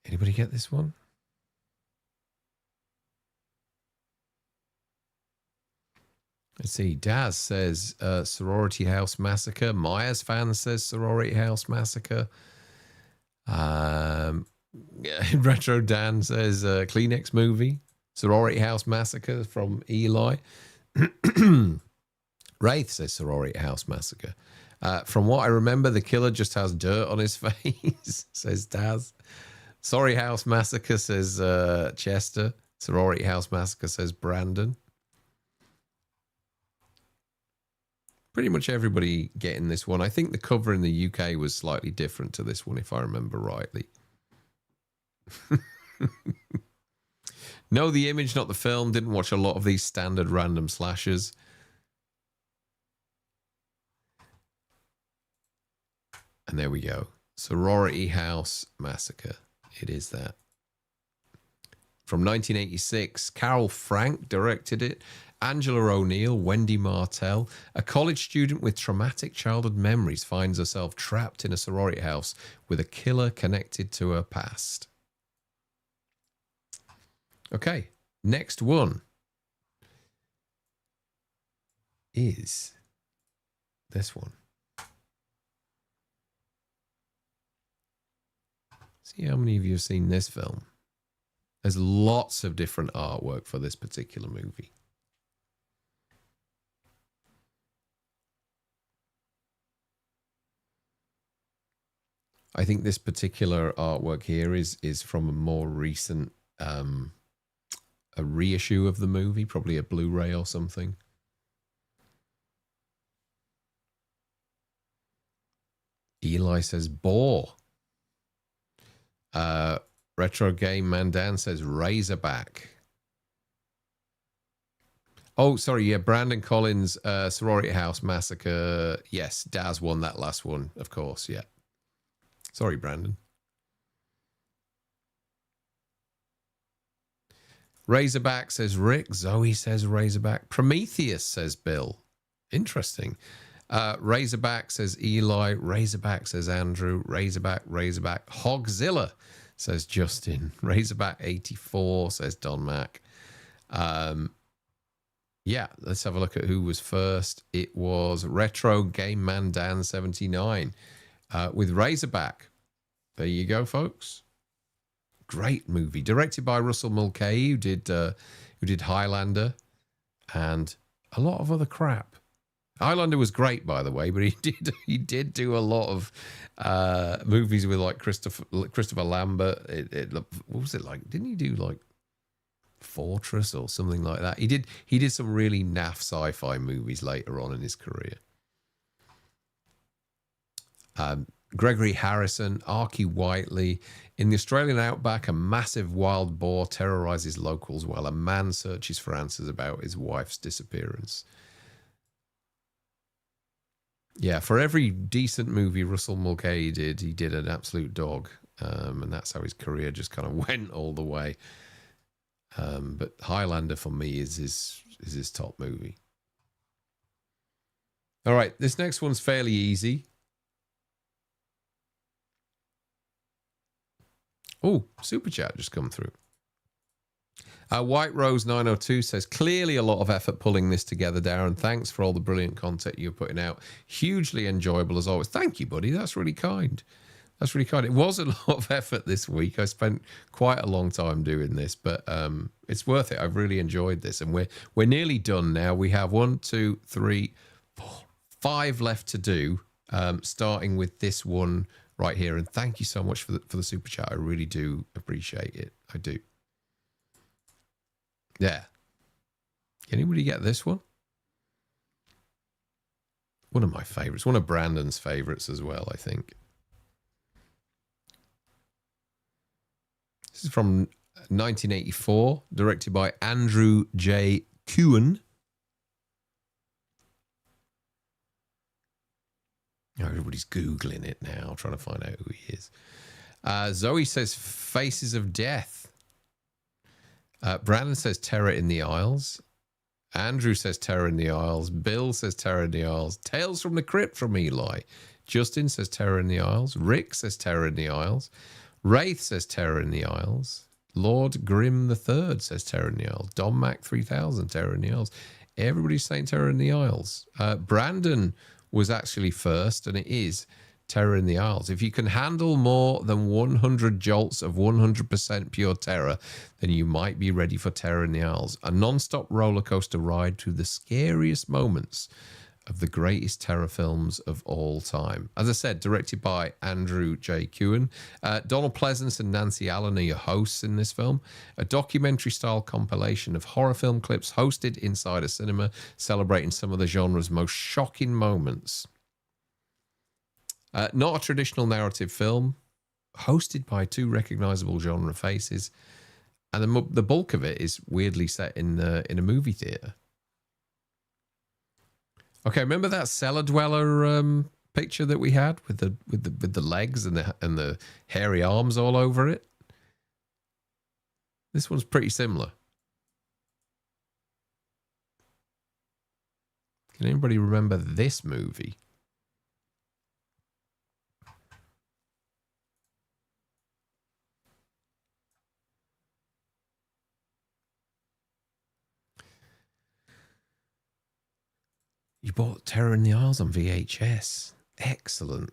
Anybody get this one? Let's see. Daz says Sorority House Massacre. Myers fan says Sorority House Massacre. Retro Dan says Kleenex movie. Sorority House Massacre from Eli. Wraith says Sorority House Massacre. From what I remember, the killer just has dirt on his face, says Daz. Sorry House Massacre, says Chester. Sorority House Massacre, says Brandon. Pretty much everybody getting this one. I think the cover in the UK was slightly different to this one, if I remember rightly. Know the image, not the film. Didn't watch a lot of these standard random slashers. And there we go. Sorority House Massacre. It is that. From 1986, Carol Frank directed it. Angela O'Neill, Wendy Martell, a college student with traumatic childhood memories, finds herself trapped in a sorority house with a killer connected to her past. Okay, next one is this one. See how many of you have seen this film. There's lots of different artwork for this particular movie. I think this particular artwork here is from a more recent a reissue of the movie, probably a Blu-ray or something. Eli says boar. Retro Game Mandan says Razorback. Oh, sorry, yeah, Brandon Collins, Sorority House Massacre. Yes, Daz won that last one, of course, yeah. Sorry, Brandon. Razorback says Rick. Zoe says Razorback. Prometheus says Bill. Interesting. Razorback says Eli. Razorback says Andrew. Razorback. Hogzilla says Justin. Razorback 84 says Don Mac. Yeah, let's have a look at who was first. It was Retro Game Man Dan 79 with Razorback. There you go, folks. Great movie, directed by Russell Mulcahy, who did Highlander and a lot of other crap. Highlander was great, by the way, but he did do a lot of movies with like Christopher Lambert. What was it like? Didn't he do like Fortress or something like that? He did some really naff sci-fi movies later on in his career. Gregory Harrison, Archie Whiteley. In the Australian outback, a massive wild boar terrorizes locals while a man searches for answers about his wife's disappearance. Yeah, for every decent movie Russell Mulcahy did, he did an absolute dog. And that's how his career just kind of went all the way. But Highlander for me is his top movie. All right, this next one's fairly easy. Oh, super chat just come through. White Rose 902 says, clearly a lot of effort pulling this together, Darren. Thanks for all the brilliant content you're putting out. Hugely enjoyable as always. Thank you, buddy. That's really kind. That's really kind. It was a lot of effort this week. I spent quite a long time doing this, but it's worth it. I've really enjoyed this, and we're nearly done now. We have 1, 2, 3, 4, 5 left to do, starting with this one right here. And thank you so much for the super chat. I really do appreciate it. I do. Yeah. Can anybody get this one? One of my favorites. One of Brandon's favorites as well, I think. This is from 1984, directed by Andrew J. Cujo. Everybody's Googling it now, trying to find out who he is. Zoe says Faces of Death. Brandon says Terror in the Isles. Andrew says Terror in the Isles. Bill says Terror in the Isles. Tales from the Crypt from Eli. Justin says Terror in the Isles. Rick says Terror in the Isles. Wraith says Terror in the Isles. Lord Grim III says Terror in the Isles. Don Mac 3000, Terror in the Isles. Everybody's saying Terror in the Isles. Brandon was actually first, and it is Terror in the Isles. If you can handle more than 100 jolts of 100% pure terror, then you might be ready for Terror in the Isles. A non-stop roller coaster ride through the scariest moments of the greatest terror films of all time. As I said, directed by Andrew J. Cujo. Donald Pleasance and Nancy Allen are your hosts in this film. A documentary-style compilation of horror film clips hosted inside a cinema, celebrating some of the genre's most shocking moments. Not a traditional narrative film, hosted by two recognizable genre faces, and the bulk of it is weirdly set in a movie theater. Okay, remember that cellar dweller picture that we had with the legs and the hairy arms all over it? This one's pretty similar. Can anybody remember this movie? You bought Terror in the Isles on VHS. Excellent.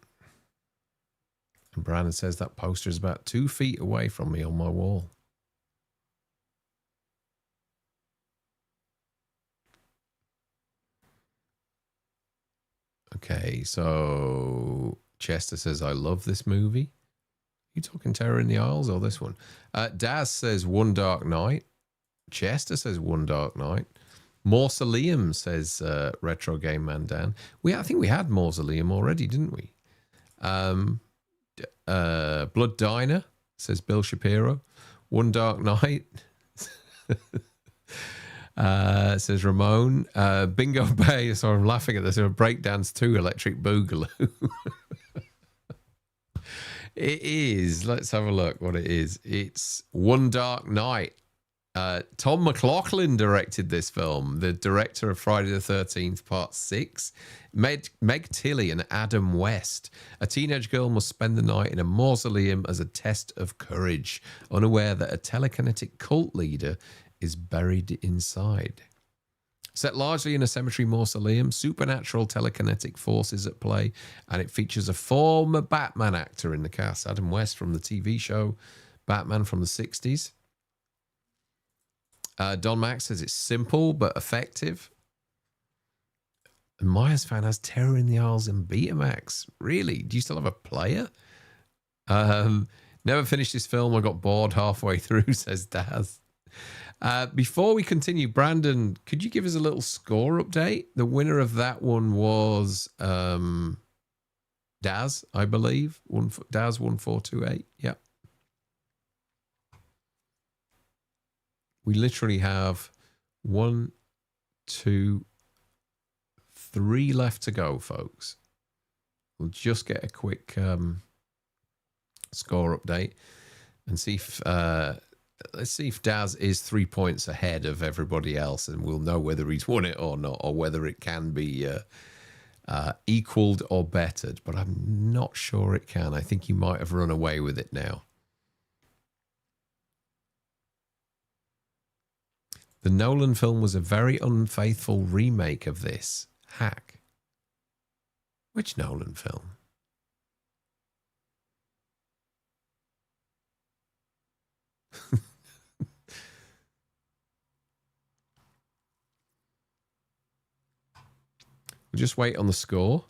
And Brandon says that poster is about 2 feet away from me on my wall. Okay, so Chester says, I love this movie. You talking Terror in the Isles or this one? Daz says One Dark Night. Chester says One Dark Night. Mausoleum, says Retro Game Man Dan. I think we had Mausoleum already, didn't we? Blood Diner, says Bill Shapiro. One Dark Night, says Ramon. Bingo Bay, sorry, I'm laughing at this. Breakdance 2, Electric Boogaloo. It is. Let's have a look what it is. It's One Dark Night. Tom McLaughlin directed this film, the director of Friday the 13th, Part 6. Meg Tilly and Adam West. A teenage girl must spend the night in a mausoleum as a test of courage, unaware that a telekinetic cult leader is buried inside. Set largely in a cemetery mausoleum, supernatural telekinetic forces at play, and it features a former Batman actor in the cast, Adam West from the TV show Batman from the 60s. Don Max says it's simple but effective. And Myers fan has Terror in the Isles and Betamax. Really? Do you still have a player? Never finished this film. I got bored halfway through, says Daz. Before we continue, Brandon, could you give us a little score update? The winner of that one was Daz, I believe. Daz 1428. Yeah. We literally have 1, 2, 3 left to go, folks. We'll just get a quick score update and see if let's see if Daz is 3 points ahead of everybody else, and we'll know whether he's won it or not, or whether it can be equaled or bettered. But I'm not sure it can. I think he might have run away with it now. The Nolan film was a very unfaithful remake of this. Hack. Which Nolan film? We'll just wait on the score.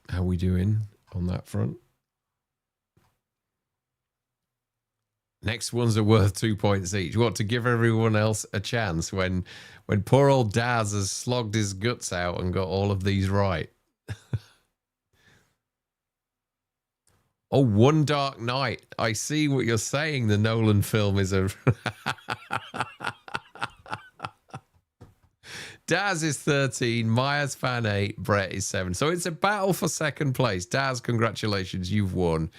How are we doing on that front? Next ones are worth 2 points each. What, to give everyone else a chance when poor old Daz has slogged his guts out and got all of these right? Oh, One Dark Night. I see what you're saying. The Nolan film is a... Daz is 13, Myers fan 8, Brett is 7. So it's a battle for second place. Daz, congratulations, you've won.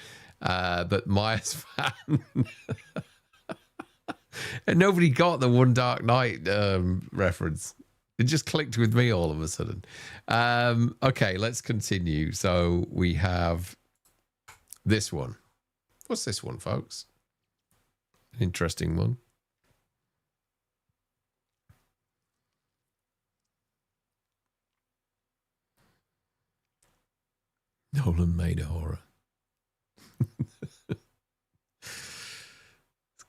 But Myers fan... and nobody got the One Dark Night reference. It just clicked with me all of a sudden. Okay, let's continue. So we have this one. What's this one, folks? An interesting one. Nolan made a horror. It's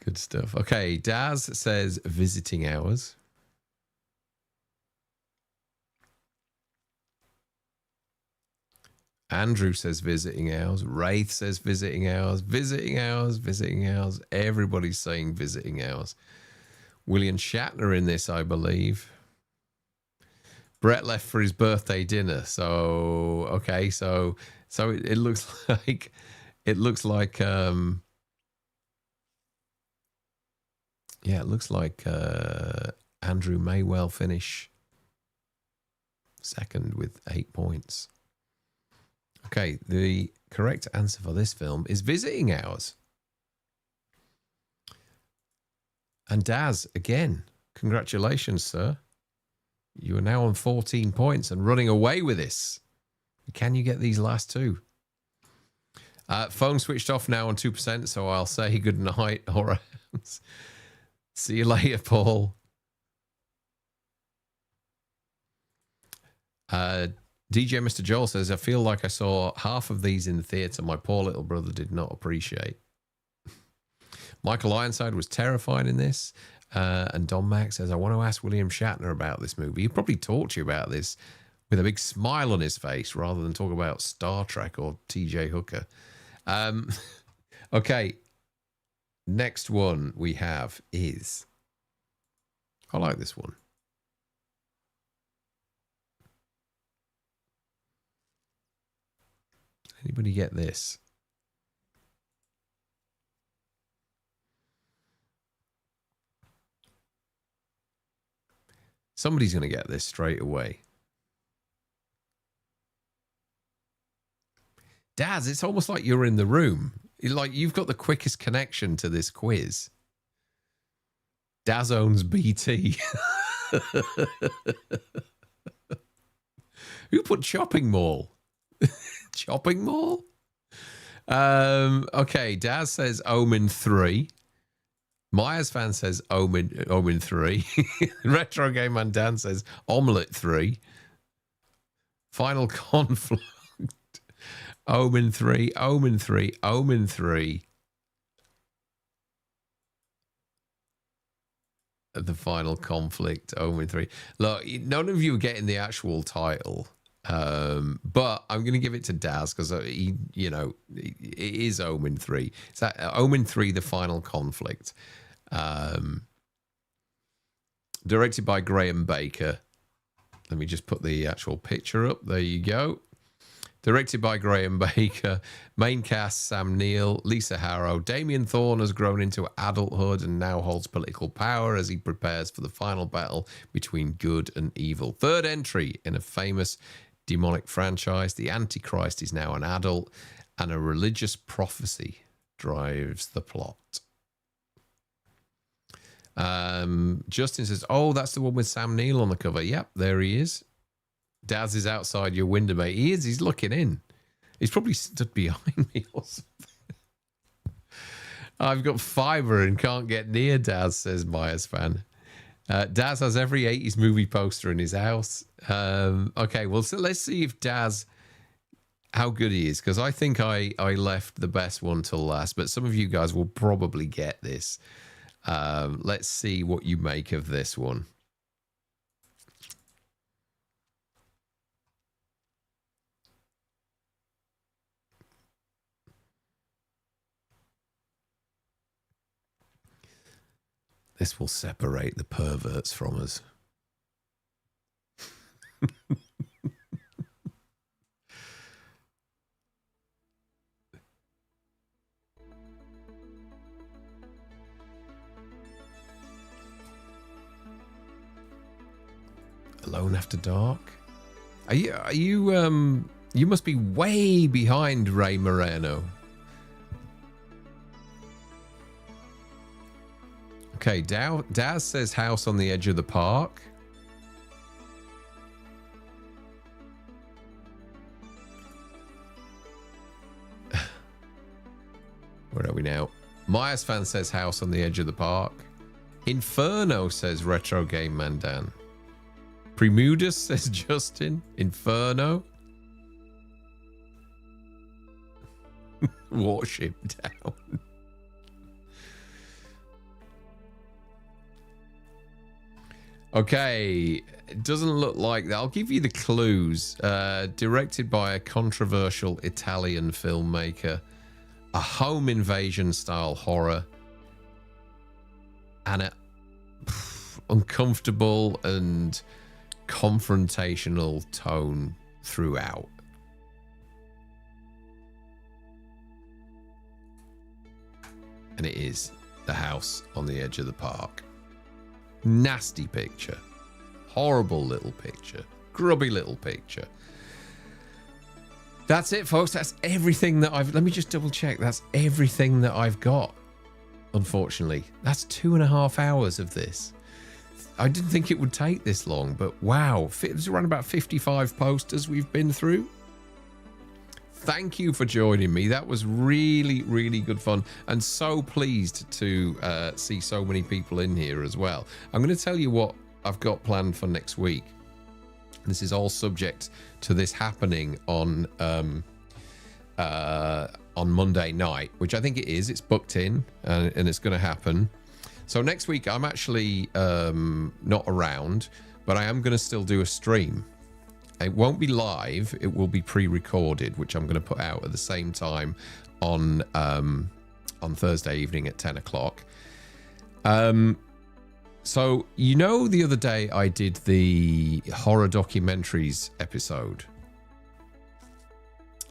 good stuff. Okay, Daz says visiting hours. Andrew says visiting hours. Wraith says visiting hours. Visiting hours, visiting hours. Everybody's saying visiting hours. William Shatner in this, I believe. Brett left for his birthday dinner. So, okay, so it looks like yeah, it looks like Andrew may well finish second with 8 points. Okay, the correct answer for this film is visiting hours. And Daz, again, congratulations, sir. You are now on 14 points and running away with this. Can you get these last two? Phone switched off now on 2%, so I'll say good night. All right. See you later, Paul. DJ Mr. Joel says, I feel like I saw half of these in the theatre my poor little brother did not appreciate. Michael Ironside was terrified in this. And Don Mack says, I want to ask William Shatner about this movie. He probably talked to you about this with a big smile on his face rather than talk about Star Trek or TJ Hooker. Okay. Next one we have is... I like this one. Anybody get this? Somebody's going to get this straight away. Daz, it's almost like you're in the room. Like you've got the quickest connection to this quiz. Daz owns BT. Who put Chopping Mall? Chopping Mall? Okay, Daz says Omen 3. Myers fan says Omen 3. Retro Game Man Dan says Omelette 3. Final Conflict. Omen 3, Omen 3, Omen 3. The Final Conflict, Omen 3. Look, none of you are getting the actual title. But I'm going to give it to Daz because it is Omen 3. It's that Omen 3, The Final Conflict. Directed by Graham Baker. Let me just put the actual picture up. There you go. Directed by Graham Baker. Main cast, Sam Neill, Lisa Harrow. Damien Thorne has grown into adulthood and now holds political power as he prepares for the final battle between good and evil. Third entry in a famous demonic franchise. The Antichrist is now an adult, and a religious prophecy drives the plot. Justin says, oh, that's the one with Sam Neill on the cover. Yep, there he is. Daz is outside your window, mate. He is. He's looking in. He's probably stood behind me or something. I've got fibre and can't get near Daz, says Myers fan. Daz has every 80s movie poster in his house. Okay, well, so let's see if Daz, how good he is, because I think I left the best one till last, but some of you guys will probably get this. Let's see what you make of this one. This will separate the perverts from us. Alone After Dark? Are you you must be way behind Ray Moreno. Okay, Daz says House on the Edge of the Park. Where are we now? Myers fan says House on the Edge of the Park. Inferno says Retro Game Mandan. Premudus says Justin. Inferno. Warship Down. Okay, it doesn't look like that. I'll give you the clues. Directed by a controversial Italian filmmaker, a home invasion style horror, and an uncomfortable and confrontational tone throughout. And it is The House on the Edge of the Park. Nasty picture. Horrible little picture. Grubby little picture. That's it, folks. That's everything that I've... Let me just double check. That's everything that I've got, unfortunately. That's 2.5 hours of this. I didn't think it would take this long, but wow. It's around about 55 posters we've been through. Thank you for joining me. That was really, really good fun. And so pleased to see so many people in here as well. I'm going to tell you what I've got planned for next week. This is all subject to this happening on Monday night, which I think it is. It's booked in and it's going to happen. So next week, I'm actually not around, but I am going to still do a stream. It won't be live. It will be pre-recorded, which I'm going to put out at the same time on Thursday evening at 10 o'clock. So, you know, the other day I did the horror documentaries episode.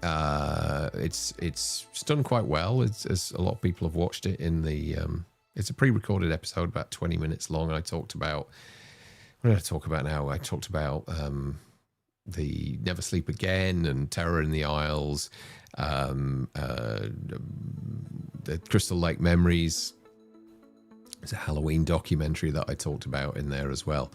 It's done quite well. It's a lot of people have watched it in the... it's a pre-recorded episode, about 20 minutes long. I talked about... What did I talk about now? I talked about... the Never Sleep Again and Terror in the Isles, the Crystal Lake Memories. There's a Halloween documentary that I talked about in there as well.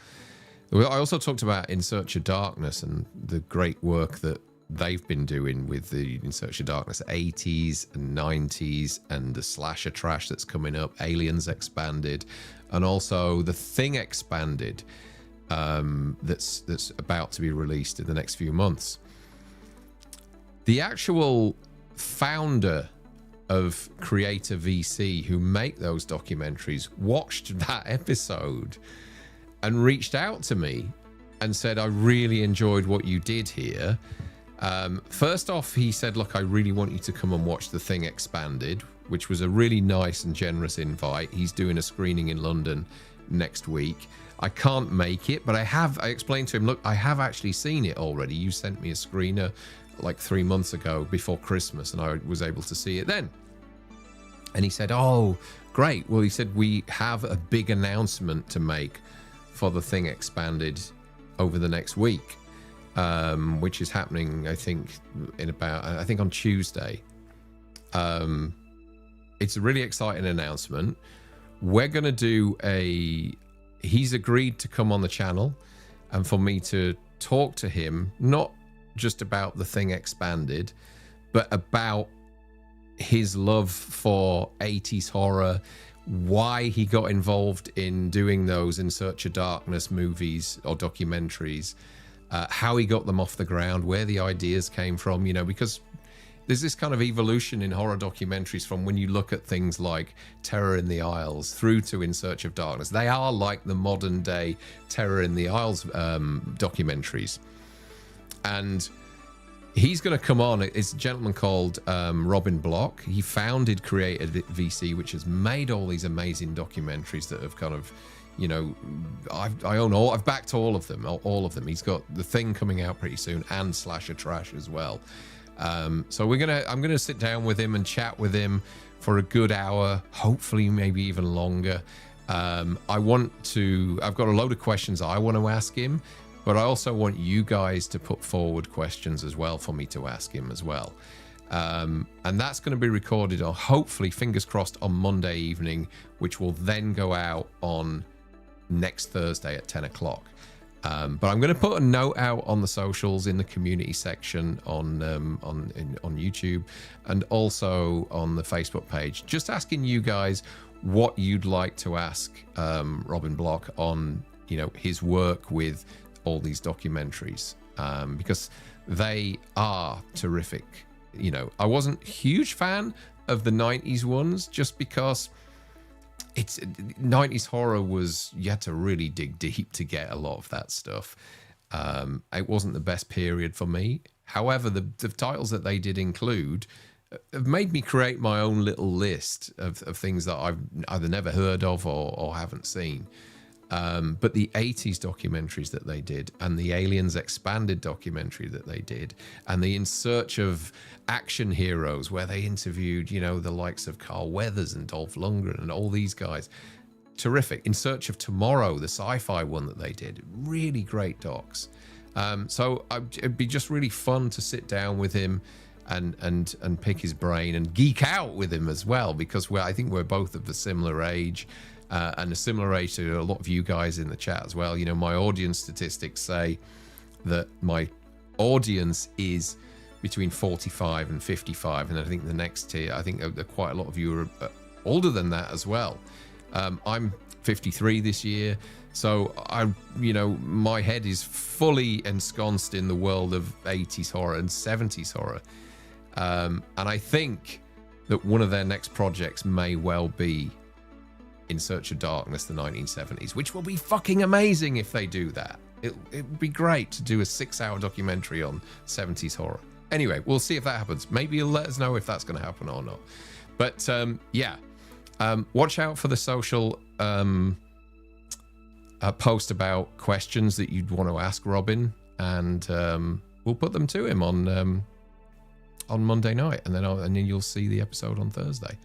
I also talked about In Search of Darkness and the great work that they've been doing with the In Search of Darkness 80s and 90s and the slasher trash that's coming up, Aliens Expanded, and also The Thing Expanded. That's about to be released in the next few months. The actual founder of Creator VC, who make those documentaries, watched that episode and reached out to me and said, I really enjoyed what you did here. First off, he said, look, I really want you to come and watch The Thing Expanded, which was a really nice and generous invite. He's doing a screening in London next week. I can't make it, but I explained to him, look, I have actually seen it already. You sent me a screener like 3 months ago before Christmas, and I was able to see it then. And he said, oh, great. Well, he said, we have a big announcement to make for the Thing Expanded over the next week, which is happening, I think, on Tuesday. It's a really exciting announcement. We're going to do he's agreed to come on the channel and for me to talk to him, not just about the Thing Expanded, but about his love for 80s horror, why he got involved in doing those In Search of Darkness movies or documentaries, how he got them off the ground, where the ideas came from, because there's this kind of evolution in horror documentaries from when you look at things like Terror in the Isles through to In Search of Darkness. They are like the modern day Terror in the Isles documentaries. And he's going to come on. It's a gentleman called Robin Block. He created VC, which has made all these amazing documentaries that have kind of, I've backed all of them. He's got The Thing coming out pretty soon and Slasher Trash as well. So I'm gonna sit down with him and chat with him for a good hour, hopefully maybe even longer. I've got a load of questions I want to ask him, but I also want you guys to put forward questions as well for me to ask him as well. And that's going to be recorded on, hopefully, fingers crossed, on Monday evening, which will then go out on next Thursday at 10 o'clock. But I'm going to put a note out on the socials in the community section on YouTube and also on the Facebook page, just asking you guys what you'd like to ask Robin Block on, his work with all these documentaries, because they are terrific. I wasn't a huge fan of the 90s ones just because 90s horror you had to really dig deep to get a lot of that stuff. It wasn't the best period for me. However, the titles that they did include have made me create my own little list of things that I've either never heard of or haven't seen. But the 80s documentaries that they did, and the Aliens Expanded documentary that they did, and the In Search of Action Heroes, where they interviewed, the likes of Carl Weathers and Dolph Lundgren and all these guys. Terrific. In Search of Tomorrow, the sci-fi one that they did. Really great docs. So it'd be just really fun to sit down with him and pick his brain and geek out with him as well, because I think we're both of a similar age. And a similar age to a lot of you guys in the chat as well. My audience statistics say that my audience is between 45 and 55, and I think the next tier, I think quite a lot of you are older than that as well. I'm 53 this year, so my head is fully ensconced in the world of 80s horror and 70s horror, and I think that one of their next projects may well be In Search of Darkness, the 1970s, which will be fucking amazing if they do that. It would be great to do a 6-hour documentary on 70s horror. Anyway, we'll see if that happens. Maybe you'll let us know if that's going to happen or not. But watch out for the social post about questions that you'd want to ask Robin, and we'll put them to him on Monday night, and then you'll see the episode on Thursday.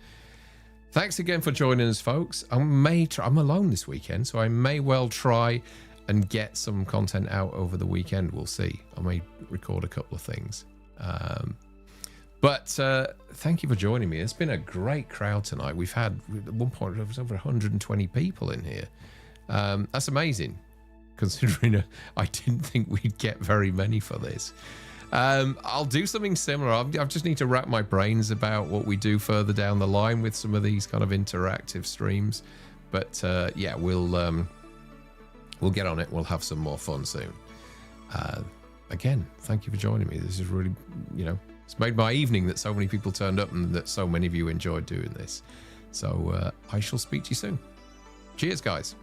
Thanks again for joining us, folks. I'm alone this weekend, so I may well try and get some content out over the weekend. We'll see. I may record a couple of things. But thank you for joining me. It's been a great crowd tonight. We've had, at one point, there was over 120 people in here. That's amazing, considering I didn't think we'd get very many for this. I'll do something similar. I just need to wrap my brains about what we do further down the line with some of these kind of interactive streams. But we'll get on it. We'll have some more fun soon. Again, thank you for joining me. This is really, it's made my evening that so many people turned up and that so many of you enjoyed doing this. So I shall speak to you soon. Cheers, guys.